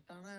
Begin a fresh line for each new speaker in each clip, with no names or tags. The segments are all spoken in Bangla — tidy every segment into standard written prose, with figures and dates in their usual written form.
টানা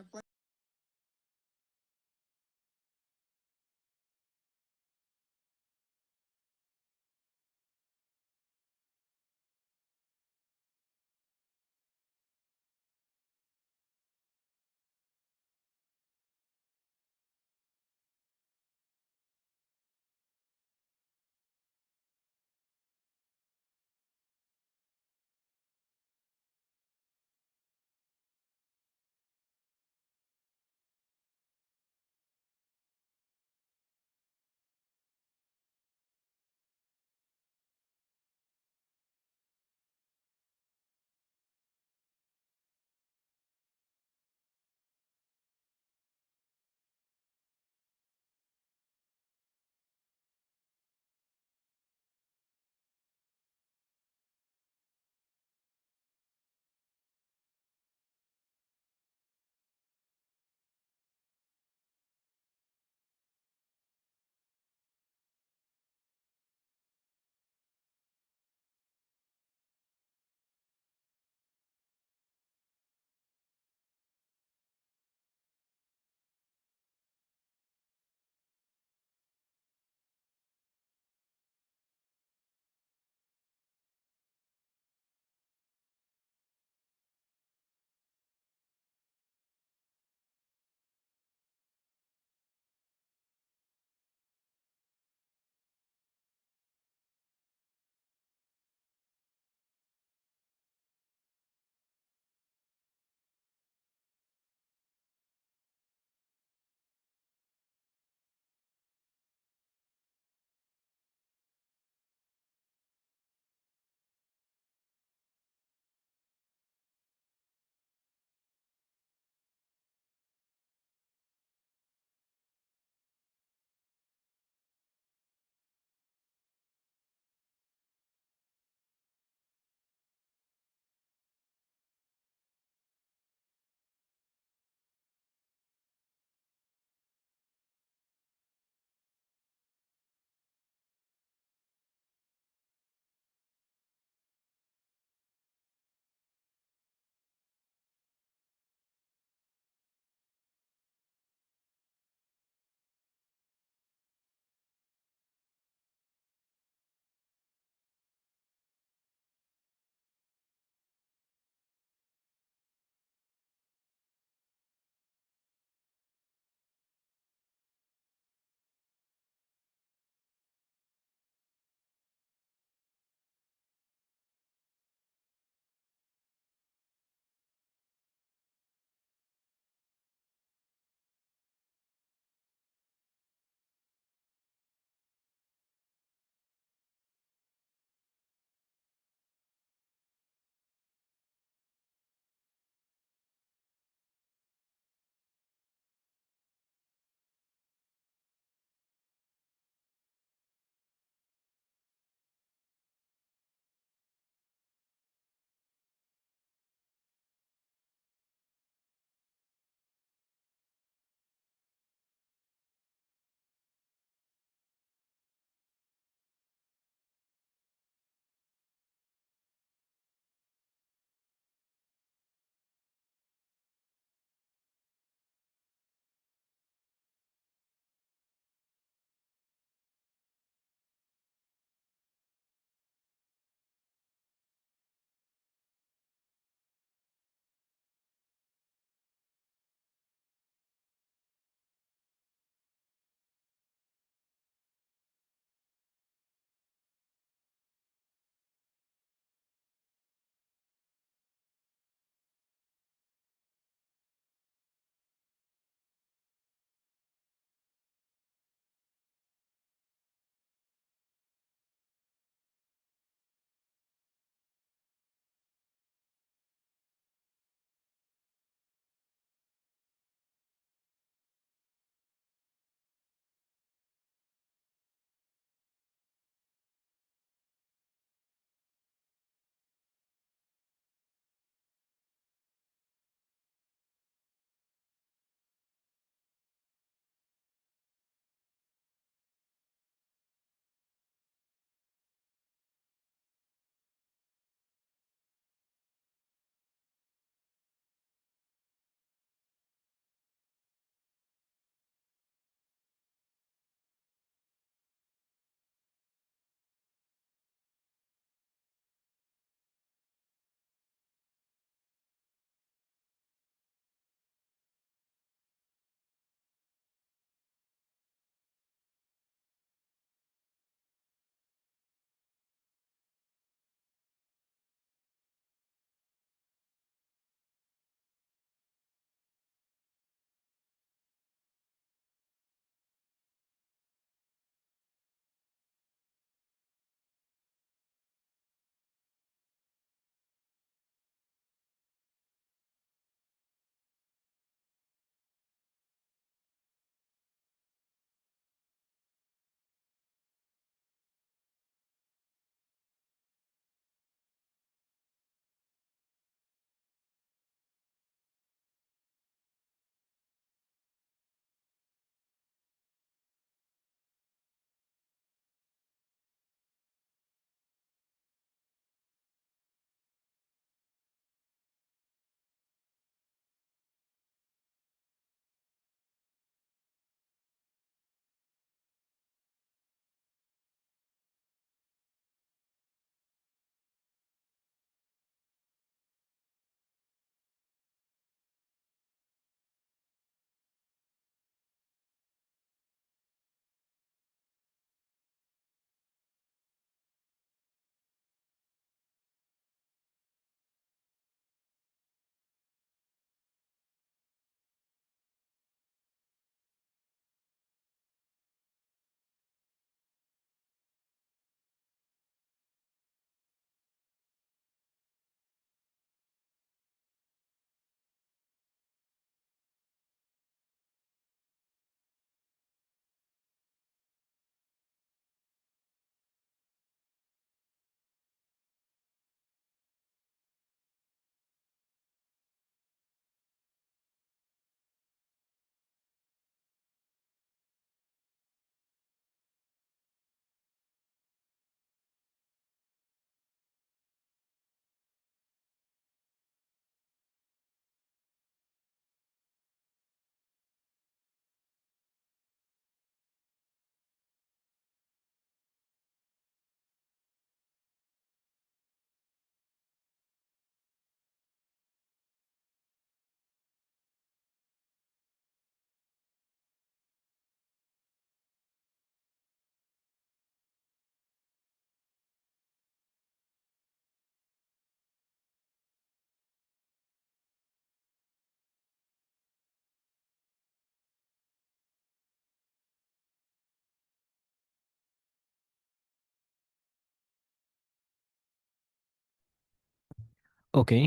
ওকে।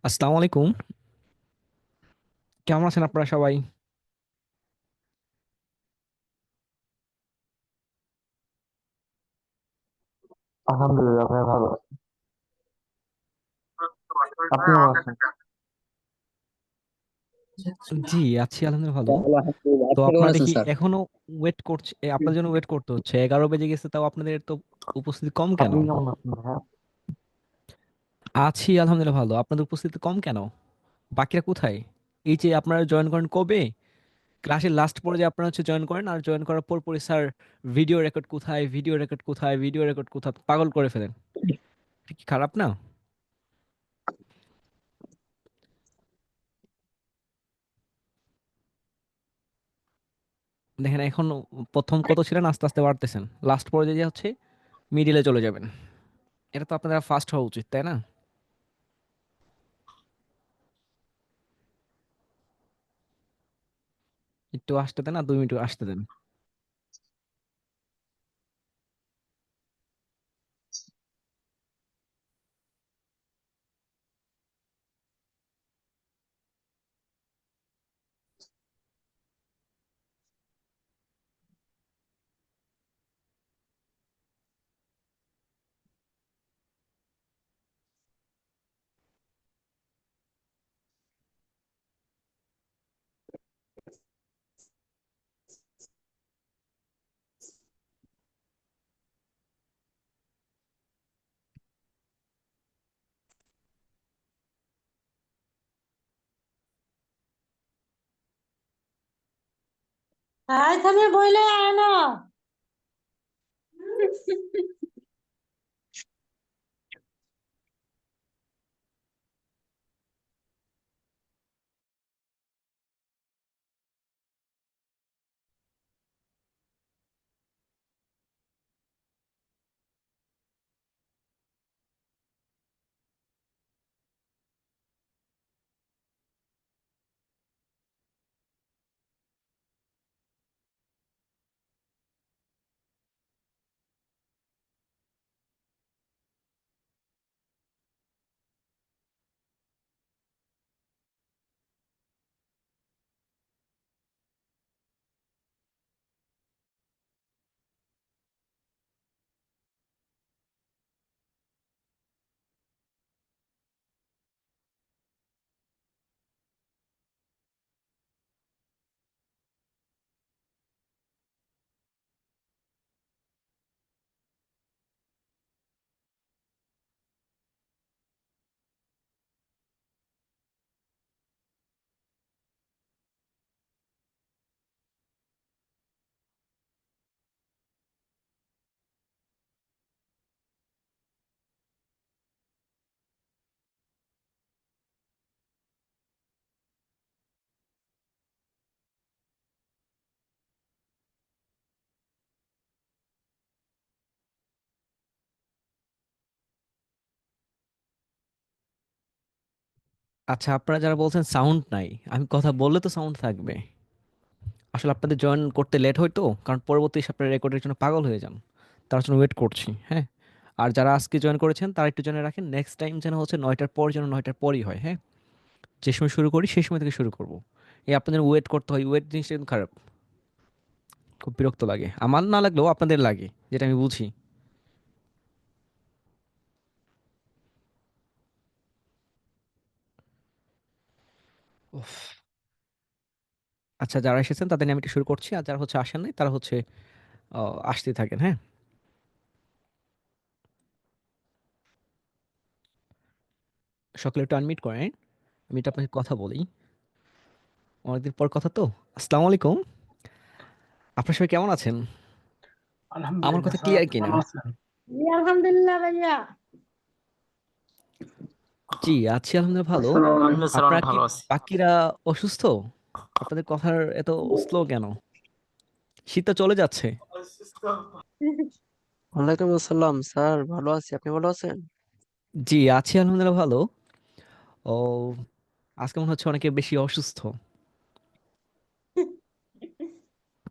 আসসালামু আলাইকুম। কেমন আছেন আপনারা সবাই?
আলহামদুলিল্লাহ ভাই, ভালো আছি। আপনি কেমন আছেন?
জি, আছি আলহামদুলিল্লাহ ভালো।
আলহামদুলিল্লাহ।
তো
আপনি কেমন
আপনারা
আছেন
দেখি
স্যার?
এখনো ওয়েট করছে, আপনার জন্য ওয়েট করতে হচ্ছে। 11 বেজে গেছে, তাও আপনাদের তো উপস্থিতি কম কেন?
আপনি কেমন আছেন ভাইয়া?
আছি আলহামদুলিল্লাহ ভালো। আপনাদের উপস্থিতি কম কেন? বাকিরা কোথায়? এই যে আপনারা জয়েন করেন কবে? ক্লাসের লাস্ট পর্যায়ে আপনারা হচ্ছে জয়েন করেন, আর জয়েন করার পর পরে স্যার ভিডিও রেকর্ড কোথায়, ভিডিও রেকর্ড কোথায়, ভিডিও রেকর্ড কোথায়, পাগল করে ফেলেন। এটা কি খারাপ না? দেখেন এখন প্রথম কত ছিলেন, আস্তে আস্তে বাড়তেছেন, লাস্ট পর্যায়ে যে হচ্ছে মিডিলে চলে যাবেন। এটা তো আপনাদের ফার্স্ট হওয়া উচিত, তাই না? একটু আসতে দেন, আর 2 মিনিট আসতে দেন।
Ai, তুমি বইলে আনো।
আচ্ছা, আপনারা যারা বলছেন সাউন্ড নাই, আমি কথা বললে তো সাউন্ড থাকবে। আসলে আপনাদের জয়েন করতে লেট হয় তো, কারণ পরবর্তী আপনারা রেকর্ডের জন্য পাগল হয়ে যান। তার জন্য ওয়েট করছি, হ্যাঁ। আর যারা আজকে জয়েন করেছেন তারা একটু জেনে রাখেন, নেক্সট টাইম যেন হচ্ছে 9টার পর, যেন 9টার পরই হয়, হ্যাঁ। যে সময় শুরু করি সেই সময় থেকে শুরু করব। এই আপনাদের ওয়েট করতে হয়, ওয়েট জিনিসটা কিন্তু খারাপ। খুব বিরক্ত লাগে, আমার না লাগলেও আপনাদের লাগে, যেটা আমি বুঝি। উফ। আচ্ছা, যারা এসেছেন তাদের নিয়ে আমি একটু শুরু করছি, আর যারা হচ্ছে আসেন নাই তারা হচ্ছে আসতে থাকেন, হ্যাঁ। সকলে একটু আনমিট করেন, আমি একটু আপনাকে কথা বলি। অনেকদিন পর কথা তো। আসসালামু আলাইকুম। আপনার সবাই কেমন আছেন? আমার
আলহামদুলিল্লাহ
কথা
স্যার,
ক্লিয়ার
আপনি
কিনা?
ভালো আছেন?
জি, আলহামদুলিল্লাহ ভাইয়া।
জি, আছি আলহামদুলিল্লাহ ভালো।
আলহামদুলিল্লাহ স্যার, অনেক
আপনারা কি
ভালো আছি।
বাকিরা অসুস্থ? আপনাদের কথার এত স্লো কেন? শীত তো চলে যাচ্ছে।
ওয়ালাইকুম আসসালাম স্যার, ভালো আছি। আপনি ভালো আছেন?
জি, আছি আলহামদুলিল্লাহ ভালো। ও, আজকে মনে হচ্ছে অনেকে বেশি অসুস্থ।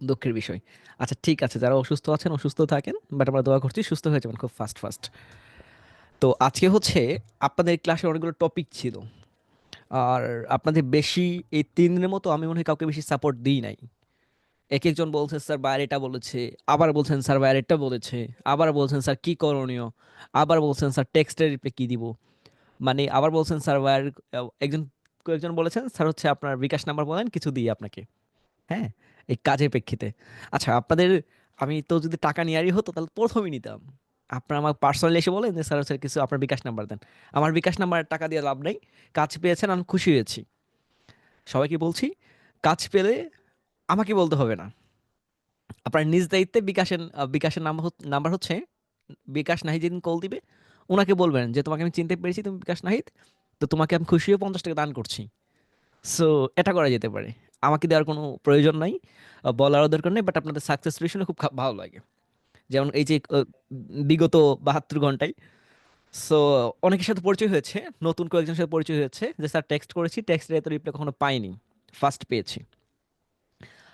দুঃখের বিষয়। আচ্ছা ঠিক আছে, যারা অসুস্থ আছেন অসুস্থ থাকেন, বাট আমরা দোয়া করছি সুস্থ হয়ে যাবেন খুব ফাস্ট ফাস্ট। তো আজকে হচ্ছে আপনাদের ক্লাসে অনেকগুলো টপিক ছিল, আর আপনাদের বেশি এই 3 দিনের মতো আমি মনে হয় কাউকে বেশি সাপোর্ট দিই নাই। এক একজন বলছে স্যার বাইরে এটা বলেছে, আবার বলছেন স্যার বাইরে এটা বলেছে, আবার বলছেন স্যার কি করণীয়, আবার বলছেন স্যার টেক্সটের রিপ্লাই কি দিব, মানে আবার বলছেন স্যার বাইরে একজন কয়েকজন বলেছেন স্যার হচ্ছে আপনার বিকাশ নাম্বার বলেন কিছু দিই আপনাকে। হ্যাঁ, এই কাজের প্রেক্ষিতে। আচ্ছা আপনাদের, আমি তো যদি টাকা নেওয়ারই হতো তাহলে প্রথমেই নিতাম। আপনারা আমার পার্সোনালি এসে বলেন যে স্যার স্যার কিছু আপনার বিকাশ নাম্বার দেন। আমার বিকাশ নাম্বার টাকা দিয়ে লাভ নেই। কাজ পেয়েছেন, আমি খুশি হয়েছি। সবাইকে বলছি, কাজ পেলে আমাকে বলতে হবে না। আপনার নিজ দায়িত্বে বিকাশের নাম্বার হচ্ছে বিকাশ নাহিদ যেদিন কল দিবে ওনাকে বলবেন যে তোমাকে আমি চিনতে পেরেছি, তুমি বিকাশ নাহিদ, তো তোমাকে আমি খুশি হয়ে 50 টাকা দান করছি। সো এটা করা যেতে পারে, আমাকে দেওয়ার কোনো প্রয়োজন নাই, বলারও দরকার নেই, বাট আপনাদের সাকসেস স্টোরি শুনে খুব ভালো লাগে। যেমন এই যে বিগত 72 ঘন্টায় সো অনেকের সাথে পরিচয় হয়েছে, নতুন কয়েকজনের সাথে পরিচয় হয়েছে যে স্যার টেক্সট করেছি, টেক্সটের এত রিপ্লাই কখনো পাইনি, ফার্স্ট পেয়েছি।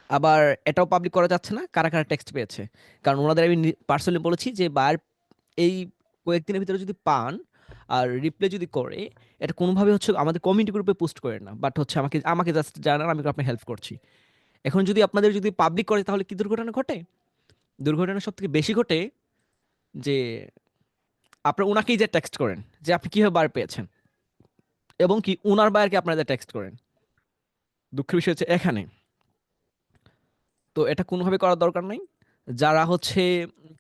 আবার এটাও পাবলিক করা যাচ্ছে না কারা কারা টেক্সট পেয়েছে, কারণ ওনাদের আমি পার্সোনালি বলেছি যে বার এই কয়েকদিনের ভিতরে যদি পান আর রিপ্লাই যদি করে, এটা কোনোভাবে হচ্ছে আমাদের কমিউনিটি গ্রুপে পোস্ট করে না, বাট হচ্ছে আমাকে আমাকে জাস্ট জানান, আমি আপনাকে হেল্প করছি। এখন যদি আপনাদের যদি পাবলিক করে তাহলে কি দুর্ঘটনা ঘটে? দুর্ঘটনা সব থেকে বেশি ঘটে যে আপনার ওনাকেই যে টেক্সট করেন যে আপনি কিভাবে বার পেয়েছেন, এবং কি ওনার বায়ারকে আপনারা টেক্সট করেন। দুঃখের বিষয় হচ্ছে এখানে, তো এটা কোনোভাবে করার দরকার নাই। যারা হচ্ছে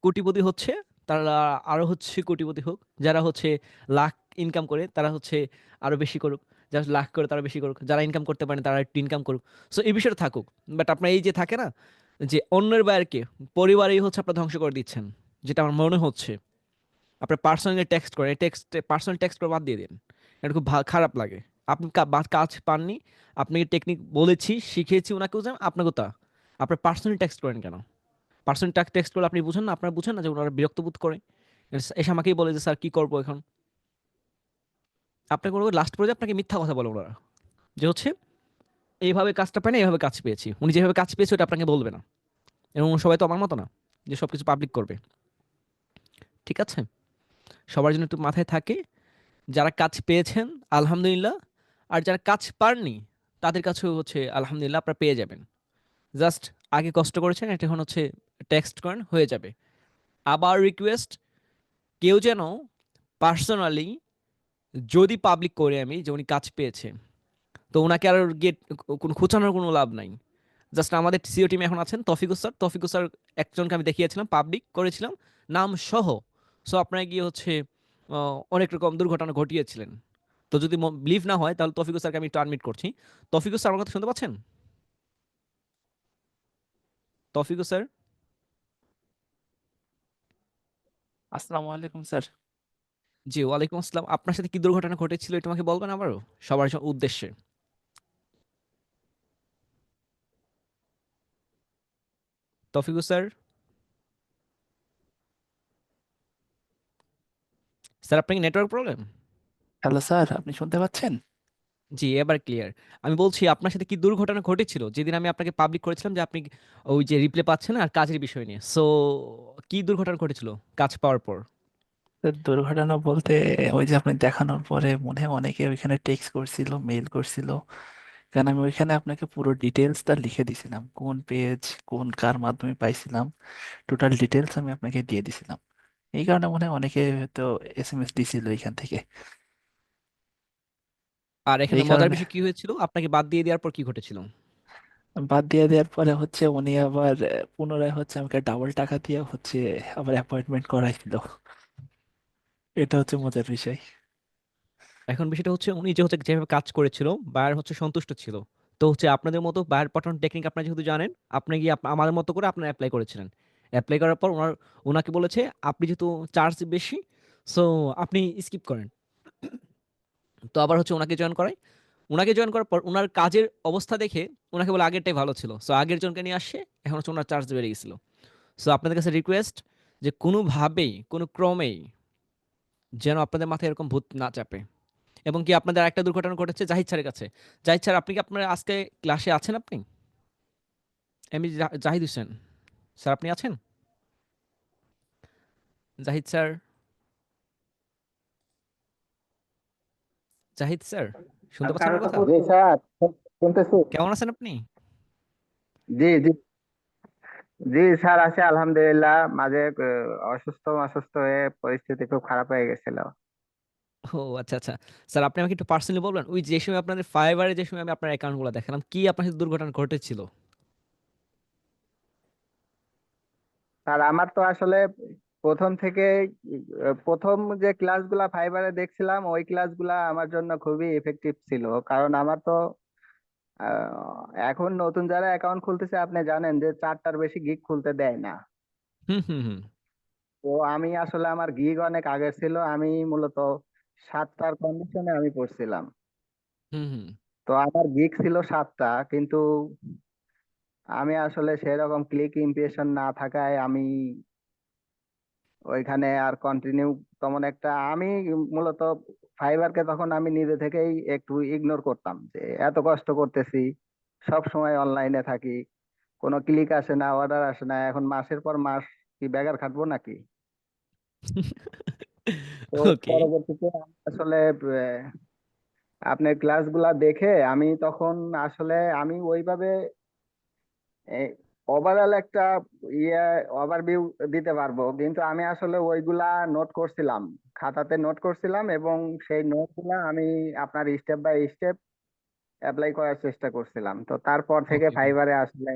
কোটিপতি হচ্ছে তারা আরো হচ্ছে কোটিপতি হোক, যারা হচ্ছে লাখ ইনকাম করে তারা হচ্ছে আরো বেশি করুক, যারা লাখ করে তারা বেশি করুক, যারা ইনকাম করতে পারে তারা একটু ইনকাম করুক। সো এই বিষয়টা থাকুক। বাট আপনার এই যে থাকে না যে অন্যের বায়ারকে পরিবারেই হচ্ছে আপনার ধ্বংস করে দিচ্ছেন, যেটা আমার মনে হচ্ছে। আপনার পার্সোনালি টেক্সট করেন, পার্সোনাল টেক্সট করে বাদ দিয়ে দিন, এটা খুব খারাপ লাগে। আপনি কাজ পাননি, আপনাকে টেকনিক বলেছি, শিখিয়েছি, ওনাকেও জান আপনাকেও তা, আপনার পার্সোনালি টেক্সট করেন কেন? পার্সোনাল টেক্সট করলে আপনি বুঝেন না, আপনারা বুঝেন না যে ওনারা বিরক্ত বোধ করে, এসে আমাকেই বলে যে স্যার কি করবো এখন। আপনাকে কোনো লাস্ট পর্যায়ে আপনাকে মিথ্যা কথা বলে ওনারা, যে হচ্ছে এইভাবে কাজটা পাই না, এইভাবে কাজ পেয়েছি। উনি যেভাবে কাজ পেয়েছে ওটা আপনাকে বলবে না, এবং সবাই তো আমার মতো না যে সবকিছু পাবলিক করবে। ঠিক আছে, সবার জন্য একটু মাথায় থাকে, যারা কাজ পেয়েছেন আলহামদুলিল্লাহ, আর যারা কাজ পাননি তাদের কাছেও হচ্ছে আলহামদুলিল্লাহ আপনারা পেয়ে যাবেন। জাস্ট আগে কষ্ট করেছেন, এটা এখন হচ্ছে টেক্সট করেন, হয়ে যাবে। আবার রিকোয়েস্ট, কেউ যেন পার্সোনালি যদি পাবলিক করে আমি যে উনি কাজ পেয়েছে, তো ওনাকে আর গেট কোনো খোঁচানোর কোনো লাভ নাই। জাস্ট আমাদের সিও টিমে এখন আছেন তফিকুস স্যার একজনকে আমি দেখিয়েছিলাম, পাবলিক করেছিলাম নাম সহ। সো আপনারা গিয়ে হচ্ছে অনেক রকম দুর্ঘটনা ঘটিয়েছিলেন। তো যদি বিলিভ না হয় তাহলে তফিকুস স্যারকে আমি একটু আনমিট করছি। তফিকুস স্যার আমার কথা শুনতে পাচ্ছেন? তফিকুস স্যার।
আসসালামু আলাইকুম স্যার।
জি ওয়ালাইকুম আসসালাম, আপনার সাথে কি দুর্ঘটনা ঘটেছিল এটা আমাকে বলবেন আবারও, সবার উদ্দেশ্যে। তফিকুস স্যার। স্যার আপনার কি নেটওয়ার্ক প্রবলেম?
হ্যালো স্যার, আপনি শুনতে পাচ্ছেন?
জি এবার ক্লিয়ার। আমি বলছি আপনার সাথে কি দুর্ঘটনা ঘটেছিল যেদিন আমি আপনাকে পাবলিক করেছিলাম যে আপনি ওই যে রিপ্লে পাচ্ছেন না আর কাজের বিষয় নিয়ে। সো কি দুর্ঘটনা ঘটেছিল কাজ পাওয়ার পর?
স্যার, দুর্ঘটনা বলতে ওই যে আপনি দেখানোর পরে মনে হয় অনেকে ওইখানে টেক্সট করছিল, মেইল করছিল। কারণ আমি ওইখানে আপনাকে পুরো ডিটেলসটা লিখে দিছিলাম, কোন পেজ, কোন কার মাধ্যমে পাইছিলাম, টোটাল ডিটেলস আমি আপনাকে দিয়ে দিছিলাম। এই কারণে মনে হয় অনেকে হয়তো এসএমএস দিছিল এখান থেকে।
আর এখানে
এই
মজার
কারণে
বিষয় কি হয়েছিল, আপনাকে বাদ দিয়ে দেওয়ার পর কি ঘটেছিল?
বাদ দিয়ে দেওয়ার পরে হচ্ছে উনি আবার পুনরায় হচ্ছে আমাকে ডাবল টাকা দিয়ে হচ্ছে আবার অ্যাপয়েন্টমেন্ট করাইছিল। এটা হচ্ছে মজার বিষয়।
এখন বিষয়টা হচ্ছে উনি যে হচ্ছে যেভাবে কাজ করেছিল বায়ার হচ্ছে সন্তুষ্ট ছিল। তো হচ্ছে আপনাদের মতো বায়ার পাঠানোর টেকনিক আপনারা যেহেতু জানেন, আপনি গিয়ে আমাদের মতো করে আপনারা অ্যাপ্লাই করেছিলেন। অ্যাপ্লাই করার পর ওনাকে বলেছে আপনি যেহেতু চার্জ বেশি, সো আপনি স্কিপ করেন। তো আবার হচ্ছে ওনাকে জয়েন করার পর ওনার কাজের অবস্থা দেখে ওনাকে বলে আগেরটাই ভালো ছিল, সো আগের জনকে নিয়ে আসছে, এখন হচ্ছে ওনার চার্জ বেড়ে গেছিল। সো আপনাদের কাছে রিকোয়েস্ট যে কোনোভাবেই কোনো ক্রমেই যেন আপনাদের মাথায় এরকম ভূত না চাপে। এবং কি আপনাদের একটা দুর্ঘটনা ঘটেছে জাহিদ স্যারের কাছে। জাহিদ স্যার আপনি কি আপনার আজকে ক্লাসে আছেন আপনি? এমনি জাহিদ হোসেন স্যার আপনি আছেন? জাহিদ স্যার। জাহিদ স্যার, শুনতে পাচ্ছেন আমার কথা?
জি স্যার, শুনতেছি।
কেমন আছেন আপনি?
জি জি জি স্যার, আছে আলহামদুলিল্লাহ। মাঝে অসুস্থ অসুস্থ হয়ে পরিস্থিতি খুব খারাপ হয়ে গেছিল।
ও আচ্ছা আচ্ছা। স্যার আপনি আমাকে একটু পার্সোনালি বলবেন, ওই যে সময় আপনাদের ফাইবারে যে সময় আমি আপনার অ্যাকাউন্টগুলো দেখালাম, কি আপনার সাথে দুর্ঘটনা ঘটেছিল?
আর আমার তো আসলে প্রথম থেকে প্রথম যে ক্লাসগুলা ফাইবারে দেখছিলাম, ওই ক্লাসগুলা আমার জন্য খুবই ইফেক্টিভ ছিল। কারণ আমার তো এখন নতুন যারা অ্যাকাউন্ট খুলতেছে, আপনি জানেন যে 4টার বেশি গিগ খুলতে দেয় না।
হুম হুম হুম
তো আমি আসলে, আমার গিগ অনেক আগের ছিল, আমি মূলত 7টার কন্ডিশনে আমি পড়ছিলাম।
হুম হুম
তো আমার গিগ ছিল 7টা, কিন্তু আমি আসলে সেরকম ক্লিক ইমপ্রেশন না থাকায় আমি ওইখানে আর কন্টিনিউ তেমন একটা, আমি মূলত ফাইবারকে তখন আমি নিজে থেকেই একটু ইগনোর করতাম, যে এত কষ্ট করতেছি, সব সময় অনলাইনে থাকি, কোনো ক্লিক আসে না, অর্ডার আসে না, এখন মাসের পর মাস কি বেকার খাটবো নাকি। তো
ওকে।
পরবর্তীতে আমি আসলে আপনার ক্লাসগুলা দেখে আমি তখন আসলে আমি ওইভাবে ওভারঅল একটা ইয়ে ওভারভিউ দিতে পারবো, কিন্তু আমি আসলে ওইগুলা নোট করছিলাম, খাতাতে নোট করছিলাম, এবং সেই নোটগুলা আমি আপনার স্টেপ বাই স্টেপ অ্যাপ্লাই করার চেষ্টা করছিলাম। তো তারপর থেকে
ওকে।
ফাইবারে আসলে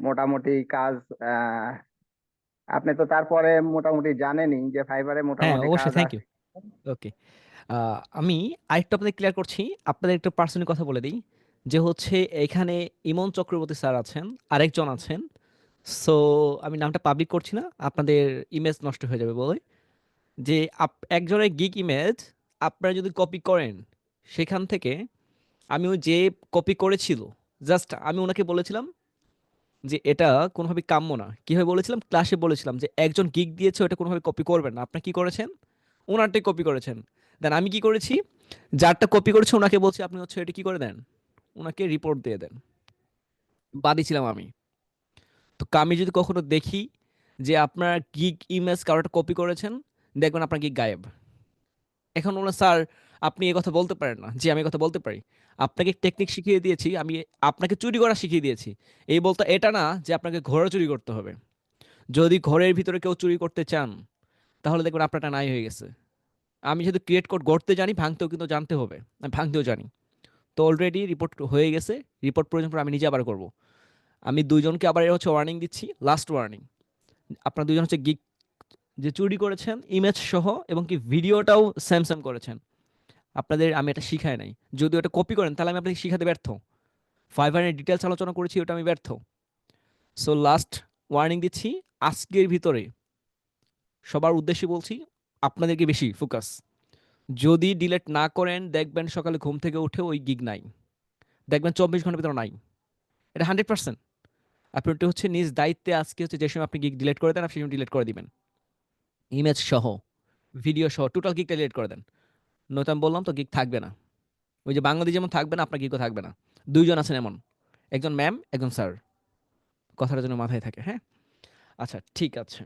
মোটামুটি কাজ, আহ আপনি তো তারপরে মোটামুটি জানেনই যে ফাইবারে
হ্যাঁ
মোটামুটি
অবশ্যই,
কাজ
থ্যাংক ইউ।
আসে।
ওকে। আমি আরেকটু আপনাদের ক্লিয়ার করছি, আপনাদের একটু পার্সোনালি কথা বলে দিই, যে হচ্ছে এখানে ইমন চক্রবর্তী স্যার আছেন, আরেকজন আছেন। সো আমি নামটা পাবলিক করছি না, আপনাদের ইমেজ নষ্ট হয়ে যাবে বলে। যে একজনের গিগ ইমেজ আপনারা যদি কপি করেন, সেখান থেকে আমি ওই যে কপি করেছিল, জাস্ট আমি ওনাকে বলেছিলাম যে এটা কোনোভাবে কাম্য না। কিভাবে বলেছিলাম? ক্লাসে বলেছিলাম যে একজন গিগ দিয়েছে, ওটা কোনোভাবে কপি করবেন না। আপনারা কি করেছেন? ওনারটাই কপি করেছেন। দেন আমি কি করেছি, যারটা কপি করেছে ওনাকে বলছি আপনি হচ্ছে এটা কি করে দেন, ওনাকে রিপোর্ট দিয়ে দেন। বাদী ছিলাম আমি। তো আমি যদি কখনো দেখি যে আপনার গিগ ইমেজ কারোটা কপি করেছেন, দেখবেন আপনার গিগ গায়েব। এখন বললেন স্যার আপনি এ কথা বলতে পারেন না। জি আমি এ কথা বলতে পারি। আপনাকে টেকনিক শিখিয়ে দিয়েছি, আমি আপনাকে চুরি করা শিখিয়ে দিয়েছি। এই বলতে এটা না যে আপনাকে ঘরে চুরি করতে হবে। যদি ঘরের ভিতরে কেউ চুরি করতে চান, তাহলে দেখবেন আপনারটা নাই হয়ে গেছে। আমি যেহেতু ক্রিয়েট কোড গড়তে জানি, ভাঙতেও কিন্তু জানতে হবে। আমি ভাঙতেও জানি। তো অলরেডি রিপোর্ট হয়ে গেছে। রিপোর্ট প্রয়োজন পড়ে আমি নিজে আবার করব। আমি ২ জনকে আবার এ হচ্ছে ওয়ার্নিং দিচ্ছি, লাস্ট ওয়ার্নিং। আপনারা ২ জন হচ্ছে গিগ যে চুরি করেছেন ইমেজ সহ, এবং কি ভিডিওটাও সেম সেম করেছেন। আপনাদের আমি এটা শিখাই নাই। যদি ওটা কপি করেন তাহলে আমি আপনাকে শিখাতে ব্যর্থ। ফাইবারের ডিটেলস আলোচনা করেছি, ওটা আমি ব্যর্থ। সো লাস্ট ওয়ার্নিং দিচ্ছি, আজকের ভিতরে সবার উদ্দেশ্যে বলছি, আপনাদেরকে বেশি ফোকাস। যদি ডিলেট না করেন, দেখবেন সকালে ঘুম থেকে উঠে ওই গিগ নাই। দেখবেন ২৪ ঘন্টার ভিতরে নাই। এটা 100%। আপনি ওটা হচ্ছে নিজ দায়িত্বে আজকে হচ্ছে যে সময় আপনি গিগ ডিলিট করে দেন, আপনি সেই সময় ডিলিট করে দিবেন। ইমেজ সহ, ভিডিও সহ টোটাল গিগটা ডিলিট করে দেন। নয়তো আমি বললাম তো গিগ থাকবে না। ওই যে বাংলাদেশ যেমন থাকবে না, আপনার গিগও থাকবে না। ২ জন আছেন এমন, একজন ম্যাম, একজন স্যার। কথাটা যেন মাথায় থাকে, হ্যাঁ? আচ্ছা ঠিক আছে,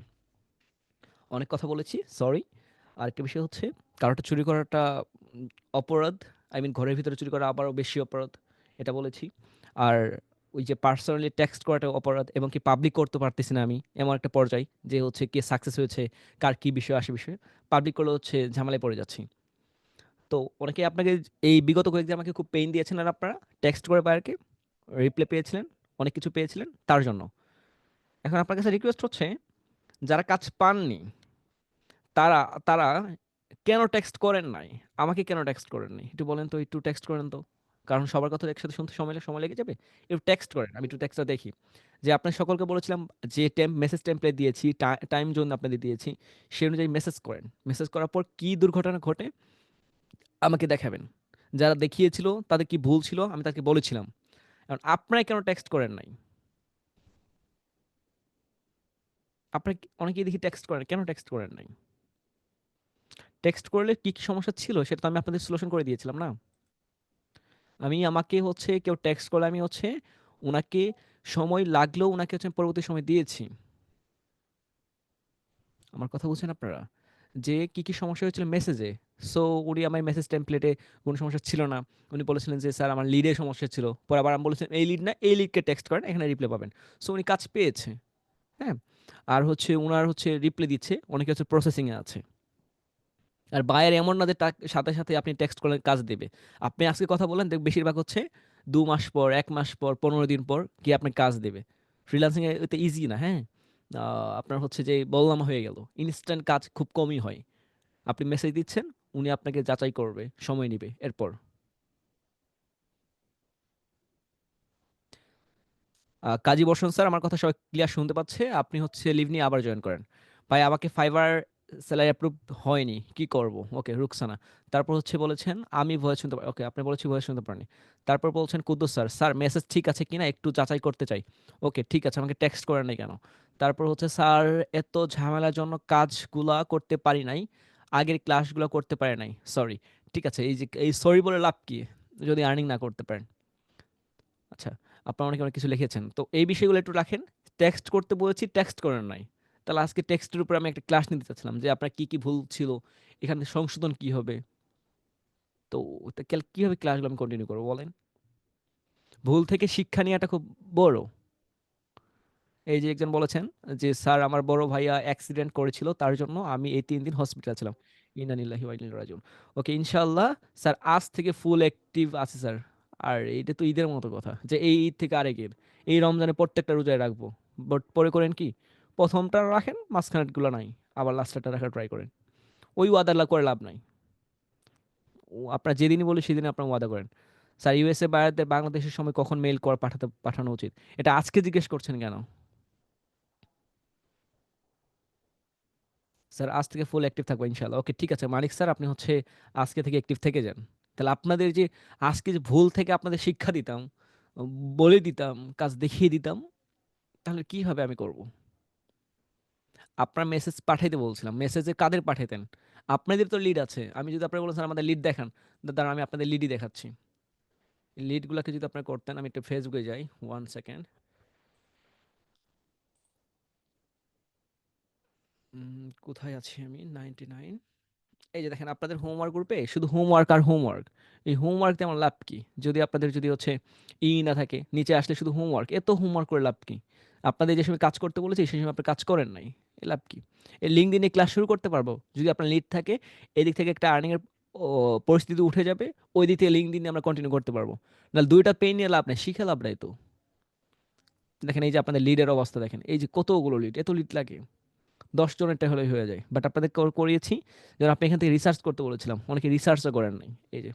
অনেক কথা বলেছি, সরি। আরেকটা বিষয় হচ্ছে, কারোটা চুরি করাটা উম, অপরাধ। আই মিন ঘরের ভিতরে চুরি করা আবারও বেশি অপরাধ, এটা বলেছি। আর ওই যে পার্সোনালি টেক্সট করাটা অপরাধ, এবং কি পাবলিক করতে পারতেছি না আমি, এমন একটা পর্যায়ে যে হচ্ছে কে সাকসেস হয়েছে, কার কি বিষয় আসে বিষয়ে পাবলিক করলে হচ্ছে ঝামেলায় পড়ে যাচ্ছি। তো অনেকে আপনাকে এই বিগত কয়েকদিন আমাকে খুব পেইন দিয়েছেন, আর আপনারা টেক্সট করে বাইরকে রিপ্লাই পেয়েছিলেন, অনেক কিছু পেয়েছিলেন তার জন্য। এখন আপনার কাছে রিকোয়েস্ট হচ্ছে, যারা কাজ পাননি তারা তারা কেন টেক্সট করেন নাই, আমাকে কেন টেক্সট করেন নাই একটু বলেন তো, একটু টেক্সট করেন তো। কারণ সবার কথা একসাথে শুনতে সময় লেগে যাবে। একটু টেক্সট করেন, আমি একটু টেক্সটটা দেখি। যে আপনার সকলকে বলেছিলাম, যে মেসেজ টেমপ্লেট দিয়েছি, টাইম জোন আপনাদের দিয়েছি, সেই অনুযায়ী মেসেজ করেন। মেসেজ করার পর কি দুর্ঘটনা ঘটে আমাকে দেখাবেন। যারা দেখিয়েছিল তাদের কি ভুল ছিল আমি তাকে বলেছিলাম। এখন আপনারা কেন টেক্সট করেন নাই? আপনারা অনেকেই দেখি টেক্সট করেন, কেন টেক্সট করেন নাই? টেক্সট করলে কি কি সমস্যা ছিল সেটা তো আমি আপনাদের সলিউশন করে দিয়েছিলাম না? আমাকে হচ্ছে কেউ টেক্সট করলে আমি হচ্ছে উনাকে সময় লাগলেও উনাকে হচ্ছে আমি পরবর্তী সময় দিয়েছি। আমার কথা বুঝছেন আপনারা? যে কি কি সমস্যা হয়েছিল মেসেজে, সো উনি আমার মেসেজ টেমপ্লেটে কোনো সমস্যা ছিল না। উনি বলেছিলেন যে স্যার আমার লিডে সমস্যা ছিল, পরে আবার আমি বলেছিলাম এই লিড না এই লিডকে টেক্সট করেন, এখানে রিপ্লাই পাবেন। সো উনি কাজ পেয়েছে। হ্যাঁ, আর হচ্ছে উনার হচ্ছে রিপ্লাই দিচ্ছে, অনেকে হচ্ছে প্রসেসিংয়ে আছে। আর বায়ার এমন না যে তার সাথে সাথে আপনি টেক্সট করলে কাজ দেবে। আপনি আজকে কথা বলেন, দেখ বেশিরভাগ হচ্ছে 2 মাস পর, 1 মাস পর, 15 দিন পর কি আপনি কাজ দেবে। ফ্রিল্যান্সিং এতে ইজি না। হ্যাঁ, আপনার হচ্ছে যে বললাম হয়ে গেল, ইনস্ট্যান্ট কাজ খুব কমই হয়। আপনি মেসেজ দিচ্ছেন, উনি আপনাকে যাচাই করবে, সময় নিবে এরপর। কাজী বর্ষণ স্যার, আমার কথা সবাই ক্লিয়ার শুনতে পাচ্ছে? আপনি হচ্ছে লিভ নিয়ে আবার জয়েন করেন। ভাই আমাকে ফাইবার স্যালারি অ্যাপ্রুভ হয়নি, কি করব? ওকে রুকসানা। তারপর হচ্ছে বলেছেন আমি ভয়েস শুনতে পারি, ওকে আপনি বলেছি ভয়েস শুনতে পারেনি। তারপর বলছেন কুদ্দুস স্যার, স্যার মেসেজ ঠিক আছে কিনা একটু যাচাই করতে চাই। ওকে ঠিক আছে, আমাকে টেক্সট করেন নাই কেন? তারপর হচ্ছে স্যার এত ঝামেলার জন্য কাজগুলা করতে পারি নাই, আগের ক্লাসগুলো করতে পারি নাই, সরি। ঠিক আছে, এই যে এই সরি বলে লাভ কি যদি আর্নিং না করতে পারেন? আচ্ছা, আপনারা অনেকে অনেক কিছু লিখেছেন, তো এই বিষয়গুলো একটু রাখেন। টেক্সট করতে বলেছি, টেক্সট করেন নাই। তাহলে আজকে টেক্সটের উপর আমি একটা ক্লাস নিতে চাচ্ছিলাম যে আপনার কি কি ভুল ছিল, এখানে সংশোধন কি হবে। তো কিভাবে ক্লাসগুলো আমি কন্টিনিউ করবো বলেন? ভুল থেকে শিক্ষা নেওয়াটা খুব বড়। এই যে একজন বলেছেন যে স্যার আমার বড় ভাইয়া অ্যাক্সিডেন্ট করেছিল, তার জন্য আমি এই 3 দিন হসপিটাল ছিলাম। ইন্না নিল্লাহি ওয়া ইন্না ইলাইহি রাজিউন। ওকে ইনশাআল্লাহ স্যার আজ থেকে ফুল অ্যাক্টিভ আছে স্যার। আর এটা তো ঈদের মতো কথা যে এই ঈদ থেকে আরেক ঈদ, এই রমজানে প্রত্যেকটা রোজায় রাখবো। বাট পরে করেন কি, প্রথমটা রাখেন, মাঝখানেরগুলো নাই, আবার লাস্টটা রাখার ট্রাই করেন। ওই ওয়াদাগুলো করে লাভ নাই। আপনার যেদিনই বলি সেদিন আপনার ওয়াদা করেন। স্যার ইউএসএ বাইরে বাংলাদেশের সময় কখন মেইল কর পাঠানো উচিত, এটা আজকে জিজ্ঞেস করছেন কেন? স্যার আজ থেকে ফুল অ্যাক্টিভ থাকবো ইনশাল্লাহ। ওকে ঠিক আছে মানিক স্যার, আপনি হচ্ছে আজকে থেকে অ্যাক্টিভ থেকে যান। তাহলে আপনাদের যে আজকে যে ভুল থেকে আপনাদের শিক্ষা দিতাম, বলে দিতাম, কাজ দেখিয়ে দিতাম, তাহলে কিভাবে আমি করব? আপনার মেসেজ পাঠাইতে বলছিলাম, মেসেজে কাদের পাঠাইতেন? আপনাদের তো লিড আছে। আমি যদি আপনার বলেন স্যার আমাদের লিড দেখান, দাঁড়ান আমি আপনাদের লিডই দেখাচ্ছি। লিডগুলোকে যদি আপনারা করতেন, আমি একটু ফেসবুকে যাই, 1 সেকেন্ড। কোথায় আছি আমি? 99। এই যে দেখেন আপনাদের হোমওয়ার্ক গ্রুপে শুধু হোমওয়ার্ক আর হোমওয়ার্ক। এই হোমওয়ার্ক তেমন লাভ কি যদি আপনাদের যদি হচ্ছে না থাকে, নিচে আসলে শুধু হোমওয়ার্ক, এত হোমওয়ার্ক করে লাভ কি? আপনাদের যে সময় কাজ করতে বলেছি সেই সময় আপনি কাজ করেন নাই, এ লাভ কি? এই লিঙ্ক দিনে ক্লাস শুরু করতে পারবো যদি আপনার লিড থাকে, এদিক থেকে একটা আর্নিং এর পরিস্থিতি উঠে যাবে, ওই দিক থেকে লিঙ্ক দিনে আমরা কন্টিনিউ করতে পারবো। নাহলে দুইটা পেন নিয়ে লাভ নেই, শিখে লাভ নাই তো। দেখেন এই যে আপনাদের লিডের অবস্থা দেখেন, এই যে কতগুলো লিড, এত লিড লাগে? 10 জনেরটা হলেই হয়ে যায়, বাট আপনাদের করিয়েছি যেন আপনি এখান থেকে রিসার্চ করতে বলেছিলাম, অনেকে রিসার্চও করেন নাই। এই যে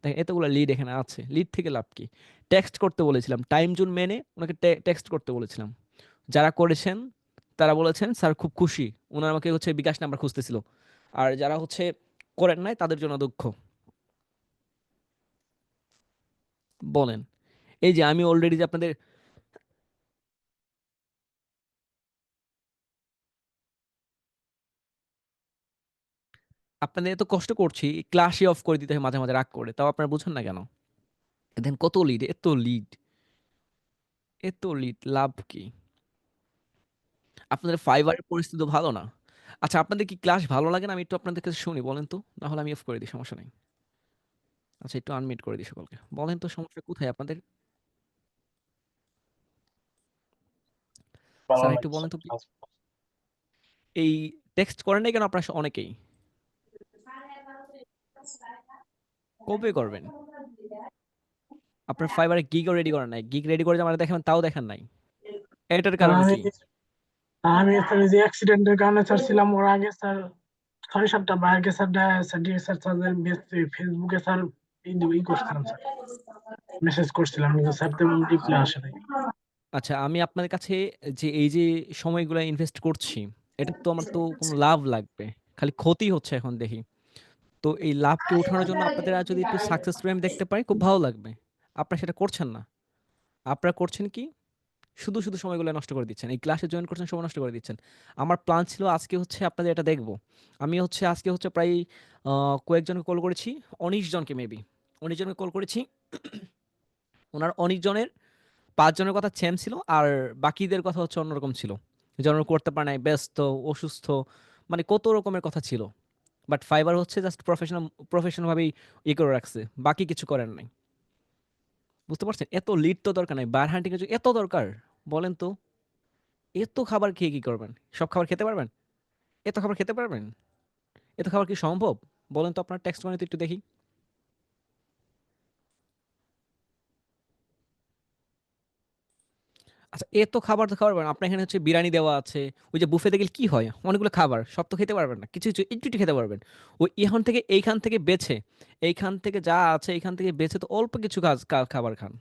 দেখেন এতগুলো লিড এখানে আছে, লিড থেকে লাভ কি? টেক্সট করতে বলেছিলাম, টাইম জোন মেনে ওনাকে টেক্সট করতে বলেছিলাম। যারা করেছেন তারা বলেছেন স্যার খুব খুশি, ওনার আমাকে হচ্ছে বিকাশ নাম্বার খুঁজতেছিল। আর যারা হচ্ছে করেন নাই তাদের জন্য দুঃখ। বলেন, এই যে আমি অলরেডি যে আপনাদের আপনাদের এত কষ্ট করছি, ক্লাসই অফ করে দিতে হয় মাঝে মাঝে রাগ করে, তাও আপনারা বুঝেন না কেন? দেন কত লিড, এত লিড, এত লিড লাভ কি? আপনাদের ফাইবারের পরিস্থিতি তো ভালো না। আচ্ছা আপনাদের কি ক্লাস ভালো লাগে না? আমি একটু আপনাদের কাছে শুনি, বলেন তো, না হলে আমি অফ করে দিই, সমস্যা নেই। আচ্ছা একটু আনমিউট করে দিই সকলকে, বলেন তো সমস্যা কোথায় আপনাদের? স্যার একটু বলেন তো please। এই টেক্সট করেন নাই কেন আপনারা অনেকেই? কবে করবেন? আপনার ফাইবারে গিগ রেডি করেন নাই, গিগ রেডি করে যে আমার দেখাবেন তাও দেখান নাই, এটার
স্যার
কারণ
আমি
কি?
আমি স্যার এই যে অ্যাক্সিডেন্টের কারণে স্যার ছিলাম ওর আগে স্যার 6-7টা বাইকে স্যার স্যার স্যার ফেসবুকে স্যার ই করছিলাম স্যার, মেসেজ করছিলাম কিন্তু স্যার তেমন রিপ্লাই আসে নাই।
আচ্ছা আমি আপনাদের কাছে যে এই যে সময়গুলো ইনভেস্ট করছি, এটা তো আমার তো কোনো লাভ লাগবে, খালি ক্ষতি হচ্ছে এখন দেখি। তো এই লাভকে উঠানোর জন্য আপনাদের আর যদি একটু সাকসেস স্টোরি আমি দেখতে পারি খুব ভালো লাগবে। আপনারা সেটা করছেন না। আপনারা করছেন কি, শুধু শুধু সময়গুলো নষ্ট করে দিচ্ছেন, এই ক্লাসে জয়েন করছেন সময় নষ্ট করে দিচ্ছেন। আমার প্ল্যান ছিল আজকে হচ্ছে আপনাদের এটা দেখবো। আমি হচ্ছে আজকে হচ্ছে প্রায় কয়েকজনকে কল করেছি, 19 জনকে মেবি, 19 জনকে কল করেছি। ওনার 19 জনের 5 জনের কথা সেম ছিল, আর বাকিদের কথা হচ্ছে অন্যরকম ছিল। যেন করতে পারে নাই, ব্যস্ত, অসুস্থ, মানে কত রকমের কথা ছিল। বাট ফাইবার হচ্ছে জাস্ট প্রফেশনাল ভাবেই করে রাখছে, বাকি কিছু করেন নাই। বুঝতে পারছেন? এত লিড তো দরকার নাই, বার হান্টিং এর এত দরকার? বলেন তো, এত খাবার খেয়ে কি করবেন? সব খাবার খেতে পারবেন? এত খাবার খেতে পারবেন? এত খাবার কি সম্ভব? বলেন তো, আপনার টেক্সট মানে তো একটু দেখি। আচ্ছা, এত খাবার তো খাবার পারবেন, আপনার এখানে হচ্ছে বিরিয়ানি দেওয়া আছে। ওই যে বুফেতে গেলে কি হয়, অনেকগুলো খাবার, সব তো খেতে পারবেন না, কিছু কিছু একটু একটু খেতে পারবেন। ওই এখন থেকে এইখান থেকে বেছে, এইখান থেকে যা আছে এইখান থেকে বেছে তো অল্প কিছু খাবার খান।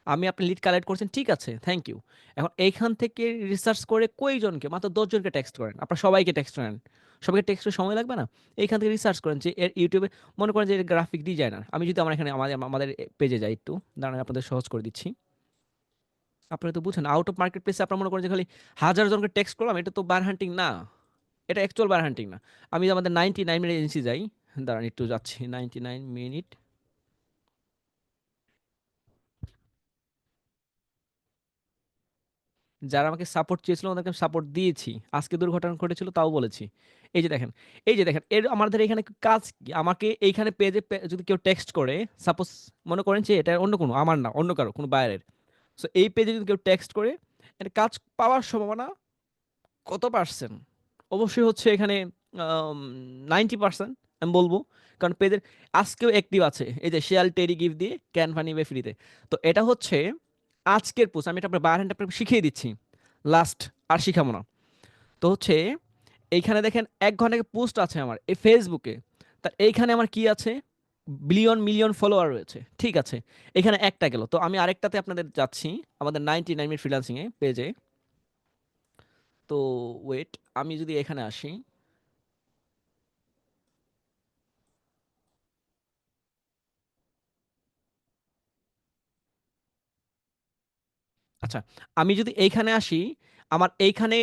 আমি আপনি লিড কালেক্ট করছেন, ঠিক আছে, থ্যাংক ইউ। এখন এইখান থেকে রিসার্চ করে কয়জনকে, মাত্র 10 জনকে টেক্সট করেন, আপনার সবাইকে টেক্সট করেন, সবাইকে টেক্সট করে সময় লাগবে না? এইখান থেকে রিসার্চ করেন যে এর ইউটিউবে, মনে করেন যে গ্রাফিক ডিজাইনার, আমি যদি আমার এখানে আমাদের আমাদের পেজে যাই, একটু দাঁড়ান আপনাদের সহজ করে দিচ্ছি। আপনারা তো বুঝেন, আউট অফ মার্কেট প্লেসে আপনারা মনে করেন যে খালি 1000 জনকে টেক্সট করলাম, এটা তো বার হান্টিং না, এটা অ্যাকচুয়াল বার হান্টিং না। আমি যদি আমাদের 99 মিনিট এজেন্সি যাই, দাঁড়ান একটু যাচ্ছি, 99 মিনিট। যারা আমাকে সাপোর্ট চেয়েছিল ওদেরকে আমি সাপোর্ট দিয়েছি, আজকে দুর্ঘটনা ঘটেছিল তাও বলেছি। এই যে দেখেন, এই যে দেখেন, এর আমাদের এখানে কাজ কি? আমাকে এইখানে পেজে যদি কেউ টেক্সট করে, সাপোজ মনে করেন যে এটা অন্য কোনো, আমার না, অন্য কারো, কোনো বাইরের, সো এই পেজে যদি কেউ টেক্সট করে, এটা কাজ পাওয়ার সম্ভাবনা কত পার্সেন্ট? অবশ্যই হচ্ছে এখানে 90% আমি বলবো, কারণ পেজের আজকেও অ্যাক্টিভ আছে, এই যে শেয়াল টেরি গিফট দিয়ে ক্যানভা নিবে ফ্রিতে। তো এটা হচ্ছে আজকের পোস্ট, আমি এটা আপনার বাইরে আপনাকে শিখিয়ে দিচ্ছি, লাস্ট আর শিখাবো না। তো হচ্ছে এইখানে দেখেন 1 ঘন্টা পোস্ট আছে আমার এই ফেসবুকে, তার এইখানে আমার কি আছে, বিলিয়ন মিলিয়ন ফলোয়ার রয়েছে, ঠিক আছে। এখানে একটা গেল, তো আমি আরেকটাতে আপনাদের যাচ্ছি, আমাদের 99 মিনিট ফ্রিল্যান্সিংয়ে পেজে। তো ওয়েট, আমি যদি এখানে আসি, আচ্ছা, আমি যদি এইখানে আসি, আমার এইখানে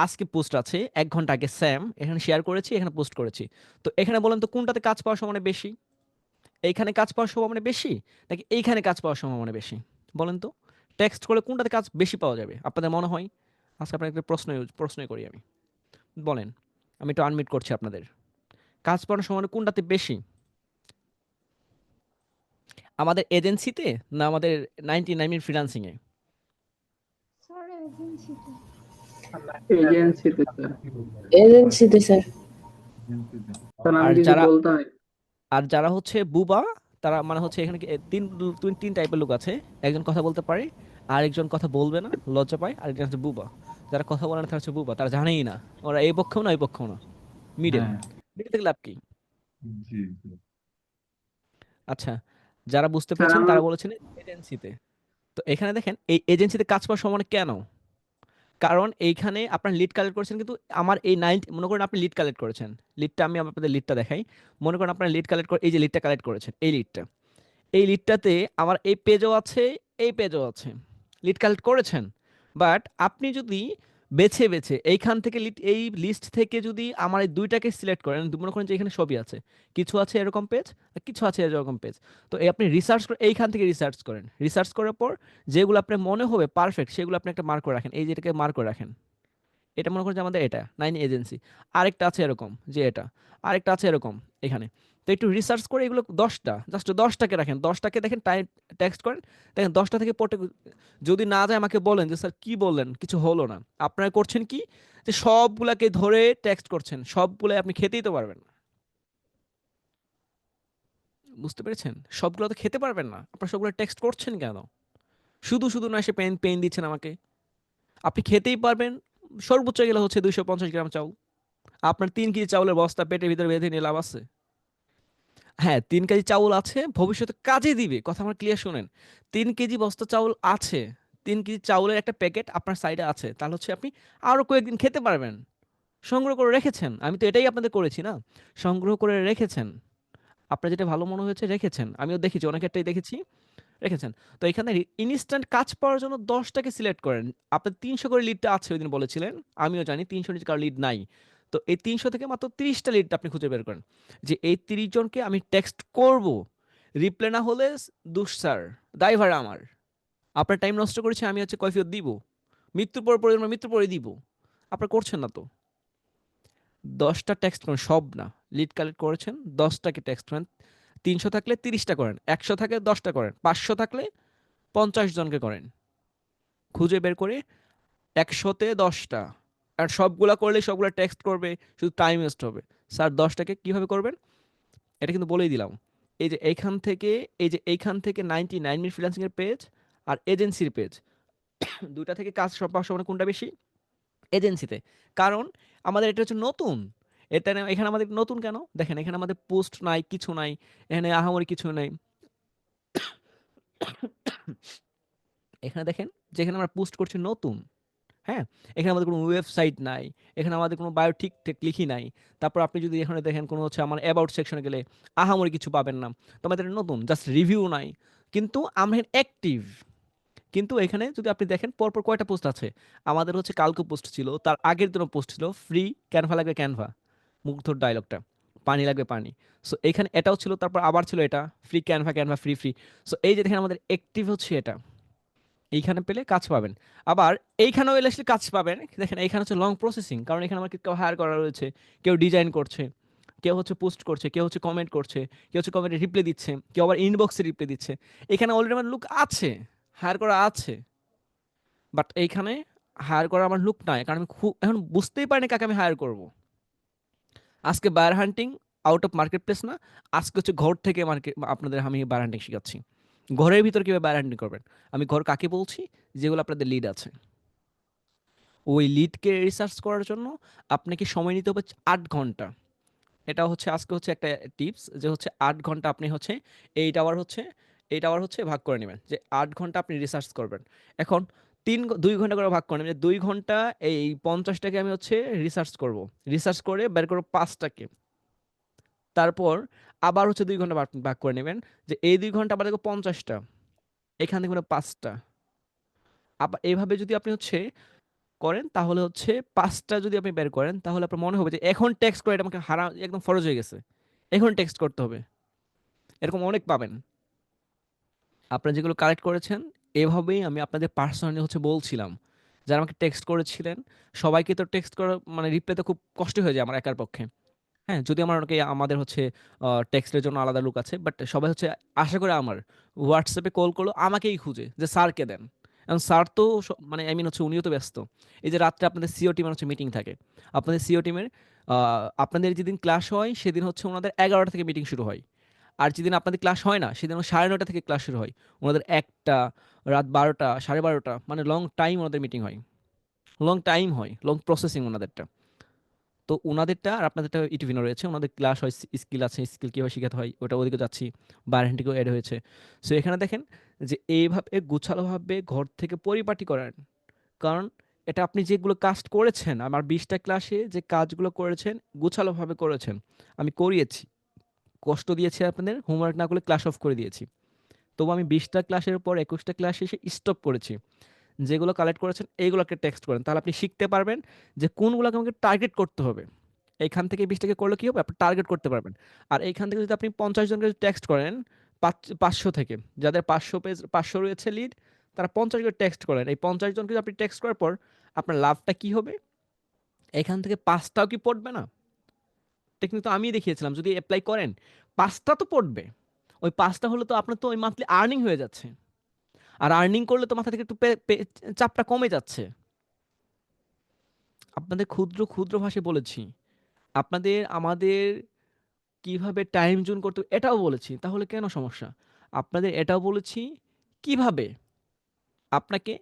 আজকে পোস্ট আছে 1 ঘন্টা আগে, স্যাম এখানে শেয়ার করেছি, এখানে পোস্ট করেছি। তো এখানে বলেন তো কোনটাতে কাজ পাওয়ার সম্ভাবনা বেশি? এইখানে কাজ পাওয়ার সম্ভাবনা বেশি নাকি এইখানে কাজ পাওয়ার সম্ভাবনা বেশি? বলেন তো, টেক্সট করলে কোনটাতে কাজ বেশি পাওয়া যাবে আপনাদের মনে হয়? আজকে আপনার একটা প্রশ্নই করি আমি, বলেন। আমি একটু আনমিট করছি আপনাদের, কাজ পাওয়ার সম্ভাবনা কোনটাতে বেশি, আমাদের এজেন্সিতে না আমাদের 99 মিনিট ফ্রিল্যান্সিংয়ে?
এজেন্সিতে স্যার।
এজেন্সিতে স্যার।
স্যার আমি
আর
কিছু
যারা
বলতাম।
আর যারা হচ্ছে বুবা, তারা মানে হচ্ছে এখানে তিন টাইপের লোক আছে। একজন কথা বলতে পারে, আরেকজন কথা বলবে না, লজ্জা পায়, আরেকজন হচ্ছে বুবা। যারা কথা বলে না তারা হচ্ছে বুবা, তারা জানেই না, ওরা এই পক্ষেও না ওই পক্ষেও না, মিডল। মিডল থেকে লাভ কি? আচ্ছা, যারা বুঝতে
স্যার
পেরেছেন
আমার
তারা বলেছেন এজেন্সিতে। তো এখানে দেখেন, এই এজেন্সিতে কাজ পাওয়ার সম্ভাবনা কেন? কারণ এইখানে আপনার লিড কালেক্ট করেছেন, কিন্তু আমার এই 90, মনে করেন আপনি লিড কালেক্ট করেছেন, লিডটা আমি আপনাদের লিডটা দেখাই। মনে করেন আপনার লিড কালেক্ট করে, এই যে লিডটা কালেক্ট করেছেন, এই লিডটাতে আমার এই পেজও আছে, এই পেজও আছে, লিড কালেক্ট করেছেন। বাট আপনি যদি বেছে বেছে এইখান থেকে লিড, এই লিস্ট থেকে যদি আমার এই দুইটাকে সিলেক্ট করেন, মনে করেন যে এখানে সবই আছে, কিছু আছে এরকম পেজ আর কিছু আছে এরকম পেজ। তো এই আপনি রিসার্চ করে এইখান থেকে রিসার্চ করেন, রিসার্চ করার পর যেগুলো আপনার মনে হবে পারফেক্ট, সেগুলো আপনি একটা মার্ক করে রাখেন, এই যেটাকে মার্ক করে রাখেন। এটা মনে করেন যে আমাদের এটা 9 এজেন্সি, আরেকটা আছে এরকম যে এটা, আরেকটা আছে এরকম এখানে। তো একটু রিসার্চ করে এগুলো 10টা, জাস্ট 10টাকে রাখেন, 10টাকে দেখেন, টাইম টেক্সট করেন, দেখেন 10টা থেকে পড়তে যদি না যায় আমাকে বলেন যে স্যার কি বললেন, কিছু হলো না। আপনারা করছেন কি, যে সবগুলাকে ধরে টেক্সট করছেন, সবগুলাই আপনি খেতেই তো পারবেন না। বুঝতে পেরেছেন? সবগুলো তো খেতে পারবেন না, আপনারা সবগুলো টেক্সট করছেন কেন? শুধু শুধু না, সে পেন পেন দিচ্ছেন আমাকে। আপনি খেতেই পারবেন, সর্বোচ্চ গেলে হচ্ছে 250 গ্রাম চাউল। আপনার 3 কেজি চাউলের বস্তা পেটের ভিতরে বেঁধে নিয়ে লাভ আছে? হ্যাঁ, 3 কেজি চাউল আছে, ভবিষ্যতে কাজে দিবে, কথা আমার ক্লিয়ার শুনেন। 3 কেজি বস্তা চাউল আছে, 3 কেজি চাউলের একটা প্যাকেট আপনার সাইডে আছে, তাহলে হচ্ছে আপনি আরো কয়েকদিন খেতে পারবেন। সংগ্রহ করে রেখেছেন, আমি তো এটাই আপনাদের করেছি না, সংগ্রহ করে রেখেছেন, আপনার যেটা ভালো মনে হয়েছে রেখেছেন, আমিও দেখেছি, অনেকেরটাই দেখেছি, রেখেছেন। তো এখানে ইনস্ট্যান্ট কাজ পাওয়ার জন্য 10টাকে সিলেক্ট করেন। আপনার 300 করে লিডটা আছে, ওই দিন বলেছিলেন, আমিও জানি 300 নিচে কারো লিড নাই। তো এই 300 থেকে মাত্র 30টা লিড আপনি খুঁজে বের করেন, যে এই 30 জনকে আমি টেক্সট করব, রিপ্লাই না হলে দুষ স্যার, দায়ভার আমার, আপনার টাইম নষ্ট করেছে, আমি হচ্ছে কৈফিয়ত দিব, মৃত্যুর পর প্রয়োজন মৃত্যুর পরে দিব, আপনার করছেন না তো। 10টা টেক্সট করুন, সব না, লিড কালেক্ট করেছেন, 10টাকে টেক্সট করেন। 300 থাকলে 30টা করেন, 100 থাকলে 10টা করেন, 500 থাকলে 50 জনকে করেন। খুঁজে বের করে 100তে 10টা, আর সবগুলা করলে সবগুলা টেক্সট করবে, শুধু টাইম ওয়েস্ট হবে। স্যার 10টাকে কিভাবে করবেন এটা কিন্তু বলেই দিলাম। এই যে এইখান থেকে 99 মিনিট ফ্রিল্যান্সিং এর পেজ আর এজেন্সির পেজ, দুইটা থেকে কাজ সব পাওয়ার সময় কোনটা বেশি? এজেন্সিতে। কারণ আমাদের এটা হচ্ছে নতুন। এখানে আমাদের নতুন কেন দেখেন, এখানে আমাদের পোস্ট নাই, কিছু নাই, এখানে আহামরি কিছু নাই। এখানে দেখেন যেখানে আমরা পোস্ট করছি নতুন, হ্যাঁ, এখানে আমাদের কোনো ওয়েবসাইট নাই, এখানে আমাদের কোনো বায়ো ঠিক ঠিক লিখি নাই। তারপর আপনি যদি এখানে দেখেন কোনো হচ্ছে আমার অ্যাবাউট সেকশনে গেলে আহামরি কিছু পাবেন না। তো আমাদের নতুন, জাস্ট রিভিউ নাই, কিন্তু আমরা অ্যাক্টিভ। কিন্তু এখানে যদি আপনি দেখেন পরপর কয়টা পোস্ট আছে, আমাদের হচ্ছে কালকে পোস্ট ছিল, তার আগের দিনও পোস্ট ছিল, ফ্রি ক্যানভা লাগবে ক্যানভা, মুগ্ধর ডায়লগটা, পানি লাগবে পানি। সো এখানে এটাও ছিল, তারপর আবার ছিল এটা, free Canva Canva free free. So এই যে দেখেন আমাদের অ্যাক্টিভ হচ্ছে এটা, এইখানে পেলে কাজ পাবেন। আবার এইখানেও এলে আসলে কাজ পাবেন, দেখেন এইখানে হচ্ছে লং প্রসেসিং, কারণ এখানে আমাকে কেউ হায়ার করা রয়েছে, কেউ ডিজাইন করছে, কেউ হচ্ছে পোস্ট করছে, কেউ হচ্ছে কমেন্ট করছে, কেউ হচ্ছে কমেন্টে রিপ্লাই দিচ্ছে, কেউ আবার ইনবক্সে রিপ্লাই দিচ্ছে। এখানে অলরেডি আমার লুক আছে, হায়ার করা আছে, বাট এইখানে হায়ার করা আমার লুক নাই, কারণ আমি খুব এখন বুঝতেই পারিনি কাকে আমি হায়ার করব। আজকে buyer hunting out of market place না, আজকে হচ্ছে ঘর থেকে মার্কেট, আপনাদের আমি বায়ার হান্টিং শেখাচ্ছি। ঘরের ভিতর কীভাবে বায়ার হান্টিং করবেন। আমি ঘর কাকে বলছি? যেগুলো আপনাদের লিড আছে, ওই লিডকে রিসার্চ করার জন্য আপনাকে সময় নিতে হবে 8 ঘন্টা। এটা হচ্ছে আজকে হচ্ছে একটা টিপস, যে হচ্ছে 8 ঘন্টা আপনি হচ্ছে 8 আওয়ার হচ্ছে ভাগ করে নেবেন, যে 8 ঘন্টা আপনি রিসার্চ করবেন। এখন 2 ঘন্টা করে ভাগ করে নেবেন, যে 2 ঘন্টা এই 50টাকে আমি হচ্ছে রিসার্চ করব, রিসার্চ করে বের করবো 5টাকে। তারপর আবার হচ্ছে 2 ঘন্টা ভাগ ভাগ করে নেবেন, যে এই 2 ঘন্টা আবার দেখো 50টা, এখান থেকে 5টা। আবার এইভাবে যদি আপনি হচ্ছে করেন, তাহলে হচ্ছে 5টা যদি আপনি বের করেন, তাহলে আপনার মনে হবে যে এখন টেক্সট করে এটা আমাকে একদম ফরজ হয়ে গেছে, এখন টেক্সট করতে হবে। এরকম অনেক পাবেন। আপনারা যেগুলো কালেক্ট করেছেন, এভাবেই আমি আপনাদের পার্সোনালি হচ্ছে বলছিলাম, যারা আমাকে টেক্সট করেছিলেন, সবাইকে তো টেক্সট করা মানে রিপ্লাই তো খুব কষ্ট হয়ে যায় আমার একার পক্ষে। হ্যাঁ, যদি আমাদের হচ্ছে টেক্সটের জন্য আলাদা লোক আছে, বাট সবাই হচ্ছে আশা করে আমার হোয়াটসঅ্যাপে কল করলো আমাকেই খুঁজে, যে স্যারকে দেন। এবং স্যার তো মানে আই মিন হচ্ছে উনিও তো ব্যস্ত। এই যে রাত্রে আপনাদের সিও টিমের হচ্ছে মিটিং থাকে, আপনাদের সিও টিমের আপনাদের যেদিন ক্লাস হয় সেদিন হচ্ছে ওনাদের 11টা থেকে মিটিং শুরু হয়। আর যেদিন আপনাদের ক্লাস হয় না সেদিন 9:30 থেকে ক্লাস শুরু হয়, ওনাদের 1টা, রাত 12টা, 12:30, মানে লং টাইম ওনাদের মিটিং হয়, লং টাইম হয়, লং প্রসেসিং ওনাদেরটা। তো ওনাদেরটা আর আপনাদেরটা ইটিভিনো রয়েছে, ওনাদের ক্লাস হয়, স্কিল আছে, স্কিল কীভাবে শেখাতে হয় ওটা ওদিকে যাচ্ছি, বায়ারহ্যান্ডিংও অ্যাড হয়েছে। সো এখানে দেখেন যে এইভাবে গোছালোভাবে ঘর থেকে পরিপাটি করেন, কারণ এটা আপনি যেগুলো কাজ করেছেন, আমার 20টা ক্লাসে যে কাজগুলো করেছেন গোছালোভাবে করেছেন, আমি করিয়েছি, কষ্ট দিয়েছি, আপনাদের হোমওয়ার্ক না করলে ক্লাস অফ করে দিয়েছি। তবু আমি 20টা ক্লাসের পর 21টা ক্লাসে এসে স্টপ করেছি। যেগুলো কালেক্ট করেছেন এইগুলোকে টেক্সট করেন, তাহলে আপনি শিখতে পারবেন যে কোনগুলোকে আমাকে টার্গেট করতে হবে। এইখান থেকে 20টাকে করলে কি হবে, আপনি টার্গেট করতে পারবেন। আর এইখান থেকে যদি আপনি 50 জনকে টেক্সট করেন, 500 থেকে, যাদের 500 রয়েছে লিড, তারা 50 করে টেক্সট করেন, এই 50 জনকে যদি আপনি টেক্সট করার পর আপনার লাভটা কি হবে, এখান থেকে 5টাও কি পড়বে না? টেকনিক তো আমি দেখিয়েছিলাম, যদি অ্যাপ্লাই করেন 5টা তো পড়বে। ওই 5টা হলে তো আপনার তো ওই মান্থলি আর্নিং হয়ে যাচ্ছে, আর আর্নিং করলে তো মাথা থেকে একটু চাপটা কমে যাচ্ছে। আপনাদের ক্ষুদ্র ক্ষুদ্র ভাষায় বলেছি, আপনাদের আমাদের কিভাবে টাইম জোন করতে হবে এটাও বলেছি, তাহলে কেন সমস্যা? আপনাদের এটাও বলেছি কিভাবে আপনাকে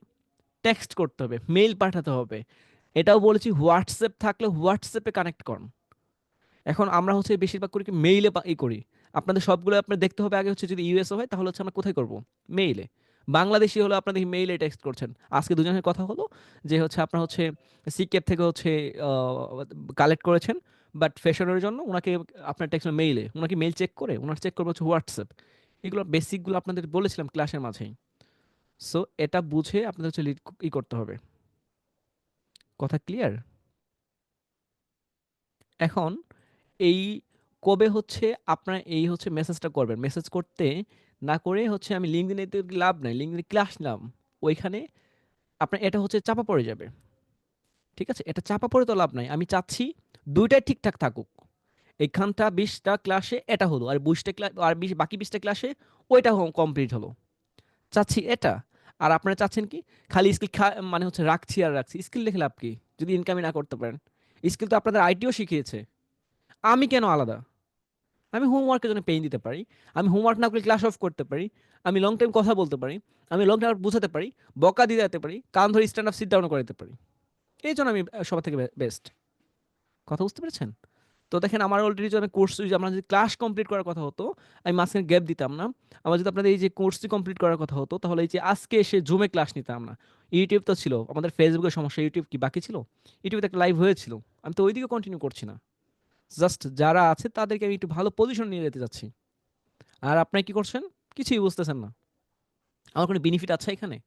টেক্সট করতে হবে, মেইল পাঠাতে হবে, এটাও বলেছি হোয়াটসঅ্যাপ থাকলে হোয়াটসঅ্যাপে কানেক্ট করুন। এখন আমরা হচ্ছে বেশিরভাগ করি কি মেইলে করি। আপনাদের সবগুলো আপনার দেখতে হবে আগে হচ্ছে, যদি ইউএসও হয় তাহলে হচ্ছে আমরা কোথায় করব, মেইলে। বাংলাদেশি হলে আপনাদের মেইলে টেক্সট করছেন। আজকে দুজনের কথা হলো যে হচ্ছে আপনার হচ্ছে সিকেপ থেকে হচ্ছে কালেক্ট করেছেন, বাট ফ্যাশনের জন্য ওনাকে আপনার টেক্সট মেইলে, ওনাকে মেইল চেক করে ওনার চেক করবে হচ্ছে হোয়াটসঅ্যাপ। এগুলো বেসিকগুলো আপনাদের বলেছিলাম ক্লাসের মাঝেই। সো এটা বুঝে আপনাদের হচ্ছে লিড করতে হবে। কথা ক্লিয়ার? এখন এই কবে হচ্ছে আপনারা এই হচ্ছে মেসেজটা করবেন, মেসেজ করতে না করে হচ্ছে আমি লিঙ্কডইনে তো লাভ নাই, লিঙ্কডইনে ক্লাস নিলাম, ওইখানে আপনার এটা হচ্ছে চাপা পড়ে যাবে। ঠিক আছে, এটা চাপা পড়ে তো লাভ নাই। আমি চাচ্ছি দুইটাই ঠিকঠাক থাকুক, এখানটা 20টা ক্লাসে এটা হলো, আর 20টা ক্লাস আর বাকি 20টা ক্লাসে ওইটা কমপ্লিট হলো। চাচ্ছি এটা। আর আপনারা চাচ্ছেন কি খালি স্কিল মানে হচ্ছে রাখছি আর রাখছি। স্কিল দেখে লাভ কি যদি ইনকামই না করতে পারেন? স্কিল তো আপনাদের আইটিও শিখিয়েছে। আমি কেন আলাদা? আমি হোমওয়ার্কের জন্য পেইন দিতে পারি। আমি হোমওয়ার্ক না করলে ক্লাস অফ করতে পারি। আমি লং টাইম কথা বলতে পারি। আমি লং টাইম বুঝাতে পারি। বকা দিয়ে যেতে পারি। কান ধরে স্ট্যান্ড আপ সিট ডাউন করে দিতে পারি। এই জন্য আমি সবার থেকে বেস্ট। কথা বুঝতে পেরেছেন? তো দেখেন আমার অলরেডি যে কোর্স, আমরা যদি ক্লাস কমপ্লিট করার কথা হতো, আমি মাঝখানে গ্যাপ দিতাম না। আমার যদি আপনাদের এই যে কোর্সটি কমপ্লিট করার কথা হতো, তাহলে এই যে আজকে এসে জুমে ক্লাস নিতাম না। ইউটিউব তো ছিল, আমাদের ফেসবুকের সমস্যা, ইউটিউব কি বাকি ছিল? ইউটিউবে একটা লাইভ হয়েছিল, আমি তো ওইদিকে কন্টিনিউ করছি না। জাস্ট যারা আছে তাদেরকে আমি একটু ভালো পজিশন নিয়ে যেতে চাচ্ছি। আর আপনি কি করছেন? কিছুই বুঝতেছেন না। আমার কোনো বেনিফিট আছে এখানে?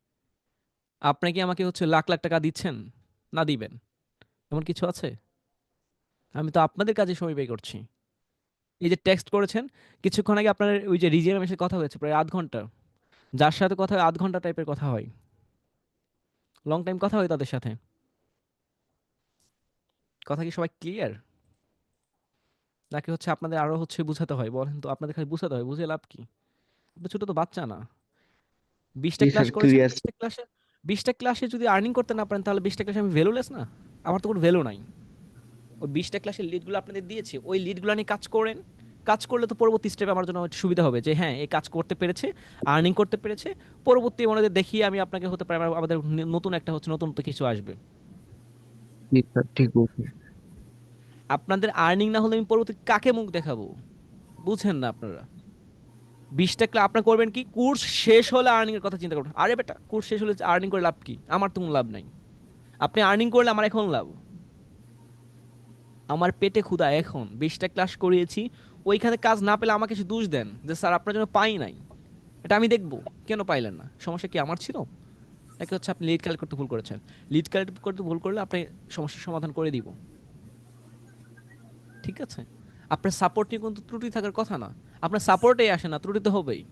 আপনি কি আমাকে হচ্ছে লাখ লাখ টাকা দিচ্ছেন? না দিবেন, এমন কিছু আছে? আমি তো আপনাদের কাজে সময় ব্যয় করছি। এই যে টেক্সট করেছেন কিছুক্ষণ আগে, আপনার ওই যে রিজিয়ামের সাথে কথা হয়েছে প্রায় আধ ঘন্টা। যার সাথে কথা হয় আধ ঘন্টা টাইপের কথা হয়, লং টাইম কথা হয় তাদের সাথে। কথা কি সবাই ক্লিয়ার? নাকি হচ্ছে আপনাদের আরো হচ্ছে বুঝাতে হয়? বলেন তো, আপনাদের খালি বুঝাতে হয়, বুঝে লাভ কি? আপনি ছোট তো বাচ্চা না। 20টা
জি
ক্লাস
স্যার,
করেছেন,
ক্লিয়ার।
20টা ক্লাসে যদি আর্নিং করতে না পারেন তাহলে 20টা ক্লাসে আমি ভ্যালুলেস না? আমার তো কোনো ভ্যালু নাই। ওই 20টা ক্লাসের লিডগুলো আপনাদের দিয়েছি, ওই লিডগুলো নিয়ে কাজ করেন। কাজ করলে তো পরবর্তী স্টেপে আমার জন্য একটু সুবিধা হবে যে হ্যাঁ এই কাজ করতে পেরেছে, আর্নিং করতে পেরেছে। পরবর্তী মনে দেখিয়ে আমি আপনাকে হতে পারে আমাদের নতুন একটা হচ্ছে নতুন তো কিছু আসবে।
জি স্যার, ঠিক বলছেন।
আপনাদের আর্নিং না হলে আমি পরবর্তী কাকে মুখ দেখাবো? বুঝেন না আপনারা? 20টা ক্লাস আপনারা করবেন কি, কোর্স শেষ হলে আর্নিং এর কথা চিন্তা করবেন। আরে বেটা, কোর্স শেষ হলে আর্নিং করে লাভ কি? আমার তো কোনো লাভ নাই। আপনি আর্নিং করলে আমার এখন লাভ। আমার পেটে ক্ষুধা এখন। 20টা ক্লাস করিয়েছি, ওইখানে কাজ না পেলে আমাকে কিছু দোষ দেন যে স্যার আপনার জন্য পাই নাই। এটা আমি দেখবো কেন পাইলেন না, সমস্যা কি আমার ছিল? নাকি হচ্ছে আপনি লিড কালেক্ট করতে ভুল করেছেন? লিড কালেক্ট করতে ভুল করলে আপনি সমস্যার সমাধান করে দিব। ঠিক আছে? আপনার সাপোর্ট নিয়ে কিন্তু ত্রুটি থাকার কথা না। আপনার সাপোর্টেই আসে না, ত্রুটি তো হবেই।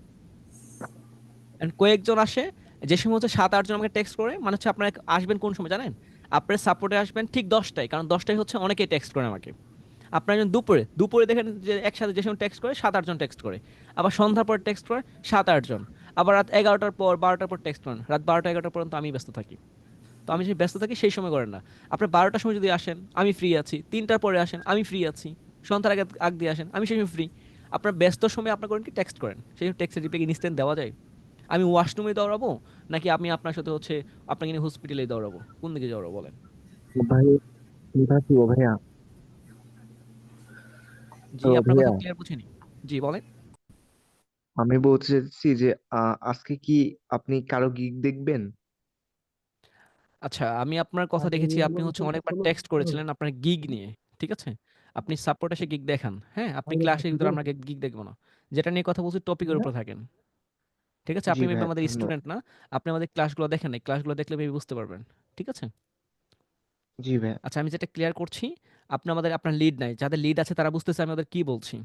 And কয়েকজন আসে, যে সময় হচ্ছে 7-8 জন আমাকে টেক্সট করে, মানে হচ্ছে আপনারা আসবেন কোন সময় জানেন? আপনার সাপোর্টে আসবেন ঠিক 10টায়, কারণ 10টায় হচ্ছে অনেকেই টেক্সট করে আমাকে। আপনারা যখন দুপুরে দুপুরে দেখেন যে একসাথে যে সময় টেক্সট করে 7-8 জন টেক্সট করে, আবার সন্ধ্যার পর টেক্সট করে 7-8 জন, আবার রাত 11টার পর 12টার পর টেক্সট করেন, রাত 12টা 11টা পর্যন্ত আমি ব্যস্ত থাকি। তো আমি যদি ব্যস্ত থাকি সেই সময় করেন না। আপনার 12টার সময় যদি আসেন আমি ফ্রি আছি, 3টার পরে আসেন আমি ফ্রি আছি, সন্ধ্যার আগে আগ দিয়ে আসেন আমি সেই সময় ফ্রি। আপনার ব্যস্ত সময় আপনার করেন কি টেক্সট করেন, সেই টেক্সটের রিপ্লাই কি ইনস্ট্যান্ট দেওয়া যায়? আমি ওয়াশরুমে দৌড়াবো নাকি আমি আপনার সাথে হচ্ছে আপনাকে নিয়ে হসপিটালে দৌড়াবো, কোন দিকে দৌড়াবো বলেন?
ভাই, ভাই, ও ভাইয়া,
জি, আপনার
ভাইয়া,
কথা ক্লিয়ার বুঝিনি। জি বলেন।
আমি বলতে চাচ্ছি যে আজকে কি আপনি কারো গিগ দেখবেন?
আচ্ছা, আমি আপনার কথা দেখেছি, আপনি হচ্ছে অনেকবার টেক্সট করেছিলেন আপনার গিগ নিয়ে। ঠিক আছে? আপনি সাপোর্ট এসে গিগ দেখান। হ্যাঁ, আপনি ক্লাসের ভিতরে আমরা গিগ দেখবো না। যেটা নিয়ে কথা বলছি টপিকের উপর থাকেন। ঠিক আছে?
জি
আপনি মেবি
ভাইয়া,
আমাদের
ধন্যবাদ।
স্টুডেন্ট না। আপনি আমাদের ক্লাসগুলো দেখেন নাই। ক্লাসগুলো দেখলে মেবি বুঝতে পারবেন। ঠিক আছে?
জি ভাইয়া।
আচ্ছা, আমি যেটা ক্লিয়ার করছি, আপনি আমাদের আপনার লিড নাই। যাদের লিড আছে তারা বুঝতেছে আমি ওদের কি বলছি।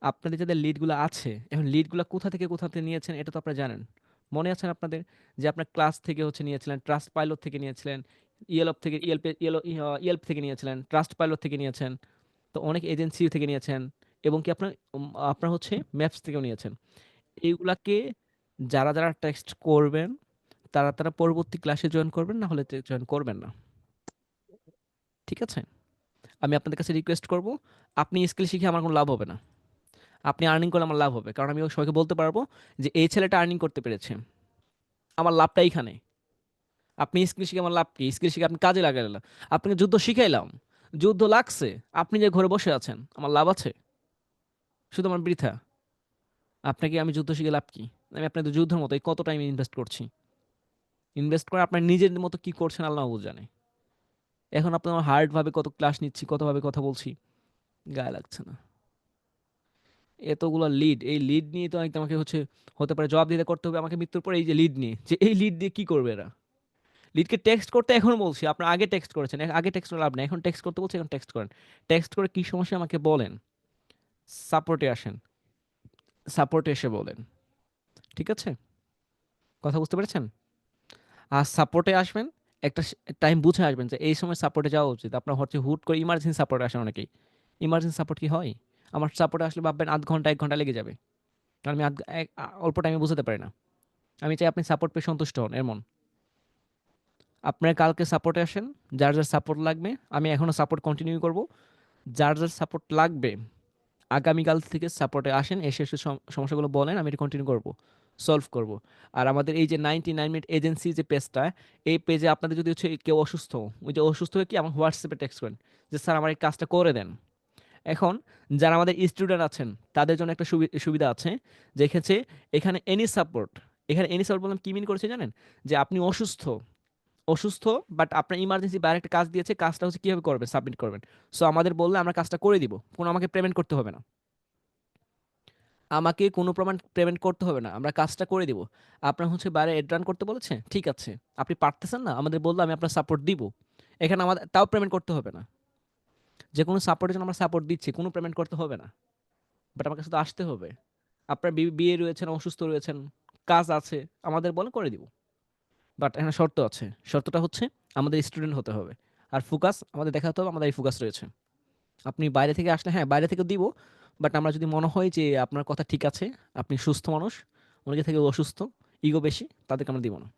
আপনাদের যাদের লিডগুলো আছে, এখন লিডগুলো কোথা থেকে কোথাতে নিয়েছেন এটা তো আপনারা জানেন। মনে আছে না আপনাদের যে আপনার ক্লাস থেকে হচ্ছে নিয়েছিলেন, ট্রাস্ট পাইলট থেকে নিয়েছিলেন, ইয়েলপ থেকে ইয়েলপ থেকে নিয়েছিলেন, ট্রাস্ট পাইলট থেকে নিয়েছেন, তো অনেক এজেন্সি থেকে নিয়েছেন, এবং কি আপনার আপনার হচ্ছে ম্যাপস থেকেও নিয়েছেন। এইগুলাকে যারা যারা টেক্সট করবেন তারা তারা পরবর্তী ক্লাসে জয়েন করবেন, না হলে জয়েন করবেন না। ঠিক আছে? আমি আপনাদের কাছে রিকোয়েস্ট করব, আপনি স্কিল শিখে আমার কোনো লাভ হবে না। আপনি আর্নিং করলে আমার লাভ হবে, কারণ আমি সবাইকে বলতে পারবো যে এই ছেলেটা আর্নিং করতে পেরেছে, আমার লাভটা এইখানে। আপনি স্কিল শিখে আমার লাভ কি? স্কিল শিখে আপনি কাজে লাগালেন না। আপনাকে যুদ্ধ শিখাইলাম, যুদ্ধ লাগছে, আপনি যে ঘরে বসে আছেন, আমার লাভ আছে? শুধু আমার বৃথা। আপনাকে আমি যুদ্ধ শিখে লাভ কি? আমি আপনাদের যুদ্ধের মতো এই কত টাইম ইনভেস্ট করছি। ইনভেস্ট করে আপনার নিজের মতো কি করছেন আল্লাহ মাবুদ জানে। এখন আপনার হার্ডভাবে কত ক্লাস নিচ্ছি, কতভাবে কথা বলছি, গায়ে লাগছে না। এতগুলো লিড, এই লিড নিয়ে তো আমাকে হচ্ছে হতে পারে জবাব দিতে করতে হবে আমাকে মৃত্যুর পরে, এই যে লিড নিয়ে, যে এই লিড দিয়ে কি করবে এরা? লিডকে টেক্সট করতে এখন বলছি, আপনার আগে টেক্সট করেছেন, আগে টেক্সট করে লাভ নেই, এখন টেক্সট করতে বলছি, এখন টেক্সট করেন। টেক্সট করে কি সমস্যা আমাকে বলেন, সাপোর্টে আসেন, সাপোর্টে এসে বলেন। ঠিক আছে? কথা বুঝতে পেরেছেন? আর সাপোর্টে আসবেন, একটা টাইম বুঝে আসবেন যে এই সময় সাপোর্টে যাওয়া উচিত। আপনার হচ্ছে হুট করে ইমার্জেন্সি সাপোর্টে আসেন অনেকেই, ইমার্জেন্সি সাপোর্ট কি হয়? আমার সাপোর্টে আসলে ভাববেন আধ ঘন্টা ১ ঘন্টা লেগে যাবে। কারণ আমি অল্প টাইমে বুঝাতে পারি না। আমি চাই আপনি সাপোর্ট পেয়ে সন্তুষ্ট হন এমন। আপনারা কালকে সাপোর্টে আসেন, যার সাপোর্ট লাগবে আমি এখনও সাপোর্ট কন্টিনিউ করব। যার সাপোর্ট লাগবে আগামীকাল থেকে সাপোর্টে আসেন, এসে সমস্যাগুলো বলেন, আমি এটা কন্টিনিউ করব, সলভ করব। আর আমাদের এই যে 99 মিনিট এজেন্সি যে পেজটা, এই পেজে আপনাদের যদি হচ্ছে কেউ অসুস্থ, ওই যে অসুস্থ হয়ে কি আমার হোয়াটসঅ্যাপে টেক্সট করেন যে স্যার আমার এই কাজটা করে দেন। এখন যারা আমাদের স্টুডেন্ট আছেন তাদের জন্য একটা সুবিধা আছে যে এখানে এনি সাপোর্ট, এখানে এনি সাপোর্ট বললাম কি মিন করেছে জানেন? যে আপনি অসুস্থ, অসুস্থ বাট আপনার ইমার্জেন্সি বাইরে একটা কাজ দিয়েছে, কাজটা হচ্ছে কীভাবে করবেন, সাবমিট করবেন। সো আমাদের বললে আমরা কাজটা করে দিব, কোনো আমাকে পেমেন্ট করতে হবে না, আমাকে কোনো পেমেন্ট করতে হবে না, আমরা কাজটা করে দিব। আপনার হচ্ছে বাইরে এড রান করতে বলেছে, ঠিক আছে, আপনি পারতেছেন না, আমাদের বললে আমি আপনার সাপোর্ট দিব, এখানে আমাদের তাও পেমেন্ট করতে হবে না। যে কোনো সাপোর্টের জন্য আমরা সাপোর্ট দিচ্ছি, কোনো পেমেন্ট করতে হবে না, বাট আমার কাছে তো আসতে হবে। আপনার বিয়ে রয়েছেন, অসুস্থ রয়েছেন, কাজ আছে, আমাদের বলে করে দিব। বাট এখানে শর্ত আছে, শর্তটা হচ্ছে আমাদের স্টুডেন্ট হতে হবে, আর ফোকাস আমাদের দেখাতে হবে আমাদের এই ফোকাস রয়েছে। আপনি বাইরে থেকে আসলে হ্যাঁ বাইরে থেকে দিব, বাট আমরা যদি মনে হয় যে আপনার কথা ঠিক আছে, আপনি সুস্থ মানুষ, অনেকে থেকে অসুস্থ, ইগো বেশি, তাদেরকে আমরা দিব না,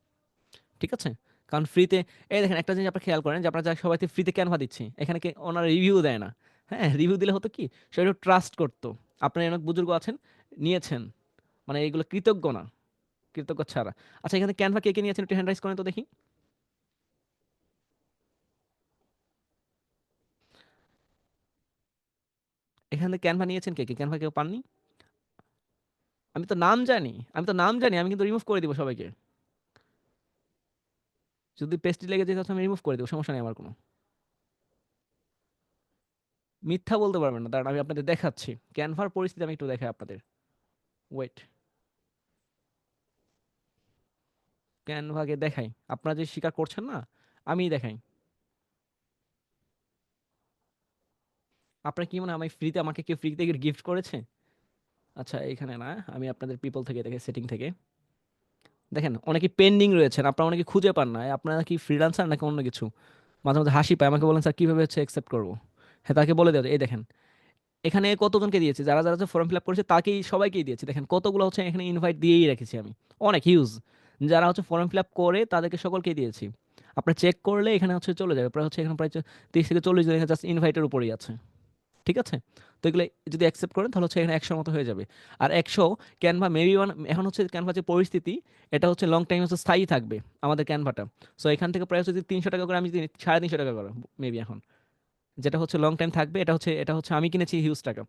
ঠিক আছে? কারণ ফ্রিতে, এই দেখেন একটা জিনিস আপনার খেয়াল করেন যে আমরা যা সবাইকে ফ্রিতে ক্যানভা দিচ্ছি, এখানে ওনারা রিভিউ দেয় না। হ্যাঁ, রিভিউ দিলে হতো কি, সবাই একটু ট্রাস্ট করতো। আপনার অনেক বুজুর্গ আছেন, নিয়েছেন, মানে এইগুলো কৃতজ্ঞ না, কৃতজ্ঞ ছাড়া। আচ্ছা, এখানে ক্যানভা কে কে নিয়েছেন একটু হ্যান্ড রাইজ করেন তো দেখি। এখানে ক্যানভা নিয়েছেন কে কে? ক্যানভা কেউ পাননি? আমি তো নাম জানি, আমি কিন্তু রিমুভ করে দিব সবাইকে। যদি পেস্টি লেগে যেত আমি রিমুভ করে দেবো, সমস্যা নেই আমার কোনো। মিথ্যা বলতে পারবেন না, দাঁড়ান আমি আপনাদের দেখাচ্ছি ক্যানভার পরিস্থিতি, আমি একটু দেখাই আপনাদের। ওয়েট, ক্যানভাকে দেখাই, আপনারা যে স্বীকার করছেন না, আমিই দেখাই। আপনার কি মনে হয় আমি ফ্রিতে, আমাকে কেউ ফ্রিতে গিফট করেছে? আচ্ছা, এখানে না, আমি আপনাদের পিপল থেকে দেখে, সেটিং থেকে দেখেন, অনেকে পেন্ডিং রয়েছেন, আপনারা অনেকে খুঁজে পান না। আপনারা কি ফ্রিল্যান্সার নাকি অন্য কিছু? মাঝে মাঝে হাসি পায়, আমাকে বলেন স্যার কীভাবে হচ্ছে অ্যাকসেপ্ট করবো। হ্যাঁ, তাকে বলে দেওয়া যায়। এই দেখেন এখানে কতজনকে দিয়েছি, যারা যারা ফর্ম ফিল আপ করেছে তাকেই সবাইকেই দিয়েছি। দেখেন কতগুলো হচ্ছে এখানে ইনভাইট দিয়েই রেখেছি আমি, অনেক হিউজ। যারা হচ্ছে ফর্ম ফিল আপ করে তাদেরকে সকলকেই দিয়েছি। আপনার চেক করলে এখানে হচ্ছে চলে যাবে, প্রায় হচ্ছে এখানে প্রায় 30 থেকে 40 জন জাস্ট ইনভাইটের উপরেই আছে, ঠিক আছে? তো এগুলো যদি অ্যাকসেপ্ট করেন তাহলে হচ্ছে এখানে 100 মতো হয়ে যাবে। আর 100 ক্যানভা মেবি এখন হচ্ছে ক্যানভা যে পরিস্থিতি, এটা হচ্ছে লং টাইম হচ্ছে স্থায়ী থাকবে আমাদের ক্যানভাটা। সো এখান থেকে প্রায় হচ্ছে যদি 300 টাকা করে আমি যদি 350 টাকা করে মেবি এখন, যেটা হচ্ছে লং টাইম থাকবে, এটা হচ্ছে আমি কিনেছি হিউজ টাকা।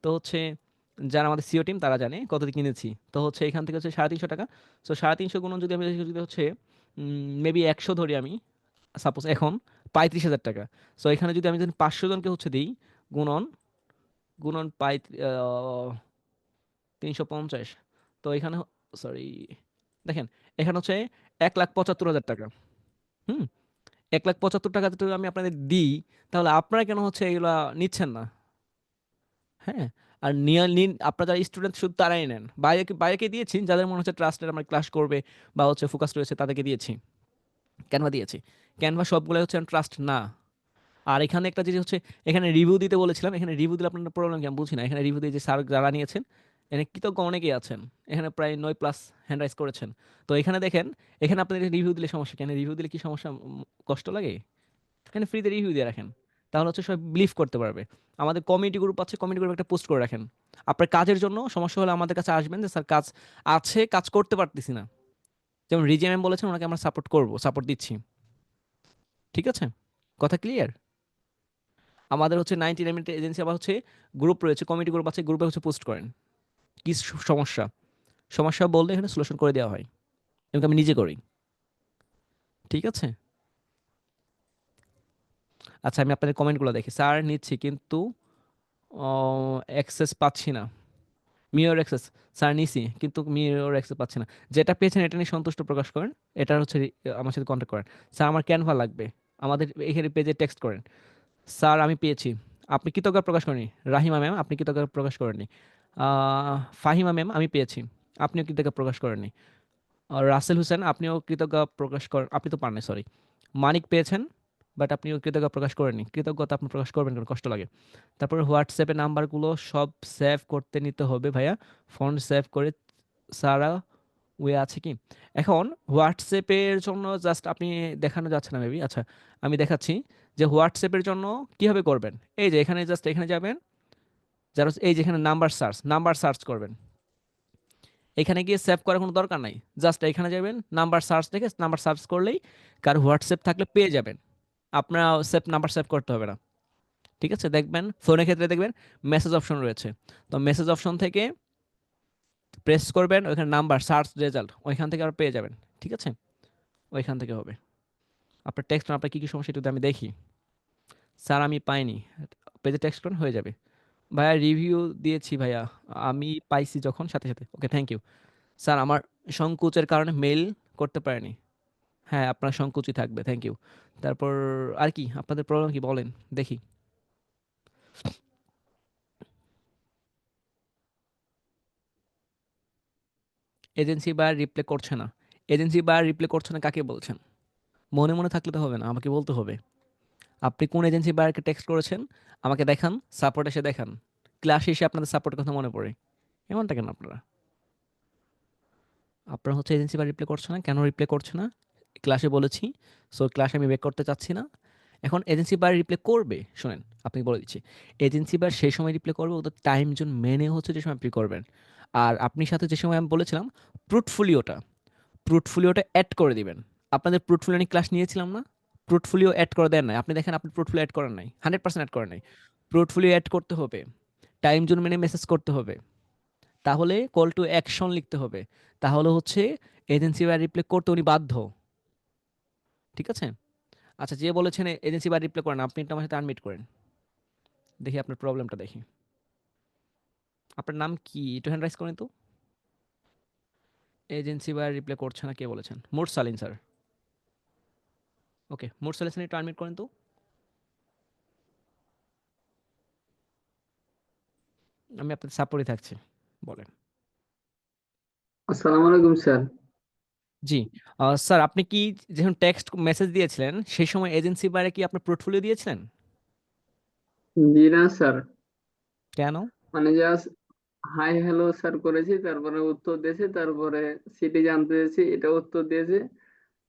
তো হচ্ছে যারা আমাদের সিও টিম তারা জানে কত দিয়ে কিনেছি। তো হচ্ছে এখান থেকে হচ্ছে 350 টাকা। সো 350 গুণন যদি আমি যদি হচ্ছে মেবি 100 ধরি আমি, সাপোজ এখন 35,000 টাকা। সো এখানে যদি আমি 500 জনকে হচ্ছে দিই, গুণন গুণন 350, তো এখানে সরি দেখেন, এখানে হচ্ছে 1,75,000 টাকা। হুম, 1,75,000 টাকা যদি আমি আপনাদের দিই, তাহলে আপনারা কেন হচ্ছে এগুলা নিচ্ছেন না? হ্যাঁ, আর নিন, আপনারা যারা স্টুডেন্ট শুধু তারাই নেন, বাইরেকে দিয়েছি যাদের মনে হচ্ছে ট্রাস্টেড আমার ক্লাস করবে বা হচ্ছে ফোকাস রয়েছে তাদেরকে দিয়েছি, ক্যানভা দিয়েছি। ক্যানভা সবগুলো হচ্ছে ট্রাস্ট না। আর এখানে একটা জিনিস হচ্ছে, এখানে রিভিউ দিতে বলেছিলাম, এখানে রিভিউ দিলে আপনার প্রবলেম কি আমি বুঝি না। এখানে রিভিউ দিয়ে যে স্যার যারা নিয়েছেন, এখানে কৃতজ্ঞ অনেকেই আছেন, এখানে প্রায় 9+ হ্যান্ড রাইজ করেছেন। তো এখানে দেখেন, এখানে আপনাদের রিভিউ দিলে সমস্যা কেন? রিভিউ দিলে কি সমস্যা, কষ্ট লাগে? এখানে ফ্রিতে রিভিউ দিয়ে রাখেন, তাহলে হচ্ছে সবাই বিলিভ করতে পারবে। আমাদের কমিউনিটি গ্রুপ আছে, কমিউনিটি গ্রুপে একটা পোস্ট করে রাখেন, আপনার কাজের জন্য সমস্যা হলে আমাদের কাছে আসবেন যে স্যার কাজ আছে, কাজ করতে পারতেছি না। যেমন রিজিএম বলেছেন, ওনাকে আমরা সাপোর্ট দিচ্ছি, ঠিক আছে? কথা ক্লিয়ার? আমাদের হচ্ছে 99 মিনিট এজেন্সি, আবার হচ্ছে গ্রুপ রয়েছে, কমিউনিটি গ্রুপ আছে, গ্রুপে হচ্ছে পোস্ট করেন কি সমস্যা, সমস্যা বললে এখানে সলিউশন করে দেওয়া হয়, এবং আমি নিজে করি, ঠিক আছে? আচ্ছা, আমি আপনাদের কমেন্টগুলো দেখি। স্যার নিচ্ছি কিন্তু অ্যাক্সেস পাচ্ছি না। মিরর অ্যাক্সেস, স্যার নিছি কিন্তু মিরর অ্যাক্সেস পাচ্ছি না। যেটা পেয়েছেন এটা নিয়ে সন্তুষ্ট প্রকাশ করেন, এটা হচ্ছে আমার সাথে কন্ট্যাক্ট করেন। স্যার আমার ক্যানভা লাগবে, আমাদের এখানে পেজে টেক্সট করেন। স্যার আমি পেয়েছি, আপনি কৃতজ্ঞতা প্রকাশ করেনি। রাহিমা ম্যাম, আপনি কৃতজ্ঞতা প্রকাশ করেননি। ফাহিমা ম্যাম, আমি পেয়েছি, আপনিও কৃতজ্ঞতা প্রকাশ করেননি। রাসেল হোসেন, আপনিও কৃতজ্ঞতা প্রকাশ করেন, আপনি তো পাননি, সরি। মানিক পেয়েছেন, বাট আপনি কৃতজ্ঞতা প্রকাশ করেননি। কৃতজ্ঞতা আপনি প্রকাশ করবেন কেন? কষ্ট লাগে। তারপরে হোয়াটসঅ্যাপের নাম্বারগুলো সব সেভ করতে নিতে হবে ভাইয়া। ফোন সেভ করে সারা ওয়ে আছে কি? এখন হোয়াটসঅ্যাপের জন্য জাস্ট আপনি দেখানো যাচ্ছে না মেবি। আচ্ছা, আমি দেখাচ্ছি যে হোয়াটসঅ্যাপের জন্য কিভাবে করবেন। এই যে এখানে জাস্ট এখানে যাবেন, যারা এই যে এখানে নাম্বার সার্চ করবেন। এখানে গিয়ে সেভ করার কোনো দরকার নাই। জাস্ট এখানে যাবেন, নাম্বার সার্চ দেখে নাম্বার সার্চ করলেই কারো হোয়াটসঅ্যাপ থাকলে পেয়ে যাবেন। আপনার নাম্বার সেভ করতে হবে না। ঠিক আছে? দেখবেন ফোনের ক্ষেত্রে দেখবেন মেসেজ অপশন রয়েছে। তো মেসেজ অপশন থেকে প্রেস করবেন, ওইখানে নাম্বার সার্চ রেজাল্ট ওইখান থেকে আবার পেয়ে যাবেন। ঠিক আছে? ওইখান থেকে হবে। আপনার টেক্সট আপনার কী কী সমস্যা একটু আমি দেখি। স্যার আমি পাইনি, পেজে টেক্সট করেন হয়ে যাবে। ভাইয়া রিভিউ দিয়েছি ভাইয়া, আমি পাইছি যখন সাথে সাথে। ওকে, থ্যাংক ইউ। স্যার আমার সংকোচের কারণে মেইল করতে পারিনি। হ্যাঁ, আপনার সংকোচই থাকবে, থ্যাংক ইউ। তারপর আর কি আপনাদের প্রবলেম কি বলেন দেখি। এজেন্সি বা রিপ্লে করছে না। এজেন্সি বা রিপ্লে করছে না কাকে বলছেন? মনে মনে থাকলে তো হবে না, আমাকে বলতে হবে। আপনি কোন এজেন্সি বায়ারকে টেক্সট করেছেন আমাকে দেখান, সাপোর্ট এসে দেখান। ক্লাসে এসে আপনাদের সাপোর্টের কথা মনে পড়ে। এমনটা কেন আপনারা? আপনারা হচ্ছে এজেন্সি বা রিপ্লে করছে না, কেন রিপ্লে করছে না ক্লাসে বলেছি। সো ক্লাসে আমি ব্যাক করতে চাচ্ছি না। এখন এজেন্সি বার রিপ্লে করবে, শোনেন আপনি বলে দিচ্ছি। এজেন্সি বার সেই সময় রিপ্লে করবে ওদের টাইম জোন মেনে হচ্ছে যে সময় আপনি করবেন। আর আপনি সাথে যে সময় আমি বলেছিলাম পোর্টফোলিওটা অ্যাড করে দিবেন। আপনাদের পোর্টফোলিও নিয়ে ক্লাস নিয়েছিলাম না? পোর্টফোলিও অ্যাড করে দেন নাই। আপনি দেখেন আপনি পোর্টফোলিও অ্যাড করেন নাই, 100% অ্যাড করেন নাই। পোর্টফোলিও অ্যাড করতে হবে, টাইম জোন মেনে মেসেজ করতে হবে, তাহলে কল টু অ্যাকশন লিখতে হবে, তাহলে হচ্ছে এজেন্সি বা রিপ্লে করতে উনি বাধ্য। ঠিক আছে? আচ্ছা, যে বলেছেন এজেন্সি বা রিপ্লে করেন, আপনি একটু আমার সাথে আনমিট করেন, দেখি আপনার প্রবলেমটা দেখি। আপনার নাম কি একটু হ্যান্ড রাইজ করেন তো। এজেন্সি বা রিপ্লে করছে না কে বলেছেন? মুরসালিন স্যার। ওকে, মুরসালিন স্যার একটু আনমিট করেন তো। আমি আপনাদের সাপোর্টে থাকছি, বলেন।
আসসালামু আলাইকুম স্যার।
জি, স্যার আপনি কি যখন টেক্সট মেসেজ দিয়েছিলেন সেই সময় এজেন্সি বারে কি আপনার পোর্টফোলিও দিয়েছিলেন?
জি না স্যার,
কেন?
মানে জাস্ট হাই হ্যালো স্যার করেছি, তারপরে উত্তর দিয়েছে, তারপরে সিটি জানতে চেয়েছি, এটা উত্তর দিয়েছে,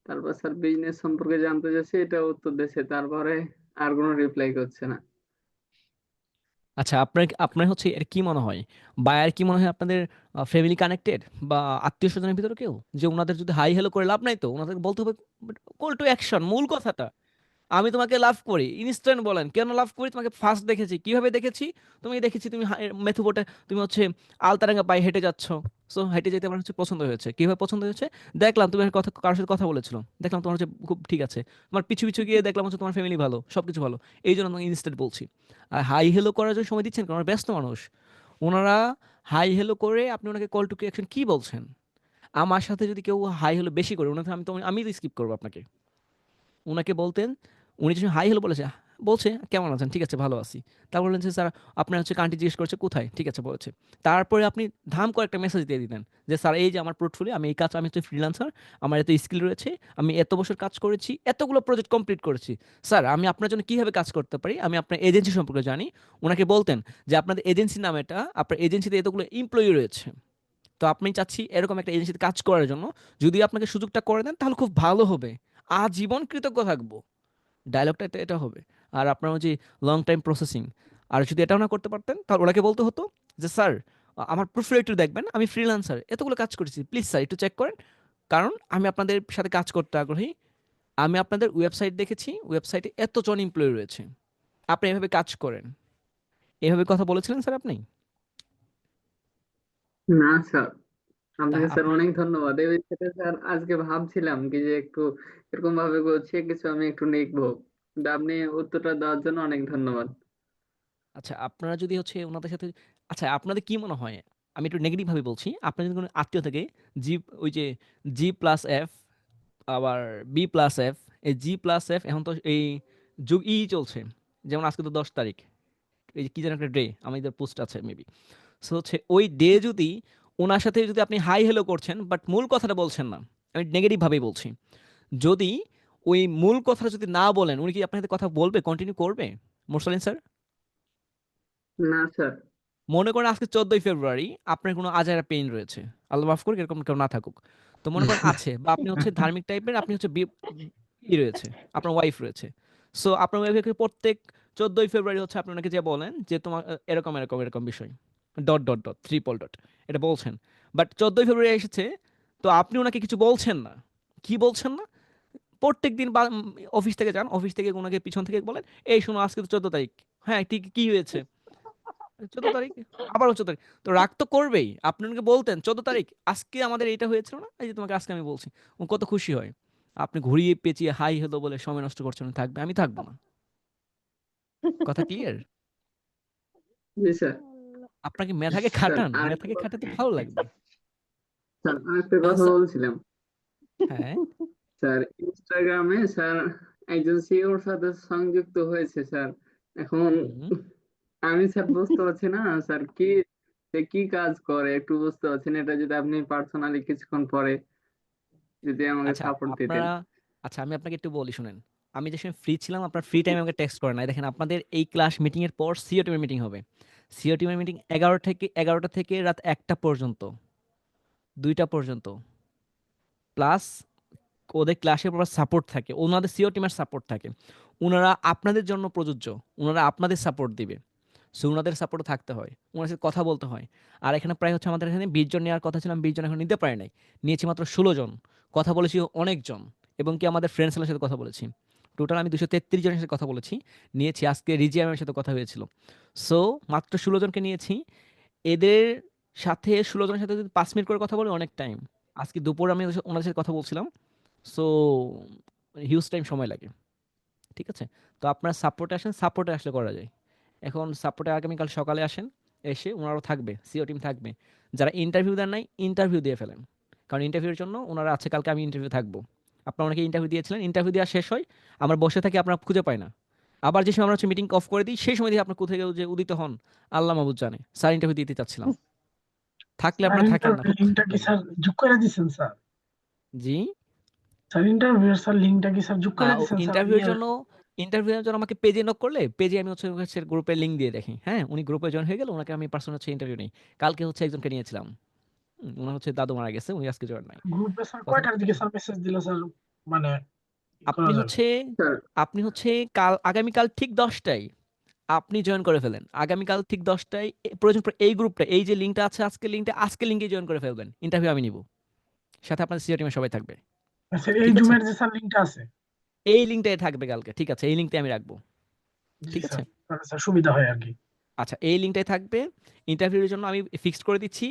তারপর স্যার বিজনেস সম্পর্কে জানতে চাইছে, এটা উত্তর দিয়েছে, তারপরে আর কোনো রিপ্লাই করছে না।
আচ্ছা, আপনার আপনার হচ্ছে এর কি মনে হয়, বায়ার কি মনে হয় আপনাদের ফ্যামিলি কানেক্টেড বা আত্মীয় স্বজনের ভিতরে কেউ, যে ওনাদের যদি হাই হ্যালো করে লাভ নাই, তো ওনাদেরকে বলতে হবে কল টু অ্যাকশন, মূল কথাটা। আমি তোমাকে লাভ করি, ইনস্ট্যান্ট বলেন কেন লাভ করি। তোমাকে ফার্স্ট দেখেছি, কিভাবে দেখেছি? তুমি দেখেছি তুমি মেথুবোটে, তুমি হচ্ছে আলতারাঙ্গা পায়ে হেঁটে যাচ্ছ। সো হেঁটে যেতে আমার হচ্ছে পছন্দ হয়েছে। কিভাবে পছন্দ হয়েছে? দেখলাম তুমি একটা কথা কারোর সাথে কথা বলেছিল, দেখলাম তোমার হচ্ছে খুব ঠিক আছে, তোমার পিছু পিছু গিয়ে দেখলাম হচ্ছে তোমার ফ্যামিলি ভালো, সবকিছু ভালো, এই জন্য তোমাকে ইনস্ট্যান্ট বলছি। আর হাই হেলো করার জন্য সময় দিচ্ছেন কারণ ওরা ব্যস্ত মানুষ। ওনারা হাই হেলো করে আপনি ওনাকে কল টু অ্যাকশন কি বলছেন? আমার সাথে যদি কেউ হাই হেলো বেশি করে ওনাকে আমি তো স্কিপ করবো আপনাকে। উনাকে বলতেন, উনি যখন হাই হ্যালো বলেছে, বলছে কেমন আছেন, ঠিক আছে ভালো আছি। তারপর বললেন যে স্যার আপনার হচ্ছে কান্ট্রি জিজ্ঞেস করছে কোথায়, ঠিক আছে বলেছে। তারপরে আপনি ধাম করে একটা মেসেজ দিয়ে দিতেন যে স্যার এই যে আমার পোর্টফোলিও, আমি এই কাজ, আমি হচ্ছে ফ্রিল্যান্সার, আমার এত স্কিল রয়েছে, আমি এত বছর কাজ করেছি, এতগুলো প্রজেক্ট কমপ্লিট করেছি, স্যার আমি আপনার জন্য কীভাবে কাজ করতে পারি, আমি আপনার এজেন্সি সম্পর্কে জানি। ওনাকে বলতেন যে আপনাদের এজেন্সির নাম এটা, আপনার এজেন্সিতে এতগুলো এমপ্লয়ি রয়েছে, তো আপনি চাচ্ছি এরকম একটা এজেন্সিতে কাজ করার জন্য, যদি আপনাকে সুযোগটা করে দেন তাহলে খুব ভালো হবে, আজীবন কৃতজ্ঞ থাকবো। ডায়লগটা এটা এটা হবে। আর আপনার যে লং টাইম প্রসেসিং, আর যদি এটাও না করতে পারতেন তাহলে ওনাকে বলতে হতো যে স্যার আমার প্রোফাইল একটু দেখবেন, আমি ফ্রিল্যান্সার, এতগুলো কাজ করেছি, প্লিজ স্যার একটু চেক করেন, কারণ আমি আপনাদের সাথে কাজ করতে আগ্রহী। আমি আপনাদের ওয়েবসাইট দেখেছি, ওয়েবসাইটে এতজন এমপ্লয়ি রয়েছে, আপনি এভাবে কাজ করেন। এভাবে কথা বলেছিলেন স্যার আপনি?
না স্যার, আপনাকে স্যার
আপনি
অনেক ধন্যবাদ। এই বিষয়টা স্যার আজকে ভাবছিলাম কি যে একটু এরকম ভাবে করছে কিছু, আমি একটু লিখবো, কিন্তু আপনি উত্তরটা দেওয়ার জন্য অনেক ধন্যবাদ।
আচ্ছা, আপনারা যদি হচ্ছে ওনাদের সাথে, আচ্ছা আপনাদের কি মনে হয়, আমি একটু নেগেটিভ ভাবে বলছি, আপনার যদি কোনো আত্মীয় থাকে, জি, ওই যে G+F আবার B+F, এই G+F এখন তো এই যুগ চলছে, যেমন আজকে তো 10 তারিখ, এই যে কি যেন একটা ডে আমাদের পোস্ট আছে মেবি। সো হচ্ছে ওই ডে যদি ওনার সাথে যদি আপনি হাই হ্যালো করছেন বাট মূল কথাটা বলছেন না, আমি নেগেটিভ ভাবেই বলছি, যদি ওই মূল কথাটা যদি না বলেন, উনি কি আপনার সাথে কথা বলবে, কন্টিনিউ করবে? মোরসালিন স্যার,
না স্যার।
মনে করেন আজকে 14ই ফেব্রুয়ারি, আপনার কোনো আজারা পেইন রয়েছে, আল্লাহ মাফ করুক, এরকম কেউ না থাকুক। তো মনে করেন আছে, বা আপনি হচ্ছে ধার্মিক টাইপের, আপনি হচ্ছে ই রয়েছে, আপনার ওয়াইফ রয়েছে। সো আপনার ওয়াইফকে প্রত্যেক 14ই ফেব্রুয়ারি হচ্ছে আপনি ওনাকে যে বলেন যে তোমার এরকম এরকম এরকম বিষয়, dot dot dot triple dot, এটা বলছেন। বাট 14ই ফেব্রুয়ারি এসেছে, তো আপনি ওনাকে কিছু বলছেন না। কি বলছেন না? প্রত্যেক দিন অফিস থেকে যান, অফিস থেকে ওনাকে পিছন থেকে বলেন, এই শোনো আজকে তো 14 তারিখ। হ্যাঁ ঠিক, কি হয়েছে? 14 তারিখ, আবার 14 তারিখ। তো রাগ তো করবেই। আপনি ওনাকে বলতেন 14 তারিখ আজকে আমাদের এটা হয়েছিল না, এই যে তোমাকে আজকে আমি বলছি, ও কত খুশি হয়। আপনি ঘুরিয়ে পেঁচিয়ে হাই হলো বলে সময় নষ্ট করছেন, উনি থাকবে, আমি থাকবো না। কথা ক্লিয়ার?
জি স্যার।
আপনাকে মেধাকে
স্যার
খাটান,
আরেকটা
মেধাকে
কথা,
খাটাতে ভালো লাগবে।
স্যার আরেকটা
হ্যাঁ
কথা
স্যার।
বলছিলাম।
হ্যাঁ।
স্যার ইনস্টাগ্রামে স্যার একজন সিওর সাথে সংযুক্ত হয়েছে স্যার। এখন
হুম।
আমি স্যার বুঝতে পারছি না স্যার সে কি কাজ করে, একটু বুঝতে পারছি না। এটা যদি আপনি পার্সোনালি কিছুক্ষণ পরে যদি আমাকে
আচ্ছা
সাপোর্ট দিতেন।
আপনারা, আচ্ছা আমি আপনাকে একটু বলি শুনেন। আমি যে সময় ফ্রি ছিলাম, আপনার ফ্রি টাইমে আমাকে টেক্সট করেন নাই। দেখেন আপনাদের এই ক্লাস মিটিং এর পর সিও টিমের মিটিং হবে। সিও টিমের মিটিং 11টা থেকে রাত 1টা পর্যন্ত, 2টা পর্যন্ত। প্লাস ওদের ক্লাসের পর সাপোর্ট থাকে, ওনাদের সিও টিমের সাপোর্ট থাকে। ওনারা আপনাদের জন্য প্রযোজ্য, ওনারা আপনাদের সাপোর্ট দিবে। সো ওনাদের সাপোর্টও থাকতে হয়, ওনার সাথে কথা বলতে হয়। আর এখানে প্রায় হচ্ছে আমাদের এখানে 20 জন নেওয়ার কথা ছিল, আমি 20 জন এখন নিতে পারি নাই। নিয়েছি মাত্র 16 জন। কথা বলেছি অনেকজন, এবং কি আমাদের ফ্রেন্ডসের সাথে কথা বলেছি। টোটাল আমি 233 জনের সাথে কথা বলেছি, নিয়েছি। আজকে রিজিয়ামের সাথে কথা হয়েছিল। সো মাত্র 16 জনকে নিয়েছি। এদের সাথে 16 জনের সাথে যদি 5 মিনিট করে কথা বলে অনেক টাইম। আজকে দুপুরে আমি ওনাদের সাথে কথা বলছিলাম। সো হিউজ টাইম সময় লাগে। ঠিক আছে? তো আপনারা সাপোর্টে আসেন, সাপোর্টে আসলে করা যায়। এখন সাপোর্টে আগামীকাল সকালে আসেন, এসে ওনারাও থাকবে, সিও টিম থাকবে। যারা ইন্টারভিউ দেন নাই, ইন্টারভিউ দিয়ে ফেলেন। কারণ ইন্টারভিউর জন্য ওনারা আছে, কালকে আমি ইন্টারভিউ থাকবো। আপনারা অনেকে ইন্টারভিউ দিয়েছিলেন, ইন্টারভিউ দেওয়া শেষ হয়, আমরা বসে থাকি, আপনারা খুঁজে পাই না। আবার যে সময় আমরা হচ্ছে মিটিং অফ করে দিই, সেই সময় দিয়ে আপনার কোথায় যে উদিত হন, আল্লাহ মাহবুদ জানে। স্যার ইন্টারভিউ দিতে চাচ্ছিলাম, থাকলে
স্যার
আপনারা থাকেন না,
ইন্টারভিউ
খুব
লিঙ্কটা
খারাপ
কি
লাগে।
স্যার যোগ করে দিয়েছেন স্যার?
জি।
স্যার ইন্টারভিউ স্যার লিঙ্কটা কি স্যার যোগ করে দিয়েছেন স্যার
ইন্টারভিউর জন্য আমাকে পেজে নক করলে, পেজে আমি হচ্ছে গ্রুপের লিঙ্ক দিয়ে দেখি। হ্যাঁ, উনি গ্রুপে জয়েন হয়ে গেল, ওনাকে আমি পার্সোনাল হচ্ছে ইন্টারভিউ নেই। কালকে হচ্ছে একজনকে নিয়েছিলাম, ওনার হচ্ছে দাদু মারা গেছে, উনি আজকে জয়েন নাই।
গ্রুপে স্যার
কথা
কয়টার
বুঝতে
দিকে
পারছেন?
স্যার মেসেজ দিলে স্যার মানে ই করা
আপনি
যাবে?
হচ্ছে
স্যার
আপনি হচ্ছে আগামীকাল ঠিক 10টায় আপনি জয়েন করে ফেলেন। আগামীকাল ঠিক 10টায় প্রয়োজন পড়ে এই গ্রুপটা, এই যে লিঙ্কটা আছে আজকে লিঙ্কে জয়েন করে ফেলবেন। ইন্টারভিউ আমি নিব, সাথে আপনাদের সিও টিমের সবাই থাকবে।
স্যার এই
ঠিক আছে?
জুমের যে স্যার লিঙ্কটা আছে,
এই লিঙ্কটাই থাকবে কালকে। ঠিক আছে, এই লিঙ্কটাই আমি রাখবো।
জি
ঠিক আছে?
স্যার, তাহলে স্যার সুবিধা হয় আর কি।
আচ্ছা, এই লিঙ্কটাই থাকবে। ইন্টারভিউর জন্য আমি ফিক্সড করে দিচ্ছি,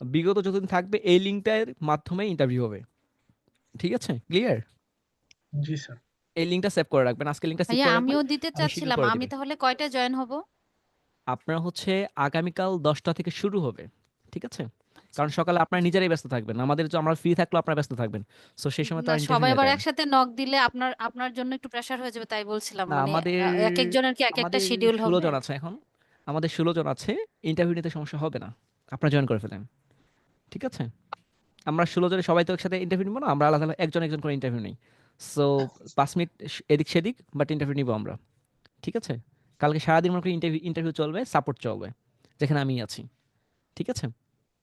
বিগত যতদিন থাকবে এই লিঙ্কটার মাধ্যমে ইন্টারভিউ হবে। ঠিক আছে? ক্লিয়ার?
জি স্যার।
এই লিঙ্কটা সেভ করে রাখবেন, আজকে লিঙ্কটা সেভ
ভাইয়া
করে রাখবেন,
আমিও দিতে
আমি শিডিউল
চাচ্ছিলাম,
করে
আমি
দিবেন।
তাহলে কয়টা জয়েন হব?
আপনার হচ্ছে আগামীকাল 10টা থেকে শুরু হবে। ঠিক আছে? কারণ সকালে আপনারা নিজেরাই ব্যস্ত থাকবেন, আমরা ফ্রি থাকলেও আপনারা ব্যস্ত থাকবেন। সো সেই সময় তো
না
আর ইন্টারভিউ
সবাই
নেওয়া
আবার
যায় না।
একসাথে নক দিলে আপনার আপনার জন্য একটু প্রেশার হয়ে যাবে, তাই বলছিলাম।
না,
মানে
আমাদের
এক একজনের কি এক একটা
আমাদের
শিডিউল
16
হবে?
জন আছে এখন। আমাদের 16 জন আছে, ইন্টারভিউ নিতে সমস্যা হবে না। আপনারা জয়েন করে ফেলেন। ঠিক আছে? আমরা 16 জনে সবাই তো একসাথে ইন্টারভিউ নিব না, আমরা আলাদা আলাদা একজন একজন করে ইন্টারভিউ নিই। সো 5 মিনিট এদিক সেদিক, বাট ইন্টারভিউ নিব আমরা। ঠিক আছে? কালকে সারাদিন মনে করি ইন্টারভিউ চলবে, সাপোর্ট চলবে, যেখানে আমি আছি। ঠিক আছে?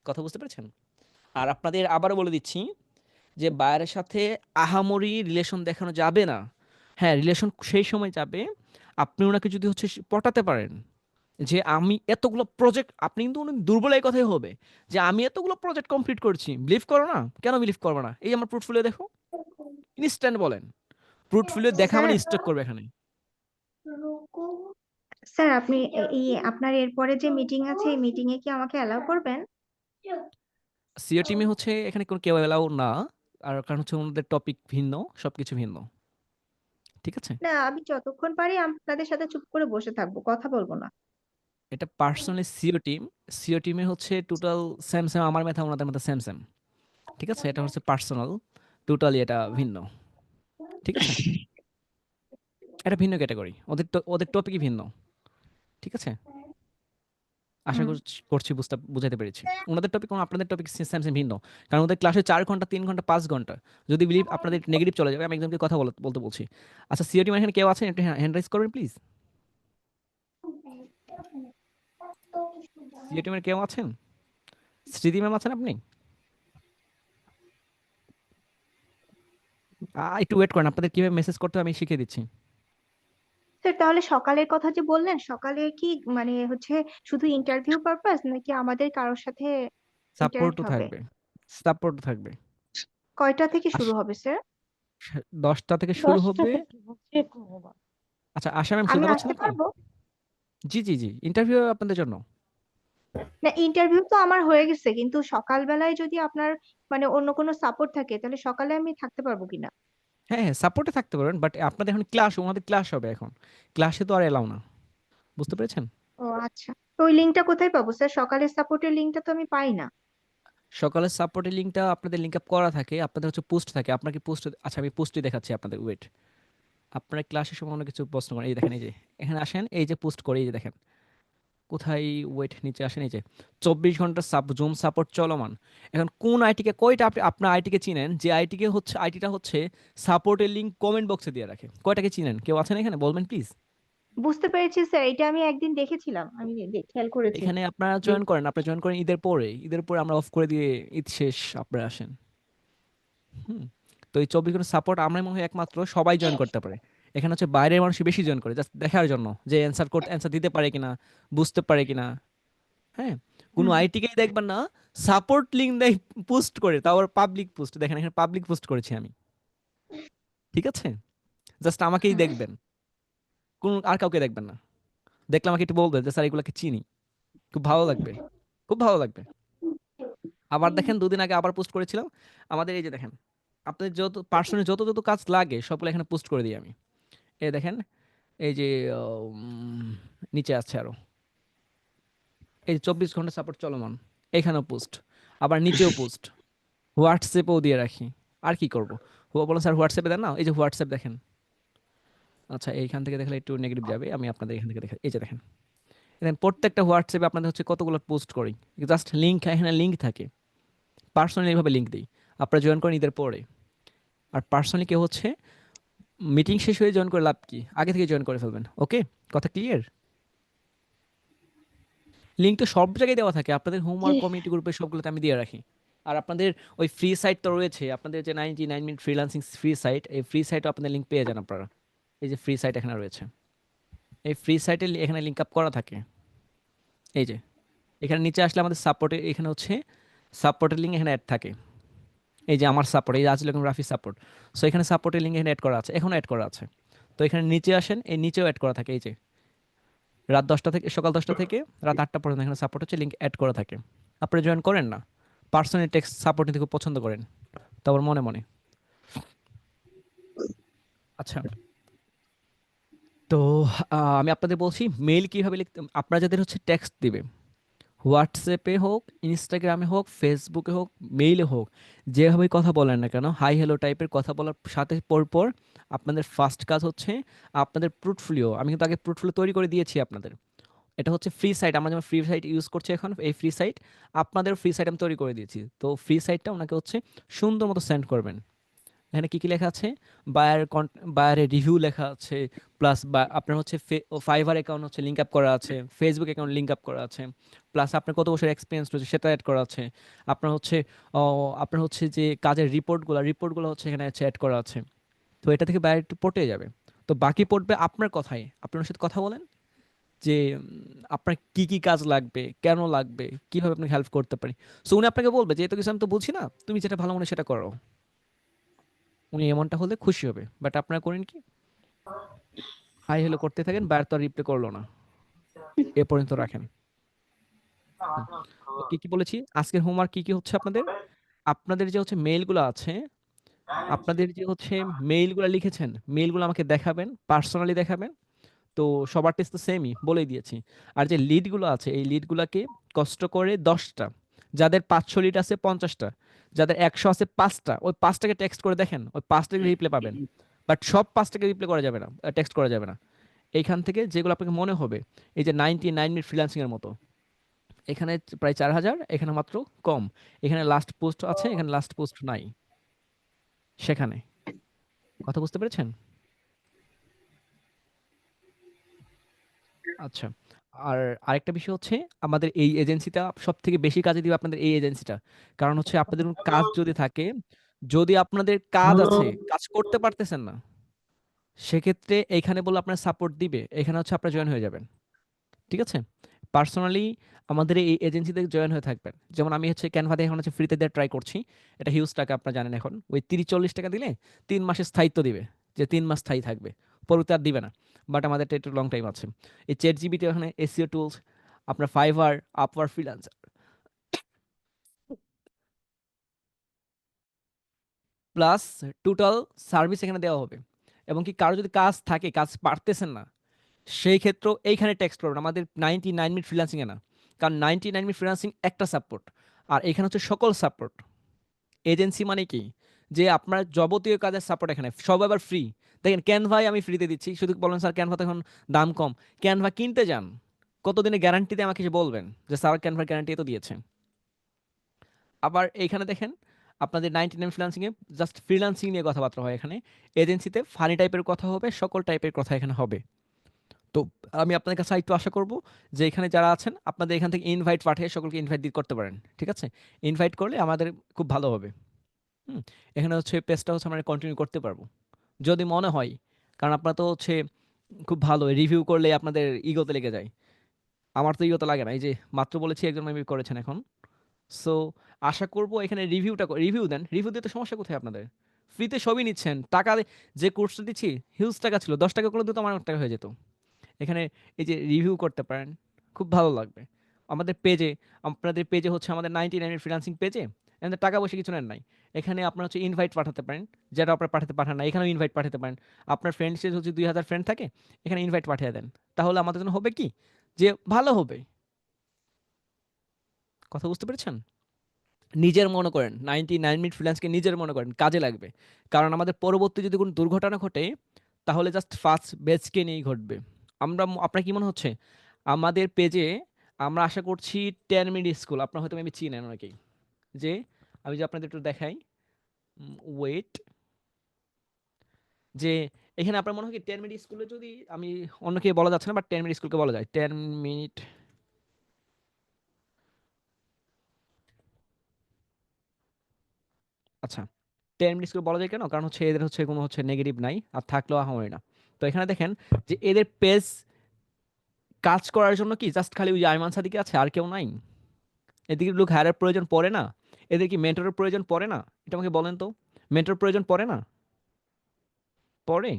কথা বুঝতে পেরেছেন? আর আপনাদের আবারও বলে দিচ্ছি যে বায়ারের সাথে আহামরি রিলেশন দেখানো যাবে না। হ্যাঁ, রিলেশন সেই সময় যাবে আপনি ওনাকে যদি হচ্ছে পটাতে পারেন যে আমি এতগুলো প্রজেক্ট, আপনি কিন্তু উনি দুর্বল এই কথাই হবে যে আমি এতগুলো প্রজেক্ট কমপ্লিট করছি, বিলিভ করো না? কেন বিলিভ করবে না? এই আমার পোর্টফোলিও দেখো, ইনস্ট্যান্ট বলেন। পোর্টফোলিও দেখা মানে
স্যার
স্টক করবে এখানে।
স্যার আপনি এই আপনার এরপরে যে মিটিং আছে এই মিটিং এ কি আমাকে অ্যালাউ করবেন?
সিও টিমে হচ্ছে এখানে কোনো কেউ এলাও না, আর কারণ হচ্ছে ওনাদের টপিক ভিন্ন, সবকিছু ভিন্ন। ঠিক আছে?
না, আমি যতক্ষণ পারি আপনাদের সাথে চুপ করে বসে থাকবো, কথা বলবো না।
এটা পার্সোনালি সিও টিম। সিও টিমে হচ্ছে টোটাল সেম সেম, আমার মেথা ওনাদের মধ্যে সেম সেম। ঠিক আছে? এটা হচ্ছে পার্সোনাল, টোটালি এটা ভিন্ন। ঠিক আছে? এটা ভিন্ন ক্যাটাগরি, ওদের ওদের টপিকই ভিন্ন। ঠিক আছে? আশা করছি বুঝাতে পেরেছি। ওনাদের টপিক এবং আপনাদের টপিক সেম ভিন্ন। কারণ ওদের ক্লাসে 4 ঘন্টা, 3 ঘন্টা, 5 ঘন্টা। যদি বিলিভ আপনাদের নেগেটিভ চলে যাবে, আমি একজনকে কথা বলতে বলছি। আচ্ছা, সিও টিমের এখানে কেউ আছেন? একটু হ্যান্ড রাইজ করবেন প্লিজ। সিও টিমের কেউ আছেন? স্মৃতি ম্যাম আছেন আপনি? একটু ওয়েট করেন, আপনাদের কিভাবে মেসেজ করতে হয় আমি শিখিয়ে দিচ্ছি।
স্যার তাহলে সকালের কথা যে বললেন, সকালে কি মানে হচ্ছে শুধু ইন্টারভিউ পারপাস নাকি আমাদের কারোর সাথে ইন্টারেক্ট
সাপোর্টও
হবে?
থাকবে, সাপোর্টও থাকবে।
কয়টা থেকে
আস
শুরু হবে স্যার?
10টা থেকে শুরু
10টা
হবে।
থেকে হচ্ছে বাবা।
আচ্ছা, আশা ম্যাম
আমি
শুনতে পাচ্ছেন
আসতে
আপনি?
পারবো?
জি, জি, জি। ইন্টারভিউ আপনাদের জন্য।
না, ইন্টারভিউ তো আমার হয়ে গেছে, কিন্তু সকালবেলায় যদি আপনার মানে অন্য কোনো সাপোর্ট থাকে তাহলে সকালে আমি থাকতে পারবো কিনা?
হ্যাঁ, হ্যাঁ, সাপোর্টে থাকতে পারবেন। বাট আপনাদের এখন ক্লাস, ওনাদের ক্লাস হবে এখন। ক্লাসে তো আর এলাও না। বুঝতে পেরেছেন?
ও আচ্ছা, তো ওই লিঙ্কটা কোথায় পাবো স্যার? সকালের সাপোর্টের লিঙ্কটা তো আমি পাই না।
সকালের সাপোর্টের লিঙ্কটা আপনাদের লিঙ্ক আপ করা থাকে। আপনাদের হচ্ছে পোস্ট থাকে। আপনার কি পোস্ট? আচ্ছা, আমি পোস্টই দেখাচ্ছি আপনাদের। ওয়েট। আপনারা ক্লাসের সময় অনেক কিছু প্রশ্ন করেন। এই দেখেন, এই যে এখানে আসেন, এই যে পোস্ট করে, এই যে দেখেন। কোথায়? ওয়েট, নিচে আসেন, এই যে 24 ঘন্টা জুম সাপোর্ট চলমান। এখন কোন আইটিকে কয়টা আপনার আইটিকে চিনেন যে আইটিকে হচ্ছে আইটিটা হচ্ছে সাপোর্টের লিঙ্ক কমেন্ট বক্সে দিয়ে রাখে? কয়টাকে চিনেন? কেউ আছেন এখানে? বলবেন প্লিজ।
বুঝতে পেরেছি স্যার, এটা আমি একদিন দেখেছিলাম, আমি খেয়াল করেছি
এখানে আপনারা
যে
জয়েন করেন ঈদের পরে। ঈদের পরে আমরা অফ করে দিয়ে ঈদ শেষ আপনারা আসেন। হুম। তো এই 24 ঘন্টা সাপোর্ট আমরা মনে হয় একমাত্র সবাই জয়েন করতে পারে। এখানে হচ্ছে বাইরের মানুষ বেশি জয়েন করে জাস্ট দেখার জন্য যে অ্যান্সার দিতে পারে কিনা, বুঝতে পারে কিনা। হ্যাঁ, কোনো
হুম,
আইটিকেই দেখবেন না সাপোর্ট লিঙ্ক দেয় পোস্ট করে, তাও আবার পাবলিক পোস্ট। দেখেন এখানে পাবলিক পোস্ট করেছি আমি। ঠিক আছে? জাস্ট আমাকেই
হুম,
দেখবেন, কোন আর কাউকে দেখবেন না। দেখলে আমাকে একটু বলবেন যে স্যার এগুলাকে চিনি। খুব ভালো লাগবে, খুব ভালো লাগবে। আবার দেখেন, দুদিন আগে আবার পোস্ট করেছিলাম। আমাদের এই যে দেখেন, আপনাদের যত পার্সোনাল যত কাজ লাগে সবগুলো এখানে পোস্ট করে দিই আমি। এই দেখেন, এই যে নিচে আছে আরো, এই যে 24 ঘন্টা সাপোর্ট চলমান, এখানেও পোস্ট, আবার নিচেও পোস্ট, হোয়াটসঅ্যাপেও দিয়ে রাখি। আর কি করব? বলুন স্যার, হোয়াটসঅ্যাপে দেন না? এই যে হোয়াটসঅ্যাপ দেখেন। আচ্ছা, এইখান থেকে দেখলে একটু নেগেটিভ যাবে, আমি আপনাদের এখান থেকে এই যে দেখেন, দেখেন প্রত্যেকটা হোয়াটসঅ্যাপে আপনাদের হচ্ছে কতগুলো পোস্ট করি। জাস্ট লিঙ্ক, এখানে লিঙ্ক থাকে। পার্সোনালি এইভাবে লিঙ্ক দিই। আপনারা জয়েন করেন ঈদের পরে। আর পার্সোনালি কেউ হচ্ছে মিটিং শেষ হয়ে জয়েন করে লাভ কি? আগে থেকে জয়েন করে ফেলবেন। ওকে? কথা ক্লিয়ার? লিঙ্ক তো সব জায়গায় দেওয়া থাকে। আপনাদের হোমওয়ার্ক কমিউনিটি গ্রুপে সবগুলোতে আমি দিয়ে রাখি। আর আপনাদের ওই ফ্রি সাইট তো রয়েছে। আপনাদের যে 99 মিনিট ফ্রিল্যান্সিং ফ্রি সাইট, এই ফ্রি সাইটও আপনাদের লিঙ্ক পেয়ে যান আপনারা। এই যে ফ্রি সাইট এখানে রয়েছে। এই ফ্রি সাইটে এখানে লিঙ্ক আপ করা থাকে। এই যে এখানে নিচে আসলে আমাদের সাপোর্টে এখানে হচ্ছে সাপোর্টের লিঙ্ক এখানে অ্যাড থাকে। এই যে আমার সাপোর্ট, এই আজল রাফি সাপোর্ট। সো এখানে সাপোর্টের লিঙ্ক এখানে অ্যাড করা আছে, এখনো অ্যাড করা আছে। তো এখানে নিচে আসেন, এই নিচেও অ্যাড করা থাকে। এই যে সকাল 10টা থেকে রাত 8টা পর্যন্ত এখানে সাপোর্ট হচ্ছে, লিঙ্ক অ্যাড করা থাকে। আপনারা জয়েন করেন না? পার্সোনালি টেক্সট সাপোর্ট নিতে খুব পছন্দ করেন, তারপর মনে মনে। আচ্ছা, তো আমি আপনাদের বলছি মেইল কিভাবে লিখতে। আপনারা যাদের হচ্ছে টেক্সট দিবে, হোয়াটসঅ্যাপে হোক, ইনস্টাগ্রামে হোক, ফেসবুকে হোক, মেইলে হোক, যেভাবেই কথা বলেন না কেন, হাই হ্যালো টাইপের কথা বলার সাথে পরপর আপনাদের ফার্স্ট কাজ হচ্ছে আপনাদের পোর্টফোলিও। আমি কিন্তু আগে পোর্টফোলিও তৈরি করে দিয়েছি আপনাদের। এটা হচ্ছে ফ্রি সাইট, আমরা যেমন ফ্রি সাইট ইউজ করছি এখন, এই ফ্রি সাইট আপনাদের ফ্রি সাইট আমি তৈরি করে দিয়েছি। তো ফ্রি সাইটটা ওনাকে হচ্ছে সুন্দর মতো সেন্ড করবেন। এখানে কি কি লেখা আছে? বায়ারের রিভিউ লেখা আছে, প্লাস বা আপনার হচ্ছে ফাইবার অ্যাকাউন্ট হচ্ছে লিঙ্ক আপ করা আছে, ফেসবুক অ্যাকাউন্ট লিঙ্ক আপ করা আছে, প্লাস আপনার কত বছর এক্সপিরিয়েন্স রয়েছে সেটা অ্যাড করা আছে। আপনার হচ্ছে আপনার হচ্ছে যে কাজের রিপোর্টগুলো হচ্ছে এখানে অ্যাড করা আছে। তো এটা থেকে বায়ার একটু পটে যাবে। তো বাকি পড়বে আপনার কথাই, আপনার সাথে কথা বলেন যে আপনার কি কি কাজ লাগবে, কেন লাগবে, কিভাবে আপনাকে হেল্প করতে পারি। সো উনি আপনাকে বলবে যে এত কিছু আমি তো বুঝি না, তুমি যেটা ভালো মনে হয় সেটা করো। উনি এমনটা হলে খুশি হবে। বাট আপনারা করেন কি? হাই হ্যালো করতে থাকেন, বায়ার তো আর রিপ্লাই করলো না, এ পর্যন্ত রাখেন। হুম। তো কি কি বলেছি, আজকের হোমওয়ার্ক কি কি হচ্ছে আপনাদের? আপনাদের যে হচ্ছে মেইলগুলো আছে, আপনাদের যে হচ্ছে মেইলগুলো লিখেছেন, মেইলগুলো আমাকে দেখাবেন, পার্সোনালি দেখাবেন। তো সবার টেস্ট তো সেমই বলেই দিয়েছি। আর যে লিডগুলো আছে, এই লিডগুলোকে কষ্ট করে 10টা, যাদের 500 লিড আছে 50টা, যাদের 100 আছে 5টা, ওই 5টাকে টেক্সট করে দেখেন, ওই 5টাকে রিপ্লাই পাবেন। বাট সব 5টাকে রিপ্লাই করা যাবে না, টেক্সট করা যাবে না। এইখান থেকে যেগুলো আপনাকে মনে হবে, এই যে 99 মিনিট ফ্রিল্যান্সিং এর মতো, এখানে প্রায় 4,000, এখানে মাত্র কম। এখানে লাস্ট পোস্ট আছে, এখানে লাস্ট পোস্ট নাই সেখানে। কথা বুঝতে পেরেছেন? আচ্ছা। আর আরেকটা বিষয় হচ্ছে, আমাদের এই এজেন্সিটা সব থেকে বেশি কাজে দিবে আপনাদের এই এজেন্সিটা। কারণ হচ্ছে আপনাদের কোনো কাজ যদি থাকে, যদি আপনাদের কাজ
হ্যালো
আছে, কাজ করতে পারতেছেন না, সেক্ষেত্রে এইখানে বলে আপনার সাপোর্ট দিবে, এখানে হচ্ছে আপনার জয়েন হয়ে যাবেন। ঠিক আছে? পার্সোনালি আমাদের এই এজেন্সিতে জয়েন হয়ে থাকবেন। যেমন আমি হচ্ছে ক্যানভাতে এখন হচ্ছে ফ্রিতে দেওয়ার ট্রাই করছি। এটা হিউজ টাকা, আপনারা জানেন। এখন ওই 30-40 টাকা দিলে 3 মাসের স্থায়িত্ব দিবে, যে 3 মাস স্থায়ী থাকবে, পরবর্তী আর দিবে না। বাট আমাদের একটু লং টাইম আছে। এই চ্যাট জিবিতে ওখানে এসিও টুলস, আপনার fibre, আপওয়ার, freelancer plus total service এখানে দেওয়া হবে। এবং কি কারো যদি কাজ থাকে, কাজ পারতেছেন না, সেই ক্ষেত্রেও এইখানে টেক্সট করবেন, আমাদের 99 মিনিট ফ্রিল্যান্সিংয়ে না। কারণ 99 মিনিট ফ্রিল্যান্সিং একটা সাপোর্ট, আর এখানে হচ্ছে সকল সাপোর্ট। এজেন্সি মানে কি, যে আপনার যাবতীয় কাজের সাপোর্ট এখানে সব আবার ফ্রি। দেখেন ক্যানভাই আমি ফ্রিতে দিচ্ছি, শুধু বলেন স্যার ক্যানভা তো এখন দাম কম। ক্যানভা কিনতে যান, কতদিনের গ্যারান্টিতে আমাকে এসে বলবেন যে স্যার ক্যানভার গ্যারান্টি তো দিয়েছে। আবার এইখানে দেখেন আপনাদের 99 ফ্রিল্যান্সিংয়ে জাস্ট ফ্রিল্যান্সিং নিয়ে কথাবার্তা হয়। এখানে এজেন্সিতে ফানি টাইপের কথা হবে, সকল টাইপের কথা এখানে হবে। তো আমি আপনাদের কাছে একটু আশা করব যে এখানে যারা আছেন, আপনাদের এখান থেকে ইনভাইট পাঠিয়ে সকলকে ইনভাইট দিতে করতে পারেন। ঠিক আছে? ইনভাইট করলে আমাদের খুব ভালো হবে। হুম। এখানে হচ্ছে পেজটা হচ্ছে আমরা কন্টিনিউ করতে পারবো যদি মনে হয়। কারণ আপনারা তো হচ্ছে খুব ভালো রিভিউ করলে আপনাদের ইগোতে লেগে যায়। আমার তো ইগোতে লাগে না, এই যে মাত্র বলেছি একজন মেবি করেছেন এখন। সো আশা করব এখানে রিভিউ দেন। রিভিউ দিতে সমস্যা কোথায় আপনাদের? ফ্রিতে সবই নিচ্ছেন, যে কোর্সটা দিচ্ছি হিউজ টাকা ছিল, 10 টাকা করে দিত আমার অনেক টাকা হয়ে যেত। এখানে এই যে রিভিউ করতে পারেন, খুব ভালো লাগবে। আমাদের পেজে, আপনাদের পেজে হচ্ছে আমাদের 99 ফ্রিল্যান্সিং পেজে এখানে টাকা পয়সা কিছু নেন নাই। এখানে আপনার হচ্ছে ইনভাইট পাঠাতে পারেন, যেটা আপনার পাঠান না, এখানেও ইনভাইট পাঠাতে পারেন। আপনার ফ্রেন্ডসে হচ্ছে 2000 ফ্রেন্ড থাকে, এখানে ইনভাইট পাঠিয়ে দেন। তাহলে আমাদের জন্য হবে কি, যে ভালো হবে। কথা বুঝতে পেরেছেন? নিজের মনে করেন 99 মিনিট ফ্রিল্যান্সকে নিজের মনে করেন, কাজে লাগবে। কারণ আমাদের পরবর্তী যদি কোনো দুর্ঘটনা ঘটে, তাহলে জাস্ট ফার্স্ট ব্যাচকে নিয়েই ঘটবে। আপনার কি মনে হচ্ছে আমাদের পেজে, আমরা আশা করছি 10 মিনিট স্কুল, আপনার হয়তো আমি চিনেন অনেকেই, যে আমি যে আপনাদের একটু দেখাই, ওয়েট, যে এখানে আপনার মনে হয় কি 10 মিনিট স্কুলে, যদি আমি অন্যকে বলা যাচ্ছে না, বাট 10 মিনিট স্কুলকে বলা যায় 10 মিনিট। আচ্ছা, 10 মিনিট স্কুল বলা যায় কেন? কারণ হচ্ছে এদের হচ্ছে কোনো হচ্ছে নেগেটিভ নাই, আর থাকলেও আহামরি না। তো এখানে দেখেন যে এদের পেজ কাজ করার জন্য কি জাস্ট খালি ওই যে আইমান সাদিকে আছে, আর কেউ নাই। এদিকে লোক হায়ারের প্রয়োজন পড়ে না? এদের কি মেন্টরের প্রয়োজন পড়ে না? এটা আমাকে বলেন তো। মেন্টর প্রয়োজন পড়ে না? পড়ে।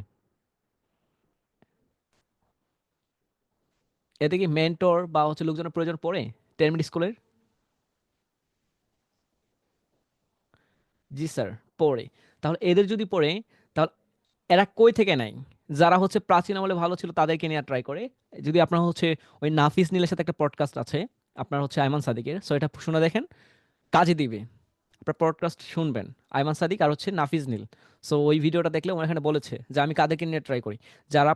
এতে কি মেন্টর বা হচ্ছে লোকজনের প্রয়োজন পড়ে 10 মিনিট স্কুলের? জি স্যার, পড়ে। তাহলে এদের যদি পড়ে, তাহলে এরা কই থেকে নেয়? যারা হচ্ছে প্রাচীন আমলে ভালো ছিল তাদেরকে নিয়ে ট্রাই করে। যদি আপনার হচ্ছে ওই নাফিস নীলের সাথে একটা পডকাস্ট আছে আপনার হচ্ছে আইমান সাদিকের, সো এটা শুনে দেখেন, কাজে দিবে। আপনার পডকাস্ট শুনবেন, আইমান সাদিক আর হচ্ছে নাফিজ নীল। সো ওই ভিডিওটা দেখলে ওরা এখানে বলেছে যে আমি কাদেরকে নিয়ে ট্রাই করি, যারা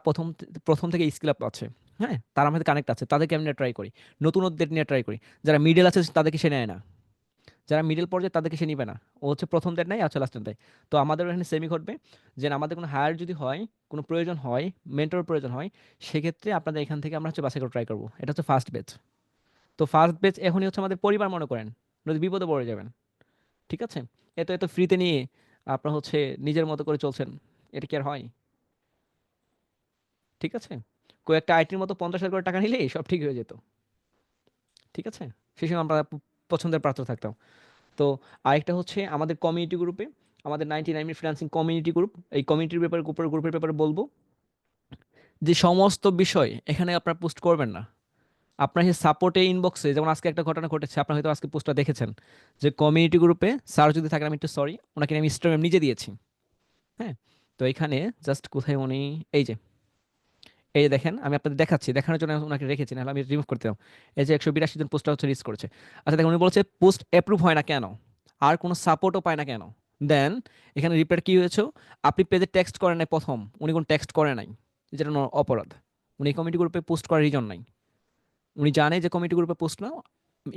প্রথম থেকে স্কিল আপ আছে, হ্যাঁ, তারা আমাদের কানেক্ট আছে, তাদেরকে আমি নিয়ে ট্রাই করি। নতুনদের নিয়ে ট্রাই করি। যারা মিডল আছে তাদেরকে সে নেয় না, যারা মিডল পর্যায়ে তাদেরকে সে নিবে না। ও হচ্ছে প্রথমদের নেয়, আছে লাস্টের দেয়। তো আমাদের এখানে সেমি ঘটবে, যে আমাদের কোনো হায়ার যদি হয়, কোনো প্রয়োজন হয়, মেন্টর প্রয়োজন হয়, সেক্ষেত্রে আপনাদের এখান থেকে আমরা হচ্ছে বাছাই করে ট্রাই করবো। এটা হচ্ছে ফার্স্ট বেচ। তো ফার্স্ট বেচ এখনই হচ্ছে আমাদের পরিবার মনে করেন, যদি বিপদে পড়ে যাবেন। ঠিক আছে? এত এত ফ্রিতে নিয়ে আপনার হচ্ছে নিজের মতো করে চলছেন, এটা কি আর হয়? ঠিক আছে? কয়েকটা আইটির মতো 50,000 করে টাকা নিলেই সব ঠিক হয়ে যেত। ঠিক আছে? সেই সময় আমরা পছন্দের পাত্র থাকতাম। তো আরেকটা হচ্ছে আমাদের কমিউনিটি গ্রুপে, আমাদের 99 ফ্রিল্যান্সিং কমিউনিটি গ্রুপ, এই কমিউনিটির গ্রুপের ব্যাপারে বলবো যে সমস্ত বিষয় এখানে আপনারা পোস্ট করবেন না। আপনার সেই সাপোর্টে ইনবক্সে, যেমন আজকে একটা ঘটনা ঘটেছে, আপনারা হয়তো আজকে পোস্টটা দেখেছেন, যে কমিউনিটি গ্রুপে স্যার যদি থাকেন, আমি একটু সরি, ওনাকে আমি ইনস্টাগ্রাম নিজে দিয়েছি। হ্যাঁ, তো এখানে জাস্ট কোথায় উনি, এই যে এই যে দেখেন, আমি আপনাদের দেখাচ্ছি, দেখানোর জন্য ওনাকে রেখেছি, নাহলে আমি রিমুভ করতাম। এই যে 182 জন পোস্টটা হচ্ছে রিচ করেছে। আচ্ছা দেখুন, উনি বলছে পোস্ট অ্যাপ্রুভ হয় না কেন, আর কোনো সাপোর্টও পায় না কেন। দেন এখানে রিপ্লাই কি হয়েছে, আপনি পেজে টেক্সট করেন নাই প্রথম, উনি কোনো টেক্সট করে নাই, যেটা অপরাধ। উনি কমিটি গ্রুপে পোস্ট করার রিজন নাই। উনি জানে যে কমিটি গ্রুপে পোস্ট না,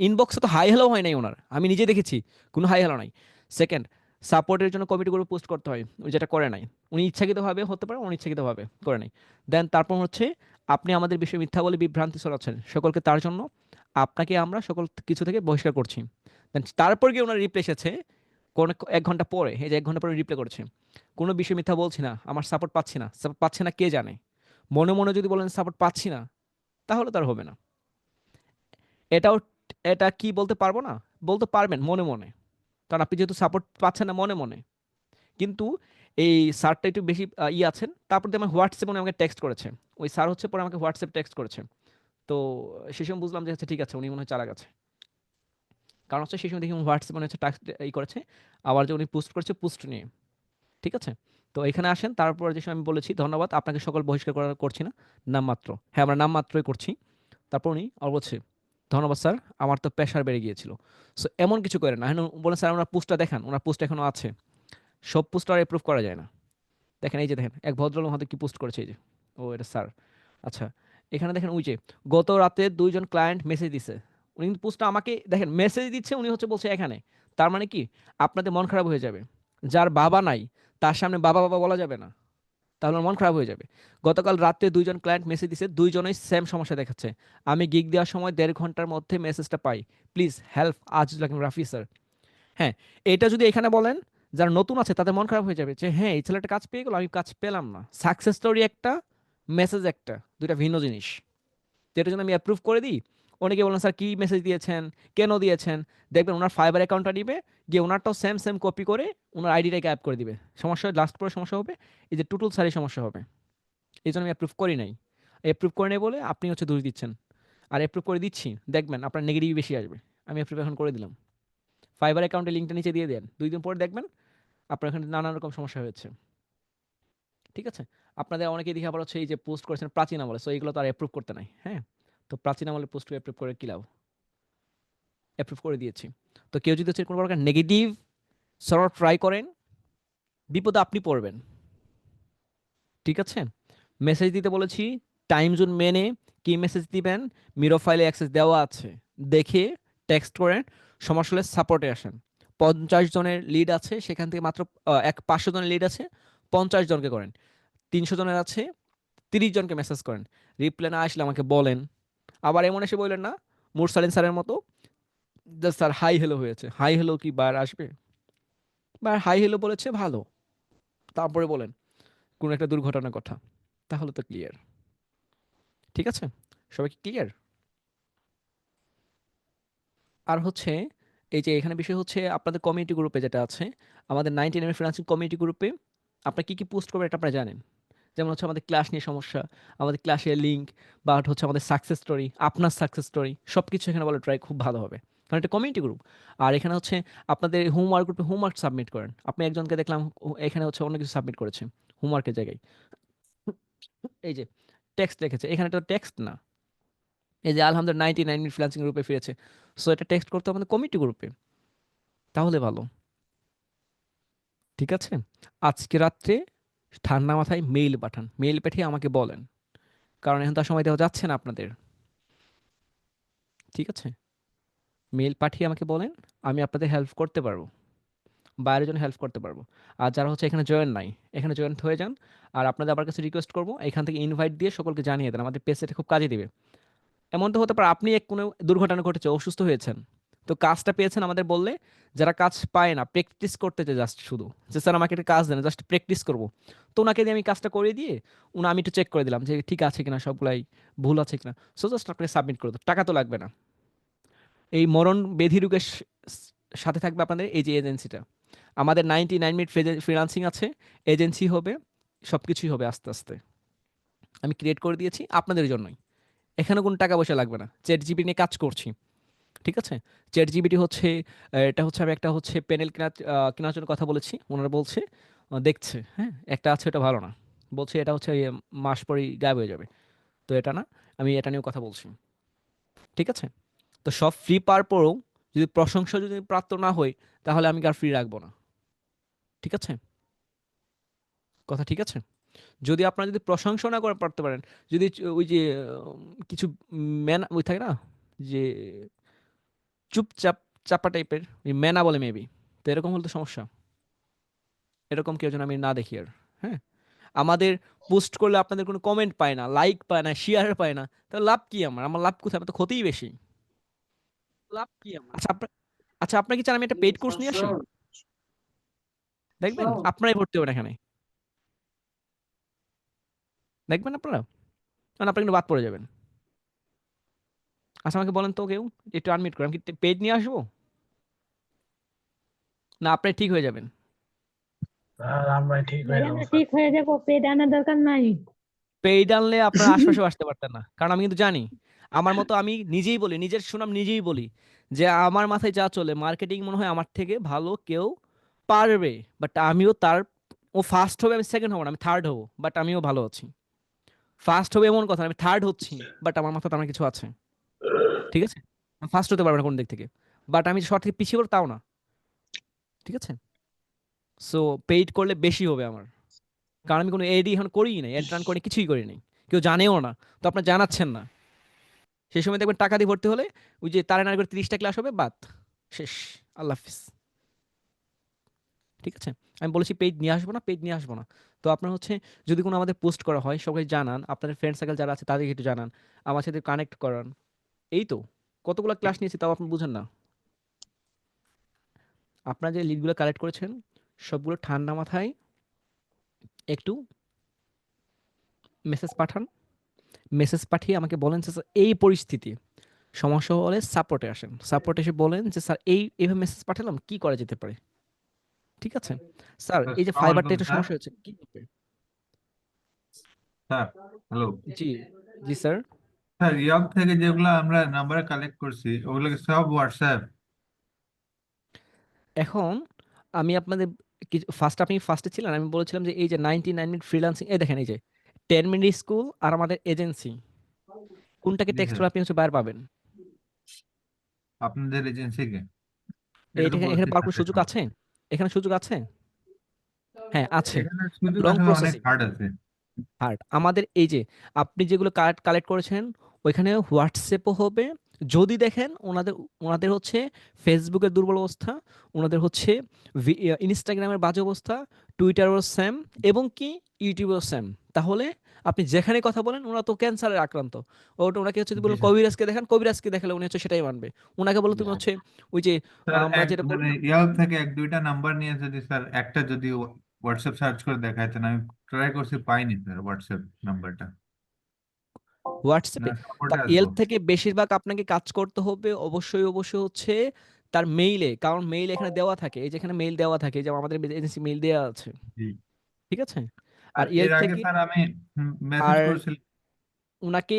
ইনবক্সে তো হাই হ্যালো হয় নাই ওনার, আমি নিজে দেখেছি কোনো হাই হ্যালো নাই। সেকেন্ড, সাপোর্টের জন্য কমিটি গ্রুপে পোস্ট করতে হয়, ওই যেটা করে নাই উনি, ইচ্ছাকৃতভাবে হতে পারে অনিচ্ছাকৃতভাবে করে নাই। দেন তারপর হচ্ছে আপনি আমাদের বিষয়ে মিথ্যা বলে বিভ্রান্তি ছড়াচ্ছেন সকলকে, তার জন্য আপনাকে আমরা সকল কিছু থেকে বহিষ্কার করছি। দেন তারপর গিয়ে ওনার রিপ্লাই এসেছে কোন 1 ঘন্টা পরে, এই যে 1 ঘন্টা পরে রিপ্লাই করেছে, কোনো বিষয়ে মিথ্যা বলছি না, আমার সাপোর্ট পাচ্ছি না। সাপোর্ট পাচ্ছে না কে জানে, মনে মনে যদি বলেন সাপোর্ট পাচ্ছি না তাহলে তার হবে না। এটাও, এটা কি বলতে পারবো না, বলতে পারবেন মনে মনে, কারণ আপনি যেহেতু সাপোর্ট পাচ্ছেন না মনে মনে। কিন্তু এই স্যারটা একটু বেশি আছেন। তারপর দিয়ে আমার হোয়াটসঅ্যাপ উনি আমাকে টেক্সট করেছে, ওই স্যার হচ্ছে পরে আমাকে হোয়াটসঅ্যাপ টেক্সট করেছে। তো সেই সময় বুঝলাম যে হচ্ছে ঠিক আছে উনি মনে হয় চালাক আছে, কারণ হচ্ছে সেই সময় দেখি হোয়াটসঅ্যাপ মনে হচ্ছে টাস্ক করেছে, আবার যে উনি পোস্ট করেছে পোস্ট নিয়ে। ঠিক আছে, তো এখানে আসেন। তারপর যে সময় আমি বলেছি ধন্যবাদ আপনাকে সকল বহিষ্কার করছি না, নামমাত্র, হ্যাঁ আমরা নামমাত্রই করছি। তারপর উনি আর বলছে ধন্যবাদ স্যার, আমার তো প্রেশার বেড়ে গিয়েছিল। সো এমন কিছু করে না, এখন বলেন স্যার ওনার পোস্টটা দেখান, ওনার পোস্ট এখনো আছে, সব পোস্ট আর অ্যাপ্রুভ করা যায় না। দেখেন এই যে দেখেন এক ভদ্রলোক হয়তো কি পোস্ট করেছে, এই যে ও এটা স্যার। আচ্ছা, এখানে দেখেন ওই যে গত রাতে 2জন ক্লায়েন্ট মেসেজ দিছে, উনি কিন্তু পোস্টটা আমাকে দেখেন মেসেজ দিচ্ছে, উনি হচ্ছে বলছে এখানে, তার মানে কি আপনাদের মন খারাপ হয়ে যাবে, যার বাবা নাই তার সামনে বাবা বাবা বলা যাবে না, তাহলে ওর মন খারাপ হয়ে যাবে। গতকাল রাতে 2জন ক্লায়েন্ট মেসেজ দিছে, 2জনেই সেম সমস্যা দেখাচ্ছে, আমি গিগ দেওয়ার সময় 1.5 ঘন্টার মধ্যে মেসেজটা পাই, please help Azizul Hakim Rafi sir. হ্যাঁ, এটা যদি এখানে বলেন যারা নতুন আছে তাদের মন খারাপ হয়ে যাবে যে হ্যাঁ এই ছেলেটা কাজ পেয়ে গেল, আমি কাজ পেলাম না। সাকসেস স্টোরি একটা, মেসেজ একটা, দুইটা ভিন্ন জিনিস। যেটার জন্য আমি অ্যাপ্রুভ করে দিই, অনেকে বলেন স্যার কী মেসেজ দিয়েছেন, কেন দিয়েছেন, দেখবেন ওনার ফাইবার অ্যাকাউন্টটা নিবে, গিয়ে ওনারটাও সেম সেম কপি করে ওনার আইডিটাকে অ্যাপ করে দিবে, সমস্যা লাস্ট পরে সমস্যা হবে, এই যে টুটুল স্যারের সমস্যা হবে। এই জন্য আমি অ্যাপ্রুভ করি নাই, অ্যাপ্রুভ করে নেই বলে আপনি হচ্ছে দোষ দিচ্ছেন। আর অ্যাপ্রুভ করে দিচ্ছি দেখবেন আপনার নেগেটিভ বেশি আসবে। আমি অ্যাপ্রুভ এখন করে দিলাম, ফাইবার অ্যাকাউন্টের লিঙ্কটা নিচে দিয়ে দেন, 2 দিন পরে দেখবেন আপনার এখানে নানান রকম সমস্যা হয়েছে। ঠিক আছে, আপনাদের অনেকেই দেখি আবার হচ্ছে এই যে পোস্ট করেছেন প্রাচীন আমলে, সো এগুলো তো আর অ্যাপ্রুভ করতে নাই। হ্যাঁ, তো প্রাচীন আমলের পোস্ট অ্যাপ্রুভ করে কি লাভ, অ্যাপ্রুভ করে দিয়েছি। তো কেউ যদি হচ্ছে কোনো প্রকার নেগেটিভ সর্ট ট্রাই করেন, বিপদে আপনি পড়বেন। ঠিক আছে, মেসেজ দিতে বলেছি টাইম জোন মেনে, কি মেসেজ দিবেন মিরো ফাইলে অ্যাক্সেস দেওয়া আছে, দেখে টেক্সট করেন, সমস্যা হলে সাপোর্টে আসেন। 50 জনের লিড আছে, সেখান থেকে মাত্র 500 জনের লিড আছে, 50 জনকে করেন। 300 জনের আছে, 30 জনকে মেসেজ করেন, রিপ্লাই না আসলে আমাকে বলেন। আবার এমন এসে বললেন না মুরসালিন স্যারের মতো যে স্যার হাই হ্যালো হয়েছে, হাই হ্যালো কি বার আসবে, বা হাই হ্যালো বলেছে ভালো, তারপরে বলেন কোনো একটা দুর্ঘটনার কথা, তাহলে তো ক্লিয়ার। ঠিক আছে, সবাই কি ক্লিয়ার? আর হচ্ছে এই যে এখানে বিষয় হচ্ছে আপনাদের কমিউনিটি গ্রুপে যেটা আছে, আমাদের 99 ফ্রিল্যান্সিং কমিউনিটি গ্রুপে আপনারা কি কি পোস্ট করবেন এটা আপনারা জানেন। যেমন হচ্ছে আমাদের ক্লাস নিয়ে সমস্যা, আমাদের ক্লাসের লিঙ্ক, বা হচ্ছে আমাদের সাকসেস স্টোরি, আপনার সাকসেস স্টোরি, সব কিছু এখানে বলে ট্রাই খুব ভালো হবে, কারণ এটা কমিউনিটি গ্রুপ। আর এখানে হচ্ছে আপনাদের হোমওয়ার্ক গ্রুপে হোমওয়ার্ক সাবমিট করেন। আপনি একজনকে দেখলাম এখানে হচ্ছে অন্য কিছু সাবমিট করেছে হোমওয়ার্কের জায়গায়, এই যে টেক্সট লিখেছে, এখানে তো টেক্সট না। এই যে আলহামদুলিল্লাহ 99 ফ্রিল্যান্সিং গ্রুপে ফিরেছে, সো এটা টেক্সট করতে আমাদের কমিউনিটি গ্রুপে, তাহলে ভালো। ঠিক আছে, আজকে রাত্রে ঠান্ডা মাথায় মেইল পাঠান, মেইল পাঠিয়ে আমাকে বলেন, কারণ এখন তার সময় দেওয়া যাচ্ছে না আপনাদের। ঠিক আছে, মেইল পাঠিয়ে আমাকে বলেন, আমি আপনাদের হেল্প করতে পারবো, বাইরের জন্য হেল্প করতে পারবো। আর যারা হচ্ছে এখানে জয়েন নাই, এখানে জয়েন হয়ে যান। আর আপনাদের আমার কাছে রিকোয়েস্ট করবো এখান থেকে ইনভাইট দিয়ে সকলকে জানিয়ে দেন, আমাদের পেজে খুব কাজে দিবে। এমন তো হতে পারে আপনি কোনো দুর্ঘটনা ঘটেছে, অসুস্থ হয়েছেন, তো কাজটা পেয়েছেন আমাদের বললে, যারা কাজ পায় না প্র্যাকটিস করতে চায় জাস্ট শুধু, যে স্যার আমাকে একটা কাজ দেন জাস্ট প্র্যাকটিস করবো, তো ওনাকে দিয়ে আমি কাজটা করে দিয়ে আমি একটু চেক করে দিলাম যে ঠিক আছে কিনা, সবগুলাই ভুল আছে কিনা, সো জাস্ট আপনাকে সাবমিট করে দেবো, টাকা তো লাগবে না। এই মরণ বেধি রোগের সাথে থাকবে আপনাদের এই যে এজেন্সিটা, আমাদের 99 ফ্রিল্যান্সিং আছে, এজেন্সি হবে, সব কিছুই হবে আস্তে আস্তে, আমি ক্রিয়েট করে দিয়েছি আপনাদের জন্যই। এখানে কোনো টাকা পয়সা লাগবে না, চ্যাট জিপিটি নিয়ে কাজ করছি। ঠিক আছে, চ্যাট জিপিটি হচ্ছে এটা হচ্ছে আমি একটা হচ্ছে প্যানেল কেনার জন্য কথা বলেছি, ওনারা বলছে দেখছে, হ্যাঁ একটা আছে এটা ভালো না, বলছে এটা হচ্ছে মাস পরেই গায়েব হয়ে যাবে, তো এটা না, আমি এটা নিয়েও কথা বলছি। ঠিক আছে, তো সব ফ্রি পাওয়ার পরেও যদি প্রশংসা যদি প্রাপ্ত না হই, তাহলে আমি আর ফ্রি রাখবো না। ঠিক আছে, কথা ঠিক আছে, যদি আপনারা যদি প্রশংসা না করে পারতে পারেন, যদি ওই যে কিছু ম্যান ওই থাকে না যে চুপচাপ চাপা টাইপের, মেনা বলে মেবি। তো এরকম হলে তো সমস্যা। এরকম কেউ যেন আমি না দেখি আর। হ্যাঁ, আমাদের পোস্ট করলে আপনাদের কোনো কমেন্ট পায় না, লাইক পায় না, শেয়ার পায় না, তাহলে লাভ কি? আমার লাভ কোথায়? আমার তো ক্ষতিই বেশি। আচ্ছা আপনার আচ্ছা আপনার কি চান আমি একটা পেইড কোর্স নিয়ে আসি? দেখবেন? আপনারাই ভর্তি হবেন এখানে। দেখবেন আপনারা? কারণ আপনারা কিন্তু বাদ পড়ে যাবেন। আচ্ছা আমাকে বলেন তো কেউ, একটু আনমিউট করেন। আমি কি পেইড নিয়ে আসবো? না আপনি ঠিক হয়ে যাবেন?
স্যার আমরা ঠিক হয়ে
ভাইয়া
যাবো
না
স্যার।
ঠিক হয়ে যাবো, পেড আনার দরকার নাই।
পেইড আনলে আপনারা আশপাশেও আসতে পারতেন না। কারণ আমি কিন্তু জানি। আমার মতো আমি নিজেই বলি, নিজের সুনাম নিজেই বলি যে আমার মাথায় যা চলে মার্কেটিং মনে হয় আমার থেকে ভালো কেউ পারবে। বাট আমিও তার, ও ফার্স্ট হবে আমি সেকেন্ড হব না, আমি থার্ড হব, বাট আমিও ভালো আছি। ফার্স্ট হবে এমন কথা না, আমি থার্ড হচ্ছি, বাট আমার মাথাতে আমার কিছু আছে। ঠিক আছে? আমি ফার্স্ট হতে পারবো না কোন দিক থেকে, বাট আমি সবার থেকে পিছিয়ে পড়বো তাও না। ঠিক আছে? সো পেইড করলে বেশি হবে আমার, কারণ আমি কোনো এডই এখন করিই নাই, এড রান করি কিছুই করি নাই, কেউ জানেও না। তো আপনার জানাচ্ছেন না, সেই সময় দেখবেন টাকা দিয়ে ভর্তি হলে ওই যে তারে না করে 30টা ক্লাস হবে, বাদ, শেষ, আল্লাহ হাফিজ। ঠিক আছে? আমি বলেছি পেইড নিয়ে আসবো না, পেইড নিয়ে আসবো না। তো আপনার হচ্ছে যদি কোনো আমাদের পোস্ট করা হয় সবাই জানান, আপনাদের ফ্রেন্ড সার্কেল যারা আছে তাদেরকে একটু জানান, আমার সাথে কানেক্ট করান। এই তো, কতগুলো ক্লাস নিয়েছি তাও আপনি বুঝেন না। আপনারা যে লিডগুলো কালেক্ট করেছেন সবগুলো ঠান্ডা মাথায় একটু মেসেজ পাঠান। মেসেজ পাঠিয়ে আমাকে বলেন যে স্যার এই পরিস্থিতি, সমস্যা হলে সাপোর্টে আসেন, সাপোর্টে এসে বলেন যে স্যার এইভাবে মেসেজ পাঠালাম, কি করা যেতে পারে। ঠিক আছে স্যার? এই যে
আসসালামু
ফাইবারটা
আলাইকুম
একটু
স্যার।
সমস্যা হচ্ছে, কি করবে?
স্যার হ্যালো
জি, জি স্যার।
স্যার, ইয়ব থেকে যেগুলো আমরা নাম্বার কালেক্ট করছি ওগুলো কি সব হোয়াটসঅ্যাপ?
এখন আমি আপনাদের কিছু আপনি ফার্স্টে ছিলেন, আমি বলেছিলাম যে এই যে 99 মিনিট ফ্রিল্যান্সিং, এই দেখেন এই যে 10 মিনিট স্কুল আর আমাদের এজেন্সি, কোনটাকে
জি
টেক্সট
স্যার,
করে আপনি হচ্ছে বাইরে পাবেন?
আপনাদের এজেন্সিকে এটা তো
এইটা এখানে
বলছি
পাওয়ার
স্যার
কোনো সুযোগ
এখন।
আছে? এখানে সুযোগ আছে? হ্যাঁ আছে।
এখানে সুযোগ
লং
আসলে অনেক
প্রসেসিং
হার্ড আছে।
হার্ড আমাদের এই যে আপনি যেগুলো কালেক্ট করেছেন ওইখানে হোয়াটসঅ্যাপও হবে। যদি দেখেন ওনাদের ওনাদের হচ্ছে ফেসবুকের দুর্বল অবস্থা, ওনাদের হচ্ছে ইনস্টাগ্রামের বাজে অবস্থা, টুইটারও সেম, এবং কি ইউটিউবেও সেম, তাহলে আপনি যেখানে কথা বলেন ওরা তো ক্যান্সারের আক্রান্ত। ওটা ওনাকে হচ্ছে যদি
জি
বলেন
স্যার।
কবিরাজকে দেখান, কবিরাজকে দেখালে উনি হচ্ছে সেটাই মানবে। ওনাকে বলো তুমি হচ্ছে ওই যে
স্যার
আমরা
এক
যেটা করি
মানে
না,
ইয়ব থেকে এক দুইটা নাম্বার নিয়ে যদি স্যার একটা যদি হোয়াটসঅ্যাপ সার্চ করে দেখাইতেন, আমি ট্রাই করছি পাইনি স্যার হোয়াটসঅ্যাপ নাম্বারটা। না
হোয়াটসঅ্যাপে। তা
সাপোর্টে আসবো।
ইয়েলপ থেকে বেশিরভাগ আপনাকে কাজ করতে হবে অবশ্যই অবশ্যই হচ্ছে তার মেইলে, কারণ মেইল এখানে দেওয়া থাকে, এই যেখানে মেইল দেওয়া থাকে, যে আমাদের এজেন্সি মেইল দেওয়া আছে।
জি।
ঠিক আছে? আর
আর এর
ইয়েলপ
আগে
থেকে
স্যার আমি মেসেজ
আর
করেছিলাম।
উনাকে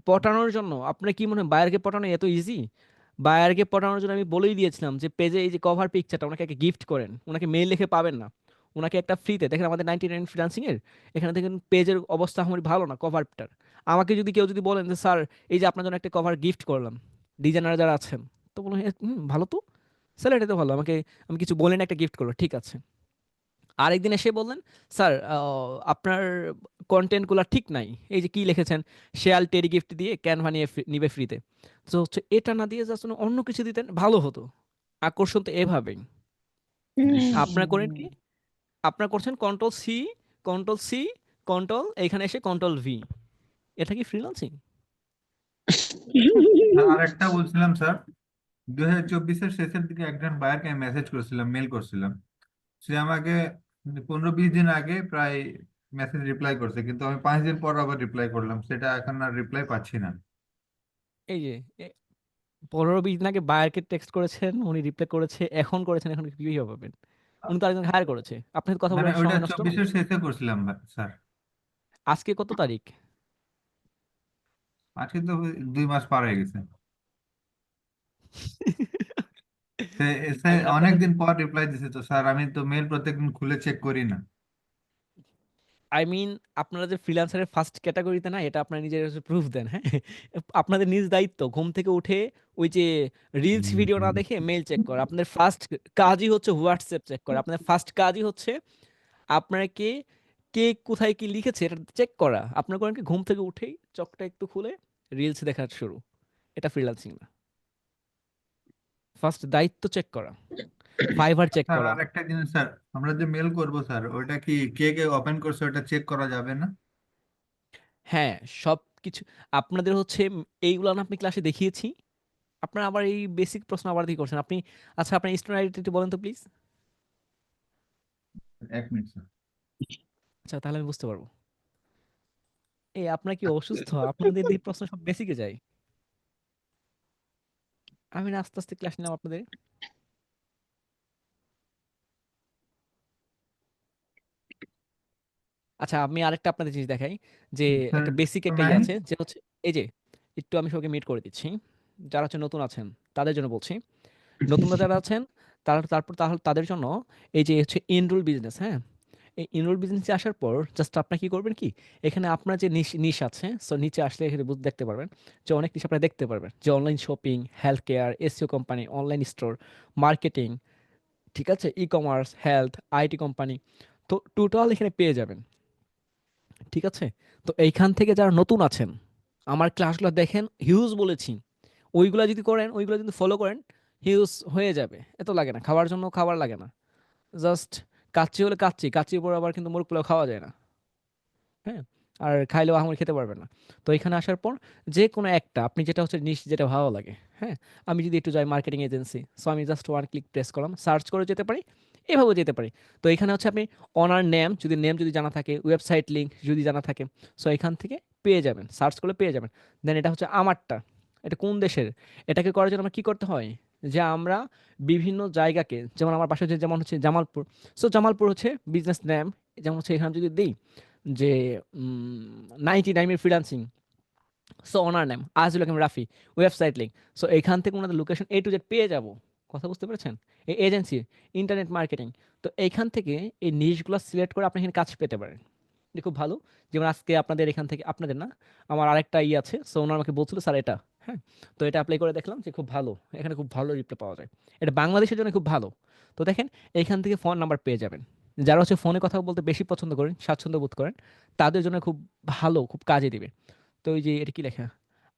পটানোর জন্য আপনার কি মনে হয় বায়ারকে পটানো এত ইজি? বায়ারকে পটানোর জন্য আমি বলেই দিয়েছিলাম যে পেজে এই যে কভার পিকচারটা ওনাকে একটা গিফট করেন, ওনাকে মেইল লিখে পাবেন না, ওনাকে একটা ফ্রিতে দেখেন আমাদের 99 ফ্রিল্যান্সিং এর এখানে দেখেন পেজের অবস্থা আমার ভালো না কভারটার। আমাকে যদি কেউ যদি বলেন যে স্যার এই যে আপনার জন্য একটা কভার গিফট করলাম, ডিজাইনার যারা আছেন, তো বলুন ভালো তো, স্যালারি তো ভালো, আমাকে আমি কিছু বলেন একটা গিফট করলো, ঠিক আছে। আরেকদিন এসে বললেন স্যার আপনার কন্টেন্টগুলো ঠিক নাই, এই যে কি লিখেছেন শেয়াল টেরি গিফট দিয়ে ক্যানভা নিয়ে নিবে ফ্রিতে, তো হচ্ছে এটা না দিয়ে জাস্ট অন্য কিছু দিতেন ভালো হতো। আকর্ষণ তো এভাবেই।
জি স্যার।
আপনার করেন কি, আপনার করছেন কন্ট্রোল সি কন্ট্রোল, এখানে এসে কন্ট্রোল V, এটা কি ফ্রিল্যান্সিং?
আর একটা বলছিলাম স্যার, 2024-এর শেষের দিকে একজন বায়ারকে আমি মেসেজ করেছিলাম, মেল করছিলাম। সে আমাকে 15-20 দিন আগে প্রায় মেসেজ রিপ্লাই করছে, কিন্তু আমি 5 দিন পর আবার রিপ্লাই করলাম, সেটা এখন আর রিপ্লাই পাচ্ছি না।
এই যে 15-20 দিন আগে বায়ারকে টেক্সট করেছেন, উনি রিপ্লাই করেছে, এখন করেছেন, এখন কিভাবে পাবেন? উনি তো আরেকজন হায়ার করেছে, আপনার সাথে কথা বলে
মানে ওইটা
সময় নষ্ট না?
24-এর শেষে করছিলাম স্যার।
আজকে কত তারিখ?
আজকে তো 2 মাস পার হয়ে গেছে। সে এসে
আই মিন
অনেক
আপনাদের
দিন পর রিপ্লাই দিছে, তো স্যার আমি তো মেল প্রত্যেকদিন খুলে চেক করি না।
আই মিন আপনারা যে ফ্রিল্যান্সারের ফার্স্ট ক্যাটাগরিতে না, এটা আপনারা নিজের প্রুফ দেন, হ্যাঁ? আপনাদের নিজ দায়িত্ব ঘুম থেকে উঠে ওই যে রিলস ভিডিও না দেখে মেল চেক করা, আপনাদের ফার্স্ট কাজই হচ্ছে হোয়াটসঅ্যাপ চেক করা, আপনাদের ফার্স্ট কাজই হচ্ছে আপনারা কে কে কোথায় কি লিখেছে এটা চেক করা। আপনারা করেন কি ঘুম থেকে উঠেই চোখটা একটু খুলে রিলস দেখা শুরু, এটা ফ্রিল্যান্সিং না। ফার্স্ট দায়িত্ব চেক করা, ফাইবার চেক
স্যার
করা।
আর একটা জিনিস স্যার, আমরা যে মেল করব স্যার, ওইটা কি কে কে ওপেন করছে ওটা চেক করা যাবে না?
হ্যাঁ, সবকিছু আপনাদের হচ্ছে এইগুলো না আপনি ক্লাসে দেখিয়েছি। আপনার আবার এই বেসিক প্রশ্ন আবার দিয়ে করছেন আপনি। আচ্ছা, আপনার স্টুডেন্ট আইডেন্টি বলেন তো প্লিজ।
1 minute sir.
আচ্ছা, তাহলে আমি বুঝতে পারবো। এই আপনার কি অসুস্থ? আপনাদের এই প্রশ্ন সব বেসিকে যায়। আমি না আস্তে আস্তে ক্লাস নিলাম আপনাদের। আচ্ছা, আমি আরেকটা আপনাদের জিনিস দেখাই যে
স্যার
একটা বেসিক একটা ইয়ে
9।
আছে যে হচ্ছে এই যে একটু আমি সবাইকে মিট করে দিচ্ছি। যারা হচ্ছে নতুন আছেন তাদের জন্য বলছি। নতুনরা যারা আছেন তারা তারপর তাহলে তাদের জন্য এই যে হচ্ছে ইনরোল বিজনেস, হ্যাঁ? এই ইনরোল বিজনেসে আসার পর জাস্ট আপনার কি করবেন কি, এখানে আপনার যে নিশ নিশ আছে, সো নিচে আসলে এখানে দেখতে পারবেন যে অনেক নিশ আপনারা দেখতে পারবেন যে online shopping, health care, SEO company, online store, marketing, ঠিক আছে, e commerce, health, IT company. তো টোটাল এখানে পেয়ে যাবেন, ঠিক আছে? তো এইখান থেকে যারা নতুন আছেন আমার ক্লাসগুলো দেখেন, হিউজ বলেছি, ওইগুলা যদি করেন, ওইগুলো যদি ফলো করেন, হিউজ হয়ে যাবে। এত লাগে না, খাওয়ার জন্য খাবার লাগে না, জাস্ট কাচ্চি হলে কাচ্চি, কাচ্চির উপর আবার কিন্তু মুরগ পোলাও খাওয়া যায় না, হ্যাঁ? আর খাইলেও আহামরি খেতে পারবে না। তো এখানে আসার পর যে কোনো একটা আপনি যেটা হচ্ছে নিশ যেটা ভালো লাগে, হ্যাঁ? আমি যদি একটু যাই মার্কেটিং এজেন্সি, সো আমি জাস্ট ওয়ান ক্লিক প্রেস করলাম, সার্চ করে যেতে পারি, এভাবেও যেতে পারি। তো এখানে হচ্ছে আপনি অনার নেম যদি জানা থাকে, ওয়েবসাইট লিঙ্ক যদি জানা থাকে, সো এখান থেকে পেয়ে যাবেন, সার্চ করলে পেয়ে যাবেন। দেন এটা হচ্ছে আমারটা, এটা কোন দেশের, এটাকে করার জন্য আমার কী করতে হয়, যে আমরা বিভিন্ন জায়গাকে, যেমন আমার বাসা হচ্ছে যেমন হচ্ছে জামালপুর, সো জামালপুর হচ্ছে বিজনেস নেম, যেমন হচ্ছে এখানে যদি দিই যে 99 ফ্রিল্যান্সিং, সো ওনার name Azizul Hakim Rafi, website link, so এখান থেকে ওনাদের লোকেশন A to Z পেয়ে যাব। কথা বুঝতে পেরেছেন? এই এজেন্সি, ইন্টারনেট মার্কেটিং, তো এইখান থেকে এই নিশগুলো সিলেক্ট করে আপনি এখানে কাজ পেতে পারেন। এটা খুব ভালো। যেমন আজকে আপনাদের এখান থেকে, আপনাদের না, আমার আরেকটা আছে, সো ওনার আমাকে বলছিল স্যার এটা, হ্যাঁ? তো এটা অ্যাপ্লাই করে দেখলাম যে খুব ভালো, এখানে খুব ভালো রিপ্লাই পাওয়া যায়। এটা বাংলাদেশের জন্য খুব ভালো। তো দেখেন, এইখান থেকে ফোন নাম্বার পেয়ে যাবেন। যারা হচ্ছে ফোনে কথা বলতে বেশি পছন্দ করেন, স্বাচ্ছন্দ্য বোধ করেন, তাদের জন্য খুব ভালো, খুব কাজে দিবে। তো ওই যে এটা কি লেখা,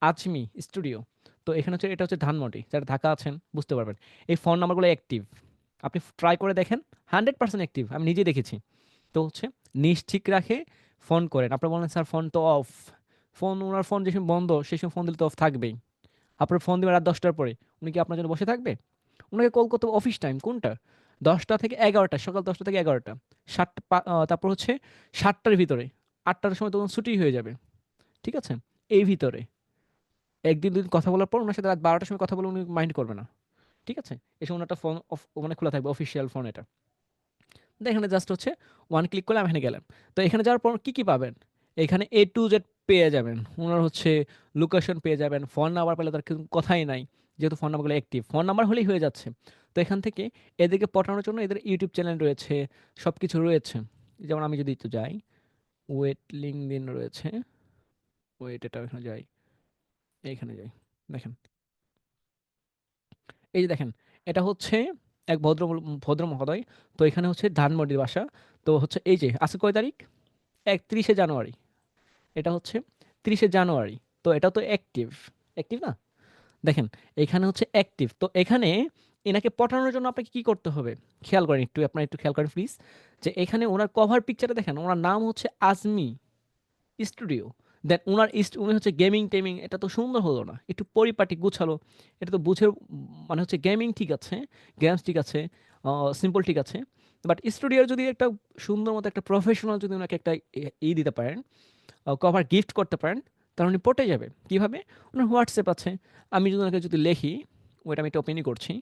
আজমি স্টুডিও, তো এখানে হচ্ছে এটা হচ্ছে ধানমন্ডি, যারা ঢাকা আছেন বুঝতে পারবেন। এই ফোন নাম্বারগুলো অ্যাক্টিভ, আপনি ট্রাই করে দেখেন, 100% অ্যাক্টিভ, আমি নিজে দেখেছি। তো হচ্ছে নিশ ঠিক রাখে ফোন করেন। আপনার বলেন স্যার ফোন তো অফ, ফোন ওনার ফোন যে সময় বন্ধ সেই সময় ফোন দিলে তো অফ থাকবেই। আপনার ফোন দিবেন রাত 10টার পরে, উনি কি আপনার জন্য বসে থাকবে? ওনাকে কল করতে হবে অফিস টাইম কোনটা, 10টা থেকে 11টা, সকাল 10টা থেকে 11টা, তারপর হচ্ছে 7টার ভিতরে, 8টার সময় তখন ছুটি হয়ে যাবে, ঠিক আছে? এই ভিতরে একদিন দুদিন কথা বলার পর ওনার সাথে রাত 12টার সময় কথা বলে উনি মাইন্ড করবে না, ঠিক আছে? এসে ওনারটা ফোন অফ মানে খোলা থাকবে, অফিসিয়াল ফোন এটা। তো এখানে জাস্ট হচ্ছে ওয়ান ক্লিক করলে আমি এখানে গেলাম। তো এখানে যাওয়ার পর কি কি পাবেন, এখানে A to Z পেয়ে যাবেন, ওনার হচ্ছে লোকেশন পেয়ে যাবেন, ফোন নাম্বার পেলে তার কিন্তু কথাই নাই, যেহেতু ফোন নাম্বারগুলো অ্যাক্টিভ, ফোন নাম্বার হলেই হয়ে যাচ্ছে। তো এখান থেকে এদেরকে পটানোর জন্য এদের ইউটিউব চ্যানেল রয়েছে, সব কিছু রয়েছে। যেমন আমি যদি একটু যাই, ওয়েট লিঙ্কডিন রয়েছে, ওয়েট এটা এখানে যাই, এইখানে যাই, দেখেন এই যে দেখেন, এটা হচ্ছে এক ভদ্র মহোদয়, তো এখানে হচ্ছে ধানমন্ডির বাসা। তো হচ্ছে এই যে আজকে কয় তারিখ, 31শে জানুয়ারি, এটা হচ্ছে 30শে জানুয়ারি, তো এটা তো অ্যাক্টিভ, অ্যাক্টিভ না? দেখেন এখানে হচ্ছে অ্যাক্টিভ। তো এখানে এনাকে পটানোর জন্য আপনাকে কি করতে হবে, খেয়াল করেন একটু, আপনারা একটু খেয়াল করেন প্লিজ, যে এখানে ওনার কভার পিকচারটা দেখেন, ওনার নাম হচ্ছে আজমি স্টুডিও, দেন ওনার উনি হচ্ছে গেমিং টেমিং, এটা তো সুন্দর হলো না, একটু পরিপাটি গুছালো, এটা তো বুঝে, মানে হচ্ছে গেমিং ঠিক আছে, গেমস ঠিক আছে, সিম্পল ঠিক আছে, বাট স্টুডিওর যদি একটা সুন্দর মতো একটা প্রফেশনাল যদি ওনাকে একটা দিতে পারেন, কভার গিফট করতে পারেন, তাহলে উনি পটে যাবে। কীভাবে? ওনার হোয়াটসঅ্যাপ আছে, আমি যদি ওনাকে যদি লিখি, ওইটা আমি একটা ওপেনই করছি,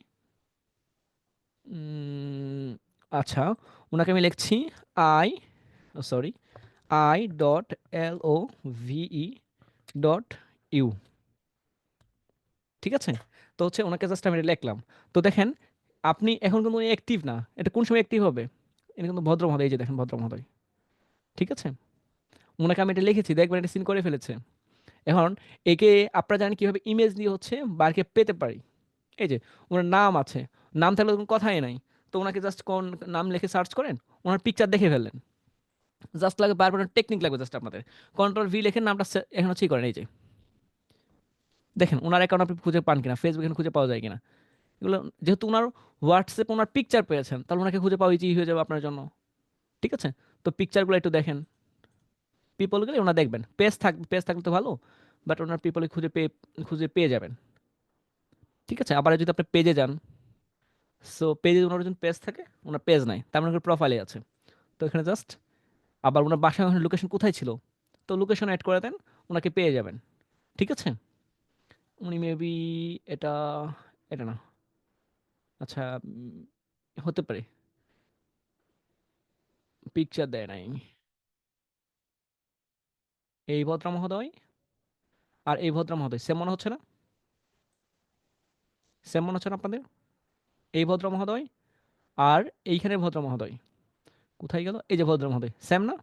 আচ্ছা, ওনাকে আমি লিখছি আই, সরি, I.love.u, ঠিক আছে? তো হচ্ছে ওনাকে জাস্ট আমি এটা লিখলাম। তো দেখেন, আপনি এখন কিন্তু অ্যাক্টিভ না, এটা কোন সময় অ্যাক্টিভ হবে? এটা কিন্তু ভদ্র মহোদয়, এই যে দেখেন ভদ্র মহোদয়, ঠিক আছে? ওনাকে আমি এটা লিখেছি, দেখবেন এটা সিন করে ফেলেছে। এখন একে আপনারা জানেন কিভাবে ইমেজ দিয়ে হচ্ছে বারকে পেতে পারি। এই যে ওনার নাম আছে, নাম থাকলে তো কোনো কথাই নাই, তো ওনাকে জাস্ট কোন নাম লিখে সার্চ করেন, ওনার পিকচার দেখে ফেললেন, জাস্ট লাগে বারবার টেকনিক লাগবে জাস্ট আপনাদের, Ctrl V লিখে নামটা এখন হচ্ছে করেন, এই যে দেখেন ওনার অ্যাকাউন্ট আপনি খুঁজে পান কিনা, ফেসবুক এখানে খুঁজে পাওয়া যায় কিনা, এগুলো যেহেতু ওনার হোয়াটসঅ্যাপ ওনার পিকচার পেয়েছেন, তাহলে ওনাকে খুঁজে পাওয়া ইজি হয়ে যাবে আপনার জন্য। ঠিক আছে, তো পিকচারগুলো একটু দেখেন, পিপল গেলে ওনার দেখবেন, পেজ থাকলে তো ভালো, বাট ওনার পিপলে খুঁজে পেয়ে যাবেন। ঠিক আছে, আবার যদি আপনি পেজে যান, সো পেজে ওনার যদি পেজ থাকে, ওনার পেজ নাই, তার মানে প্রোফাইলে আছে। তো এখানে জাস্ট আবার ওনার বাসায় লোকেশন কোথায় ছিল, তো লোকেশন অ্যাড করে দেন, ওনাকে পেয়ে যাবেন। ঠিক আছে, উনি মেবি এটা এটা না, আচ্ছা হতে পারে পিকচার দেয় নাই। এই ভদ্র মহোদয় আর এই ভদ্র মহোদয় সেম মনে হচ্ছে না? সেম মনে হচ্ছে না আপনাদের? এই ভদ্র মহোদয় আর এইখানে ভদ্র মহোদয় কোথায় গেল? এই যে ভদ্র মহোদয়, সেম না?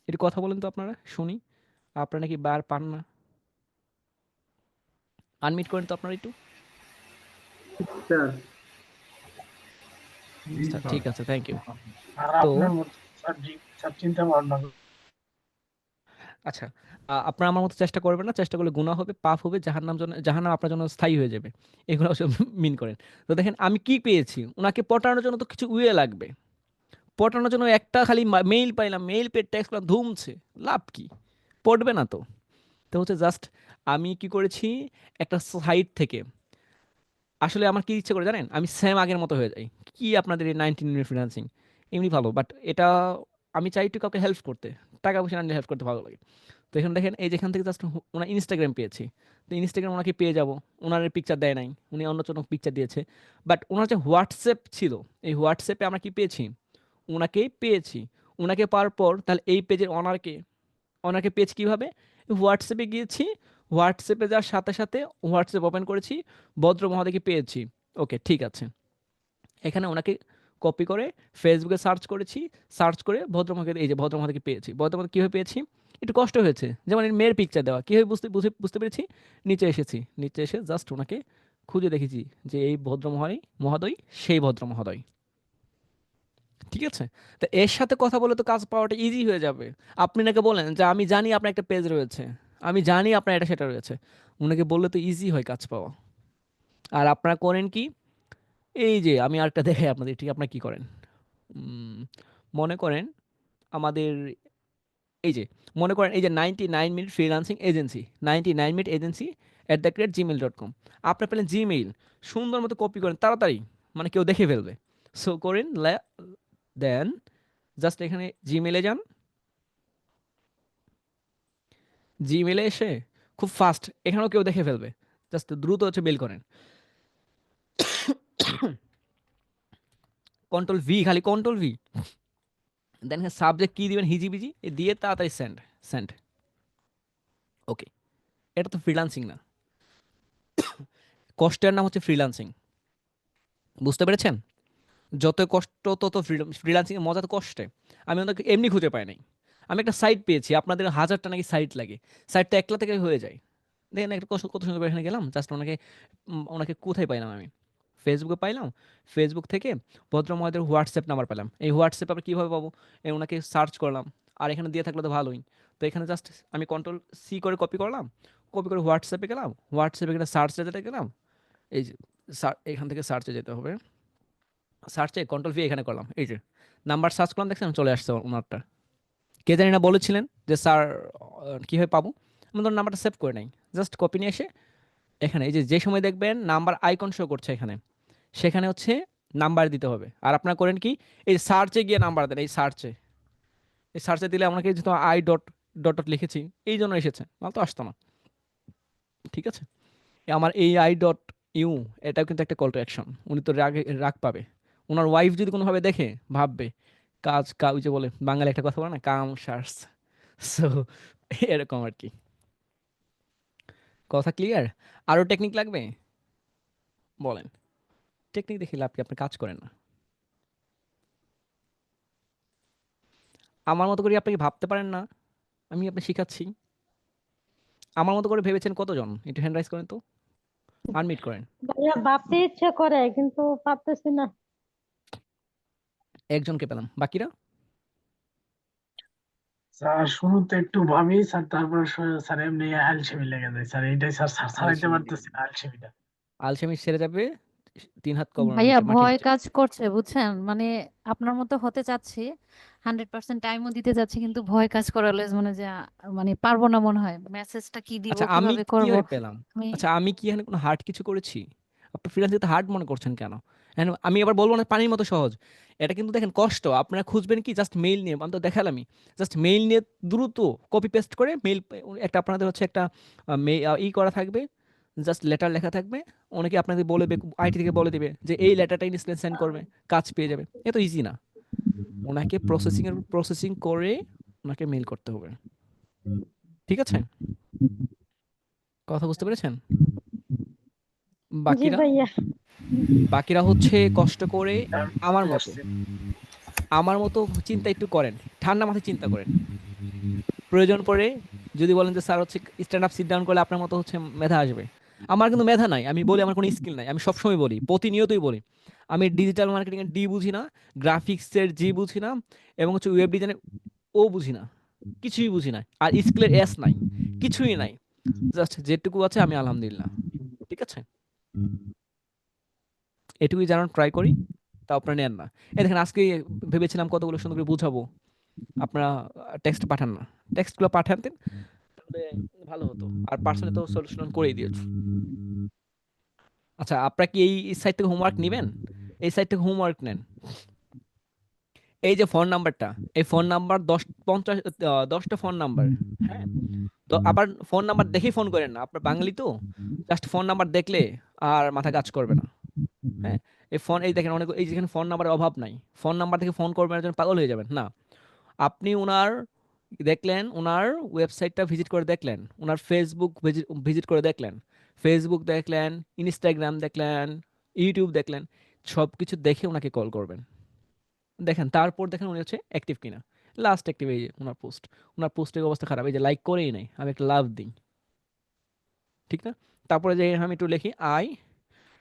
একটু কথা বলেন তো আপনারা শুনি, আপনারা নাকি বার পান না? আনমিট করেন তো আপনারা একটু।
স্যার
আচ্ছা ঠিক আছে, থ্যাংক ইউ।
আর
তো
আপনার মতো স্যার স্যার চিন্তা ভাবনা
আচ্ছা, আপনারা আমার মতো চেষ্টা করবেন না, চেষ্টা করলে গুনাহ হবে, পাপ হবে, জাহান্নাম আপনার জন্য স্থায়ী হয়ে যাবে, এগুলো অবশ্য মিন করেন। তো দেখেন আমি কি পেয়েছি, ওনাকে পটানোর জন্য তো কিছু উয়ে লাগবে, পটানোর জন্য একটা খালি মেইল পাইলাম, মেইল পেয়ে টেক্সট করলাম, ধুমছে, লাভ কি? পড়বে না তো। তো হচ্ছে জাস্ট আমি কি করেছি, একটা সাইট থেকে, আসলে আমার কি ইচ্ছে করে জানেন, আমি সেম আগের মতো হয়ে যাই। কি আপনাদের এই 19 মিনিট ফ্রিল্যান্সিং এমনি ভালো, বাট এটা আমি চাই একটু কাউকে হেল্প করতে, টাকা পয়সা আনলে হেল্প করতে ভালো লাগে। তো এখানে দেখেন, এই যেখান থেকে জাস্ট ওনার ইনস্টাগ্রাম পেয়েছি, তো ইনস্টাগ্রাম ওনাকে পেয়ে যাব, ওনার পিকচার দেয় নাই, উনি অন্য কোনো পিকচার দিয়েছে, বাট ওনার যে হোয়াটসঅ্যাপ ছিল, এই হোয়াটসঅ্যাপে আমরা কি পেয়েছি, ওনাকেই পেয়েছি। ওনাকে পাওয়ার পর তাহলে এই পেজের অনারকে পেজ কীভাবে, হোয়াটসঅ্যাপে গিয়েছি, হোয়াটসঅ্যাপে যাওয়ার সাথে সাথে হোয়াটসঅ্যাপ ওপেন করেছি, ভদ্র মহোদয়কে পেয়েছি। ওকে ঠিক আছে, এখানে ওনাকে কপি করে ফেসবুকে সার্চ করেছি, সার্চ করে ভদ্রমহোদয়, এই যে ভদ্রমহোদয়কে পেয়েছি। ভদ্রমহোদয় কীভাবে পেয়েছি, একটু কষ্ট হয়েছে, যেমন এর মেয়ের পিকচার দেওয়া, কীভাবে বুঝতে পেরেছি, নিচে এসেছি, নিচে এসে জাস্ট ওনাকে খুঁজে দেখেছি যে এই মহোদয় সেই ভদ্র মহোদয়। ঠিক আছে, তো এর সাথে কথা বলে তো কাজ পাওয়াটা ইজি হয়ে যাবে। আপনি নাকি বলেন যে আমি জানি আপনার একটা পেজ রয়েছে, আমি জানি আপনার এটা সেটা রয়েছে, ওনাকে বললে তো ইজি হয় কাজ পাওয়া। আর আপনারা করেন কি, এই যে আমি আরেকটা দেখাই আপনাদের, ঠিক আপনারা কি করেন, মনে করেন আমাদের এই যে, মনে করেন এই যে 99 minute freelancing agency, 99 minute agency @gmail.com, আপনার পেলেন জিমেইল, সুন্দর মতো কপি করেন তাড়াতাড়ি, মানে কেউ দেখে ফেলবে। সো করেন, দেন জাস্ট এখানে জিমেইলে যান, জিমেইলে এসে খুব ফাস্ট, এখানেও কেউ দেখে ফেলবে, জাস্ট দ্রুত হচ্ছে মেল করেন, কন্ট্রোল V, খালি কন্ট্রোল V, দেন সাবজেক্ট কি দিবেন, হিজিবিজি দিয়ে তাড়াতাড়ি সেন্ড সেন্ড। ওকে, এটা তো ফ্রিল্যান্সিং না, কষ্টের নাম হচ্ছে ফ্রিল্যান্সিং, বুঝতে পেরেছেন? যত কষ্ট তত ফ্রিল্যান্সিং এর মজা তো কষ্টে। আমি ওনাকে এমনি খুঁজে পাই নাই, আমি একটা সাইট পেয়েছি, আপনাদের 1000টা নাকি সাইট লাগে, সাইটটা একলা থেকে হয়ে যায়। দেখেন একটা কত সুন্দর করে এখানে গেলাম, জাস্ট ওনাকে কোথায় পাইলাম, আমি ফেসবুকে পাইলাম, ফেসবুক থেকে ভদ্র মহোদয়ের হোয়াটসঅ্যাপ নাম্বার পেলাম, এই হোয়াটসঅ্যাপ আবার কীভাবে পাবো, ওনাকে সার্চ করলাম, আর এখানে দিয়ে থাকলে তো ভালোই। তো এখানে জাস্ট আমি কন্ট্রোল C করে কপি করলাম, কপি করে হোয়াটসঅ্যাপে গেলাম, হোয়াটসঅ্যাপে এখানে সার্চ যেতে গেলাম, এই যে এখান থেকে সার্চে যেতে হবে, সার্চে কন্ট্রোল V এখানে করলাম, এই যে নাম্বার সার্চ করলাম, দেখছেন চলে আসছে ওনারটা। কে জানি না বলেছিলেন যে স্যার কীভাবে পাবো, আমি ধরুন নাম্বারটা সেভ করে নাই, জাস্ট কপি নিয়ে এসে এখানে এই যে সময় দেখবেন নাম্বার আইকন শো করছে এখানে, সেখানে হচ্ছে নাম্বার দিতে হবে। আর আপনারা করেন কি, এই সার্চে গিয়ে নাম্বার দেন, এই সার্চে দিলে আপনাকে যেহেতু আই ডট ডট ডট লিখেছি এই জন্য এসেছে, নাহলে তো আসতো না। ঠিক আছে, আমার এই I.U এটাও কিন্তু একটা কল টু অ্যাকশন, উনি তো রাগ পাবে, ওনার ওয়াইফ যদি কোনোভাবে দেখে ভাববে ওই যে বলে বাঙালি একটা কথা বলে না, কাম সার্স। সো এরকম আর কি, কথা ক্লিয়ার? আরও টেকনিক লাগবে বলেন, টেকনিক দেখে লাভ কি, আপনি কাজ করেন না। আমার মতো করে আপনি কি ভাবতে পারেন না, আমি আপনি শিখাচ্ছি, আমার মতো করে ভেবেছেন কতজন, একটু হ্যান্ড রাইজ করেন তো, আনমিট করেন।
ভাইয়া ভাবতে ইচ্ছা করে কিন্তু পারতেছি না।
একজনকে পেলাম, বাকিরা
স্যার শুরুতে একটু ভাবি স্যার, তারপরে স্যার এমনি আলসেমি লেগে যায় স্যার, এইটাই স্যার স্যার ছাড়াইতে
আলসেমি লেগে
পারতেছি না আলসেমিটা।
আলসেমি সেরে যাবে 3 হাত কবরের
ভাইয়া
নিচে, মাটির
ভয়
নিচে।
কাজ করছে বুঝছেন, মানে আপনার মতো হতে চাচ্ছি, 100% টাইমও দিতে চাচ্ছি, কিন্তু ভয় কাজ করে অলওয়েজ, মনে হয় যে মানে পারবো না, মনে হয় মেসেজটা কি দিব,
আচ্ছা আমি
কিভাবে করব।
কিভাবে পেলাম?
আমি
আচ্ছা আমি কি এখানে কোনো হার্ড কিছু করেছি? আপনি ফ্রিল্যান্সিং তো হার্ড মনে করছেন কেন? হ্যাঁ, আমি আবার বলবো না পানির মতো সহজ। এটা কিন্তু দেখেন কষ্ট। আপনারা খুঁজবেন কি জাস্ট মেইল নিয়ে, আমি তো দেখালামই। জাস্ট মেইল নিয়ে দ্রুত কপি পেস্ট করে মেইল, একটা আপনাদের হচ্ছে একটা করা থাকবে, জাস্ট লেটার লেখা থাকবে। অনেকে আপনাদের বলে দেবে, আইটি থেকে বলে দেবে যে এই লেটারটা ইনস্ট্যান্ট সেন্ড করবে, কাজ পেয়ে যাবে। এ তো ইজি না। ওনাকে প্রসেসিং করে ওনাকে মেইল করতে হবে। ঠিক আছে? কথা বুঝতে পেরেছেন?
জি
বাকিরা
ভাইয়া।
বাকিরা হচ্ছে কষ্ট করে আমার
বুঝতে
মতো
পারছি।
আমার মতো চিন্তা একটু করেন, ঠান্ডা মাথায় চিন্তা করেন। প্রয়োজন পড়ে যদি বলেন যে স্যার হচ্ছে স্ট্যান্ড আপ সিট ডাউন করলে আপনার মতো হচ্ছে মেধা আসবে। আমার কিন্তু মেধা নাই, আমি বলি আমার কোনো স্কিল নাই, আমি সবসময় বলি, প্রতিনিয়তই বলি, আমি ডিজিটাল মার্কেটিং এর ডি বুঝি না, গ্রাফিক্সের জি বুঝি না, এবং হচ্ছে ওয়েব ডিজাইনের ও বুঝি না, কিছুই বুঝি না, আর স্কিলের এস নাই, কিছুই নাই। জাস্ট যেটুকু আছে আমি আলহামদুলিল্লাহ। ঠিক আছে, এটুকুই জানার ট্রাই করি, তা আপনারা নেন না। এই দেখেন আজকে ভেবেছিলাম কতগুলো সুন্দর করে বুঝাবো, আপনারা টেক্সট পাঠান না। টেক্সটগুলো পাঠাতেন তাহলে ভালো হতো, আর পার্সোনালি তো সলিউশন করেই দিয়েছো। আচ্ছা আপনারা কি এই সাইট থেকে হোমওয়ার্ক নেবেন? এই সাইট থেকে হোমওয়ার্ক নেন। এই যে ফোন নাম্বারটা, এই ফোন নাম্বার 10টা ফোন নাম্বার। হ্যাঁ, তো আবার ফোন নাম্বার দেখেই ফোন করেন না, আপনার বাঙালি তো, জাস্ট ফোন নাম্বার দেখলে আর মাথা কাজ করবে না। হ্যাঁ, এই দেখেন অনেক, এই যেখানে ফোন নাম্বারের অভাব নাই, ফোন নাম্বার থেকে ফোন করবেন জন্য পাগল হয়ে যাবেন না। আপনি ওনার দেখলেন, ওনার ওয়েবসাইটটা ভিজিট করে দেখলেন, ওনার ফেসবুক ভিজিট করে দেখলেন, ফেসবুক দেখলেন, ইনস্টাগ্রাম দেখলেন, ইউটিউব দেখলেন, সব কিছু দেখে ওনাকে কল করবেন। দেখেন তারপর দেখেন উনি হচ্ছে অ্যাক্টিভ কিনা। লাস্ট অ্যাক্টিভ এই যে ওনার পোস্টের অবস্থা খারাপ, এই যে লাইক করেই নাই, আমি একটা লাভ দিই, ঠিক না? তারপরে যে আমি একটু লিখি I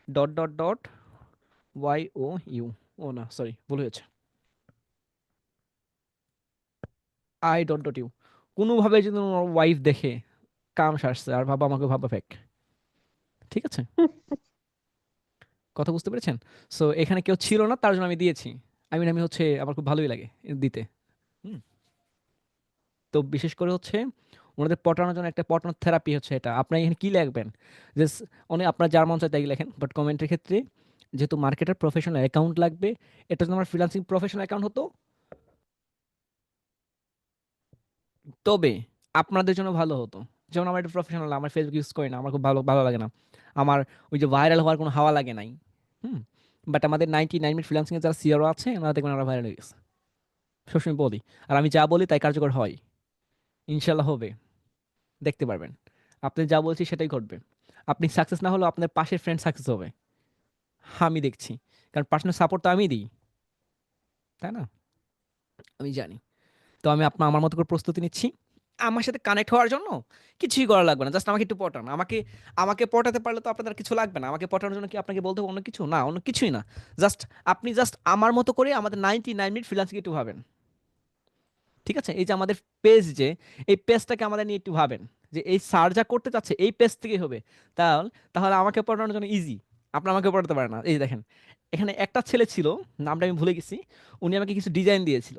dot dot dot Y O U, ও না সরি ভুল হয়েছে, আই ডট ডট ইউ। কোনোভাবে যদি ওনার ওয়াইফ দেখে কাম সারছে, আর ভাবা আমাকে ভাবা ফেক। ঠিক আছে, কথা বুঝতে পেরেছেন? সো এখানে কেউ ছিল না, তার জন্য আমি দিয়েছি। আমি হচ্ছে আমার খুব ভালোই লাগে দিতে। হুম। তো বিশেষ করে হচ্ছে ওনাদের পটানোর জন্য একটা পটানোর থেরাপি হচ্ছে এটা। আপনার এখানে কি লিখবেন যে অনেক আপনার যার মন চায় তাই লেখেন, বাট কমেন্টের ক্ষেত্রে যেহেতু মার্কেটার প্রফেশনাল অ্যাকাউন্ট লাগবে, এটা যদি আমার ফ্রিল্যান্সিং প্রফেশনাল অ্যাকাউন্ট হতো তবে আপনাদের জন্য ভালো হতো। যেমন আমার এটা প্রফেশনাল, আমার ফেসবুক ইউজ করি না, আমার খুব ভালো ভালো লাগে না, আমার ওই যে ভাইরাল হওয়ার কোনো হাওয়া লাগে নাই। হুম। বাট আমাদের 99 মিনিট ফ্রিল্যান্সিং এর যারা সিআরও আছে ওনারা দেখবেন ওরা ভাইরাল হয়ে গেছে। সবসময় বলি, আর আমি যা বলি তাই কার্যকর হয়, ইনশাল্লাহ হবে, দেখতে পারবেন। আপনি যা বলছি সেটাই ঘটবে। আপনি সাকসেস না হলেও আপনার পাশের ফ্রেন্ড সাকসেস হবে, আমি দেখছি, কারণ পার্সোনাল সাপোর্ট তো আমি দিই, তাই না? আমি জানি। তো আমি আমার মতো করে প্রস্তুতি নিচ্ছি। আমার সাথে কানেক্ট হওয়ার জন্য কিছুই করা লাগবে না, জাস্ট আমাকে একটু পটান। আমাকে আমাকে পটাতে পারলে তো আপনাদের আর কিছু লাগবে না। আমাকে পটানোর জন্য কি আপনাকে বলতে হবে অন্য কিছু? না, অন্য কিছুই না। জাস্ট আপনি জাস্ট আমার মতো করে আমাদের 99 মিনিট ফ্রিল্যান্সিং একটু ভাবেন। ঠিক আছে, এই যে আমাদের পেজ, যে এই পেজটাকে আমাদের নিয়ে একটু ভাবেন, যে এই স্যার যা করতে চাচ্ছে এই পেজ থেকেই হবে। তাহলে তাহলে আমাকে পড়ানোর জন্য ইজি। আপনি আমাকে পড়াতে পারেন না। এই যে দেখেন, এখানে একটা ছেলে ছিল, নামটা আমি ভুলে গেছি, উনি আমাকে কিছু ডিজাইন দিয়েছিল।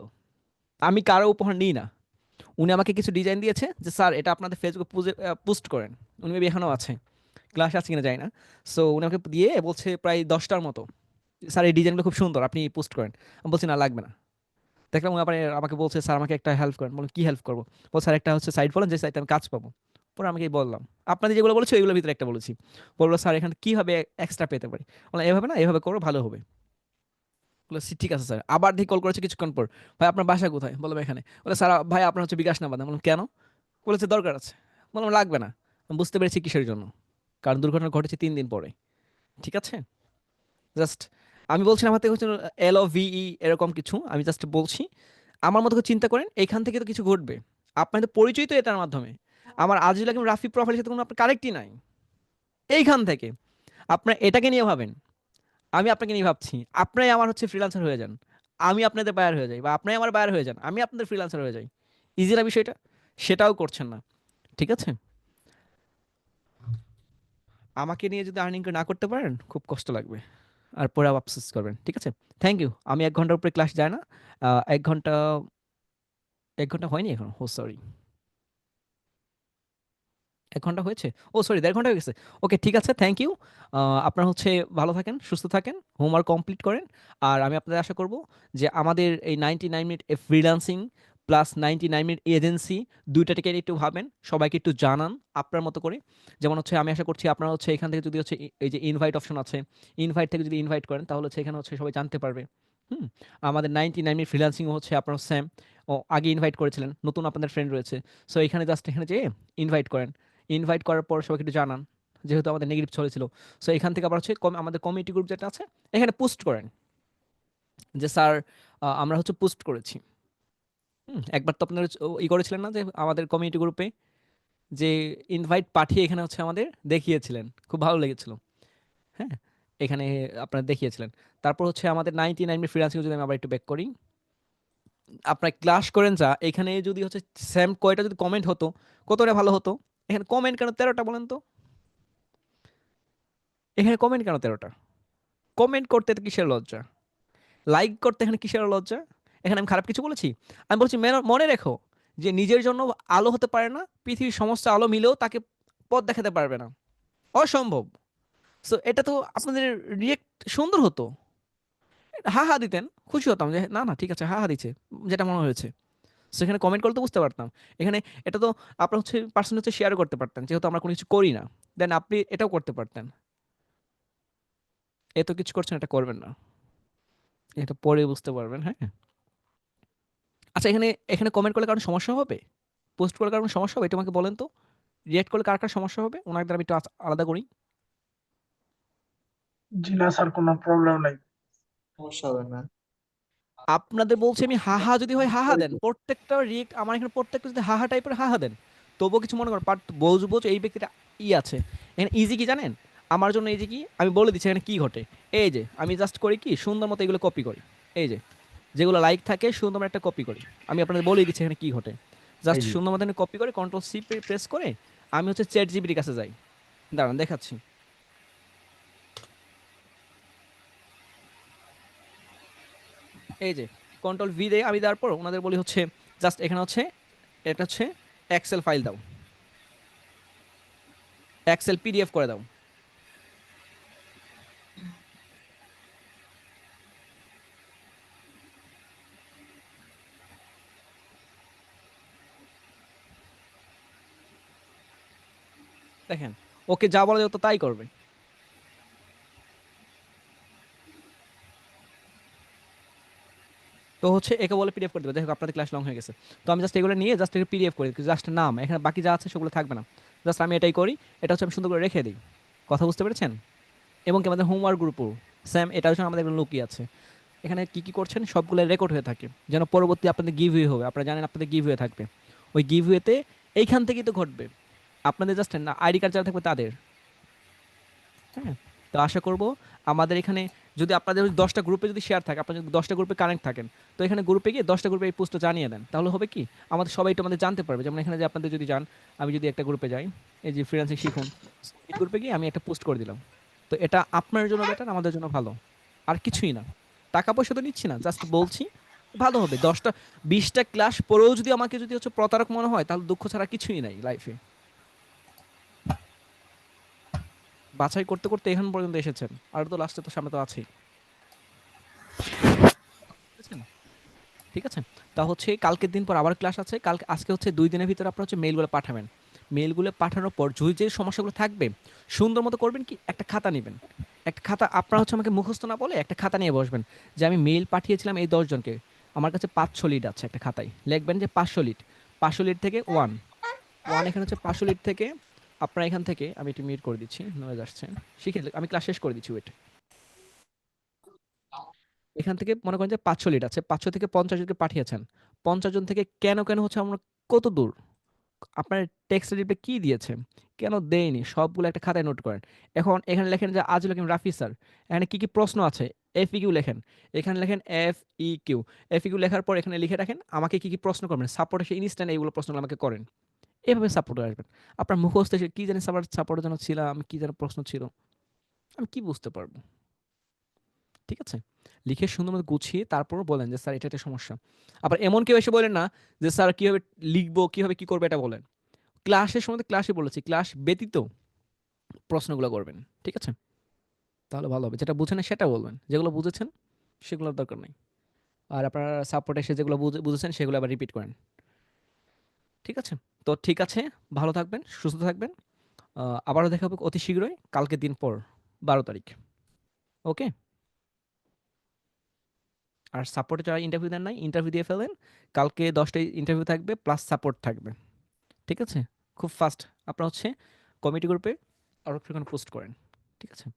আমি কারো উপহার নিই না। উনি আমাকে কিছু ডিজাইন দিয়েছে যে স্যার এটা আপনাদের ফেসবুকে পোস্ট করেন। উনি মেবি এখানেও আছে, ক্লাস আছে কিনা যায় না। সো উনি আমাকে দিয়ে বলছে প্রায় 10টার মতো, স্যার এই ডিজাইনগুলো খুব সুন্দর, আপনি পোস্ট করেন। আমি বলছি না লাগবে না। দেখলাম উনি আবার আমাকে বলছে স্যার আমাকে একটা হেল্প করেন। বলুন কি হেল্প করবো? বল স্যার একটা হচ্ছে সাইট বলেন যে সাইটে আমি কাজ পাবো। পরে আমাকে বললাম আপনাদের যেগুলো বলেছি ওইগুলোর ভিতরে একটা বলেছি। বললো স্যার এখানে কীভাবে এক্সট্রা পেতে পারি? বললাম এভাবে না, এভাবে করো ভালো হবে। বলেছি ঠিক আছে স্যার। আবার দেখি কল করেছে কিছুক্ষণ পর, ভাই আপনার বাসা কোথায়? বললাম এখানে। বলে স্যার ভাই আপনার হচ্ছে বিকাশ নাম্বার দেন। বললাম কেন? বলেছে দরকার আছে। বললাম লাগবে না। আমি বুঝতে পেরেছি কিসের জন্য, কারণ দুর্ঘটনা ঘটেছে 3 দিন পরে। ঠিক আছে, জাস্ট আমি বলছি না আমার থেকে হচ্ছে LOVE এরকম কিছু, আমি জাস্ট বলছি আমার মতো করে চিন্তা করেন, এইখান থেকে তো কিছু ঘটবে। আপনাদের পরিচয় তো এটার মাধ্যমে। আমার আজিজুল হাকিম রাফি প্রোফাইলের সাথে কোনো আপনার কানেক্টই নাই। এইখান থেকে আপনার এটাকে নিয়ে ভাবেন, আমি আপনাকে নিয়ে ভাবছি, আপনারাই আমার হচ্ছে ফ্রিল্যান্সার হয়ে যান, আমি আপনাদের বায়ার হয়ে যাই, বা আপনারাই আমার বায়ার হয়ে যান, আমি আপনাদের ফ্রিল্যান্সার হয়ে যাই। ইজি না বিষয়টা? সেটাও করছেন না। ঠিক আছে, আমাকে নিয়ে যদি আর্নিং না করতে পারেন খুব কষ্ট লাগবে আর পরে আবার আফসোস করবেন। ঠিক আছে? Thank you. আমি ১ ঘন্টার উপরে ক্লাস যায় না। ১ ঘন্টা ১ ঘন্টা হয়নি এখনো। Oh sorry. ১ ঘন্টা হয়েছে? ও সরি ১.৫ ঘন্টা হয়ে গেছে। ওকে ঠিক আছে, থ্যাংক ইউ। আপনারা হচ্ছে ভালো থাকেন, সুস্থ থাকেন, হোমওয়ার্ক কমপ্লিট করেন। আর আমি আপনাদের আশা করব যে আমাদের এই 99 minute freelancing plus 99 minute agency ২ টাকে একটু ভাবেন, সবাইকে একটু জানান আপনার মতো করে। যেমন হচ্ছে আমি আশা করছি আপনারা হচ্ছে এখান থেকে যদি হচ্ছে এই যে ইনভাইট অপশন আছে, ইনভাইট থেকে যদি ইনভাইট করেন তাহলে হচ্ছে এখানে হচ্ছে সবাই জানতে পারবে। হুম? আমাদের 99 মিনিট ফ্রিল্যান্সিং হচ্ছে আপনার স্যাম আগে ইনভাইট করেছিলেন, নতুন আপনাদের ফ্রেন্ড রয়েছে। সো এখানে জাস্ট এখানে যেয়ে ইনভাইট করেন। ইনভাইট করার পর সবাইকে একটু জানান, যেহেতু আমাদের নেগেটিভ চলেছিল। সো এখান থেকে আবার হচ্ছে আমাদের কমিউনিটি গ্রুপ যেটা আছে এখানে পোস্ট করেন যে স্যার আমরা হচ্ছে পোস্ট করেছি। একবার তো আপনারা করেছিলেন না যে আমাদের কমিউনিটি গ্রুপে যে ইনভাইট পাঠিয়ে এখানে হচ্ছে আমাদের দেখিয়েছিলেন, খুব ভালো লেগেছিল। হ্যাঁ, এখানে আপনারা দেখিয়েছিলেন। তারপর হচ্ছে আমাদের 99 মিনিট ফ্রিল্যান্সিং যদি আমি আবার একটু ব্যাক করি, আপনারা ক্লাস করেন যা, এখানে যদি হচ্ছে সেম কয়টা যদি কমেন্ট হতো কতটা ভালো হতো। এখানে কমেন্ট কেন 13টা বলেন তো? এখানে কমেন্ট কেন 13টা? কমেন্ট করতে তো কিসের লজ্জা? লাইক করতে এখানে কিসের লজ্জা? এখানে আমি খারাপ কিছু বলেছি? আমি বলছি মনে রেখো যে নিজের জন্য আলো হতে পারে না, পৃথিবীর সমস্ত আলো মিলেও তাকে পথ দেখাতে পারবে না, অসম্ভব। সো এটা তো আপনাদের রিয়েক্ট সুন্দর হতো, হা হা দিতেন, খুশি হতাম যে না না ঠিক আছে হা হা দিচ্ছে, যেটা মনে হয়েছে। সেখানে কমেন্ট করলে তো বুঝতে পারতাম। এখানে এটা তো আপনার হচ্ছে পার্সোনাল হচ্ছে শেয়ারও করতে পারতেন, যেহেতু আমরা কোনো কিছু করি না। দেন আপনি এটাও করতে পারতেন। এত কিছু করছেন, এটা করবেন না, এটা পরে বুঝতে পারবেন। হ্যাঁ, আচ্ছা এখানে এখানে কমেন্ট করলে কারণ সমস্যা হবে, পোস্ট করলে কারণ সমস্যা হবে, এটা আমাকে বলেন তো। রিয়েক্ট করলে কার কার সমস্যা হবে, ওনাকে দ্বারা আমি একটু আলাদা করি।
জি না স্যার, কোনো প্রবলেম নাই।
সমস্যা হবে না।
আপনাদের বলছি আমি হা হা যদি হয় হা হা দেন, প্রত্যেকটা রিয়েক্ট আমার এখানে প্রত্যেকটা যদি হা হা টাইপের হা হা দেন, তবুও কিছু মনে করেন বাট বোঝ এই ব্যক্তিটা আছে। এখানে ইজি কি জানেন? আমার জন্য ইজি কি আমি বলে দিচ্ছি এখানে কি ঘটে। এই যে আমি জাস্ট করি কি সুন্দর মতো এগুলো কপি করি, এই যে যেগুলো লাইক থাকে সুন্দর মতো একটা কপি করি। আমি আপনাদের বলে দিচ্ছি এখানে কি ঘটে। জাস্ট
এই যে
সুন্দর মতো কপি করে কন্ট্রোল সি প্রেস করে আমি হচ্ছে চ্যাট জিপিটির কাছে যাই। দাঁড়ান দেখাচ্ছি। এই যে কন্ট্রোল ভি দিয়ে আমি দেওয়ার পর ওনাদের বলি হচ্ছে জাস্ট এখানে হচ্ছে এটা হচ্ছে এক্সেল ফাইল দাও, এক্সেল পিডিএফ করে দাও। দেখেন ওকে যা বলা যেত তাই করবে। তো হচ্ছে একে বলে পিডিএফ করে দেবে। দেখো আপনাদের ক্লাস লং হয়ে গেছে, তো আমি জাস্ট এগুলো নিয়ে জাস্ট এটা পিডিএফ করি, জাস্ট নাম, এখানে বাকি যা আছে সেগুলো থাকবে না। জাস্ট আমি এটাই করি, এটা হচ্ছে আমি সুন্দর করে রেখে দিই। কথা বুঝতে পেরেছেন? এবং কি আমাদের হোমওয়ার্ক গ্রুপও সেম, এটা হচ্ছে আমাদের লুকিয়ে আছে। এখানে কি কি করছেন সবগুলো রেকর্ড হয়ে থাকে, যেন পরবর্তী আপনাদের গিভওয়ে হবে। আপনারা জানেন আপনাদের গিভওয়ে থাকবে, ওই গিভওয়েতে এইখান থেকেই তো ঘটবে। আপনাদের জাস্ট না আইডি কার্ড যারা থাকবে তাদের। হ্যাঁ, তো আশা করব আমাদের এখানে যদি আপনাদের 10টা গ্রুপে যদি শেয়ার থাকে, আপনারা যদি 10টা গ্রুপে কানেক্ট থাকেন, তো এখানে গ্রুপে গিয়ে 10টা গ্রুপে এই পোস্টটা জানিয়ে দেন, তাহলে হবে কি আমাদের সবাই একটু আমাদের জানতে পারবে। যেমন এখানে যে আপনাদের যদি যান, আমি যদি একটা গ্রুপে যাই, এই যে ফ্রিল্যান্সিং শিখুন, এই গ্রুপে গিয়ে আমি একটা পোস্ট করে দিলাম, তো এটা আপনার জন্য বেটার, আমাদের জন্য ভালো। আর কিছুই না, টাকা পয়সা তো নিচ্ছি না, জাস্ট বলছি ভালো হবে। 10টা 20টা ক্লাস পরেও যদি আমাকে যদি হচ্ছে প্রতারক মনে হয়, তাহলে দুঃখ ছাড়া কিছুই নাই লাইফে। বাছাই করতে করতে এখান পর্যন্ত এসেছেন, আর তো লাস্টে তো সামনে তো আছেই। বুঝেছেন? ঠিক আছে, তা হচ্ছে কালকের দিন পর আবার ক্লাস আছে। কালকে আজকে হচ্ছে 2 দিনের ভিতরে আপনারা হচ্ছে মেইলগুলো পাঠাবেন। মেইলগুলো পাঠানোর পর যদি যে সমস্যাগুলো থাকবে সুন্দর মতো করবেন কি একটা খাতা নেবেন। একটা খাতা আপনারা হচ্ছে আমাকে মুখস্থ না বলে একটা খাতা নিয়ে বসবেন যে আমি মেইল পাঠিয়েছিলাম এই 10 জনকে, আমার কাছে 500 লিড আছে। একটা খাতায় লিখবেন যে 500 লিড, 500 লিড থেকে ওয়ান এখানে হচ্ছে 500 লিড থেকে আপনারা এখান থেকে আমি একটু মিউট করে দিচ্ছি, নয়েজ আসছে। শিখে আমি ক্লাস শেষ করে দিচ্ছি, ওয়েট। এখান থেকে মনে করেন যে 500 লিড আছে, 500 থেকে 50 জনকে পাঠিয়েছেন। 50 জন থেকে কেন কেন হচ্ছে আমরা কত দূর, আপনার টেক্সট রিপ্লাই কি দিয়েছে, কেন দেয়নি, সবগুলো একটা খাতায় নোট করেন। এখন এখানে লেখেন যে আজুল হাকিম রাফি স্যার, এখানে কি কি প্রশ্ন আছে FEQ লেখেন। এখানে লেখেন FEQ লেখার পর এখানে লিখে রাখেন আমাকে কি কি প্রশ্ন করবেন, সাপোর্ট এসে ইনস্ট্যান্ট এইগুলো প্রশ্নগুলো আমাকে করেন। এভাবে সাপোর্টে আসবেন। আপনার মুখস্থ এসে কি জানি সাপোর্টের জন্য ছিলাম, কি যেন প্রশ্ন ছিল, আমি কি বুঝতে পারবো? ঠিক আছে? লিখে সুন্দর মতো গুছিয়ে তারপর বলেন যে, "স্যার এটা, এটা সমস্যা।" আবার এমন কেউ এসে বলেন না যে, "স্যার কিভাবে লিখবো, কিভাবে কি করবো এটা বলেন।" ক্লাসের সময় তো ক্লাসে বলেছি, ক্লাস ব্যতীত প্রশ্নগুলো করবেন। ঠিক আছে? তাহলে ভালো হবে। যেটা বুঝেন না সেটা বলবেন। যেগুলো বুঝেছেন সেগুলোর দরকার নাই। আর আপনারা সাপোর্টে এসে যেগুলো বুঝেছেন সেগুলো আবার রিপিট করেন। ঠিক আছে? তো ঠিক আছে, ভালো থাকবেন, সুস্থ থাকবেন। আবারও দেখা হবে অতি শীঘ্রই, কালকের দিন পর ১২ তারিখ। ওকে? আর সাপোর্টে যারা ইন্টারভিউ দেন নাই, ইন্টারভিউ দিয়ে ফেলেন। কালকে ১০ টায় ইন্টারভিউ থাকবে প্লাস সাপোর্ট থাকবে। ঠিক আছে? খুব ফাস্ট আপনারা হচ্ছে কমিউনিটি গ্রুপে আরো একটুখানি পোস্ট করেন। ঠিক আছে?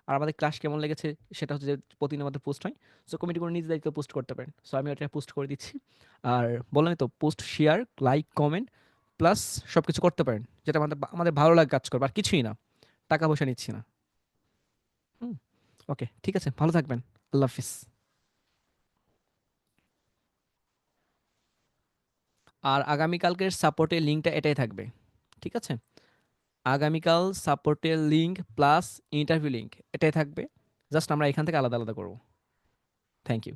আর আমাদের ক্লাস কেমন লেগেছে সেটা হচ্ছে যে প্রতিদিন আমাদের পোস্ট হয়। সো কমিটি করে নিজ দায়িত্বে পোস্ট করতে পারেন। সো আমি ওটা পোস্ট করে দিচ্ছি। আর বললামই তো post, share, like, comment plus সবকিছু করতে পারেন। যেটা আমাদের ভালো লাগে কাজ করবে। আর কিছুই না। টাকা পয়সা নিচ্ছি না। হুম? ওকে, ঠিক আছে। ভালো থাকবেন। আল্লাহ হাফিজ। আর আগামীকালকের সাপোর্টের লিঙ্কটা এটাই থাকবে। ঠিক আছে? আগামীকাল সাপোর্টের লিঙ্ক প্লাস ইন্টারভিউ লিঙ্ক এটাই থাকবে। জাস্ট আমরা এখান থেকে আলাদা, আলাদা করব। Thank you.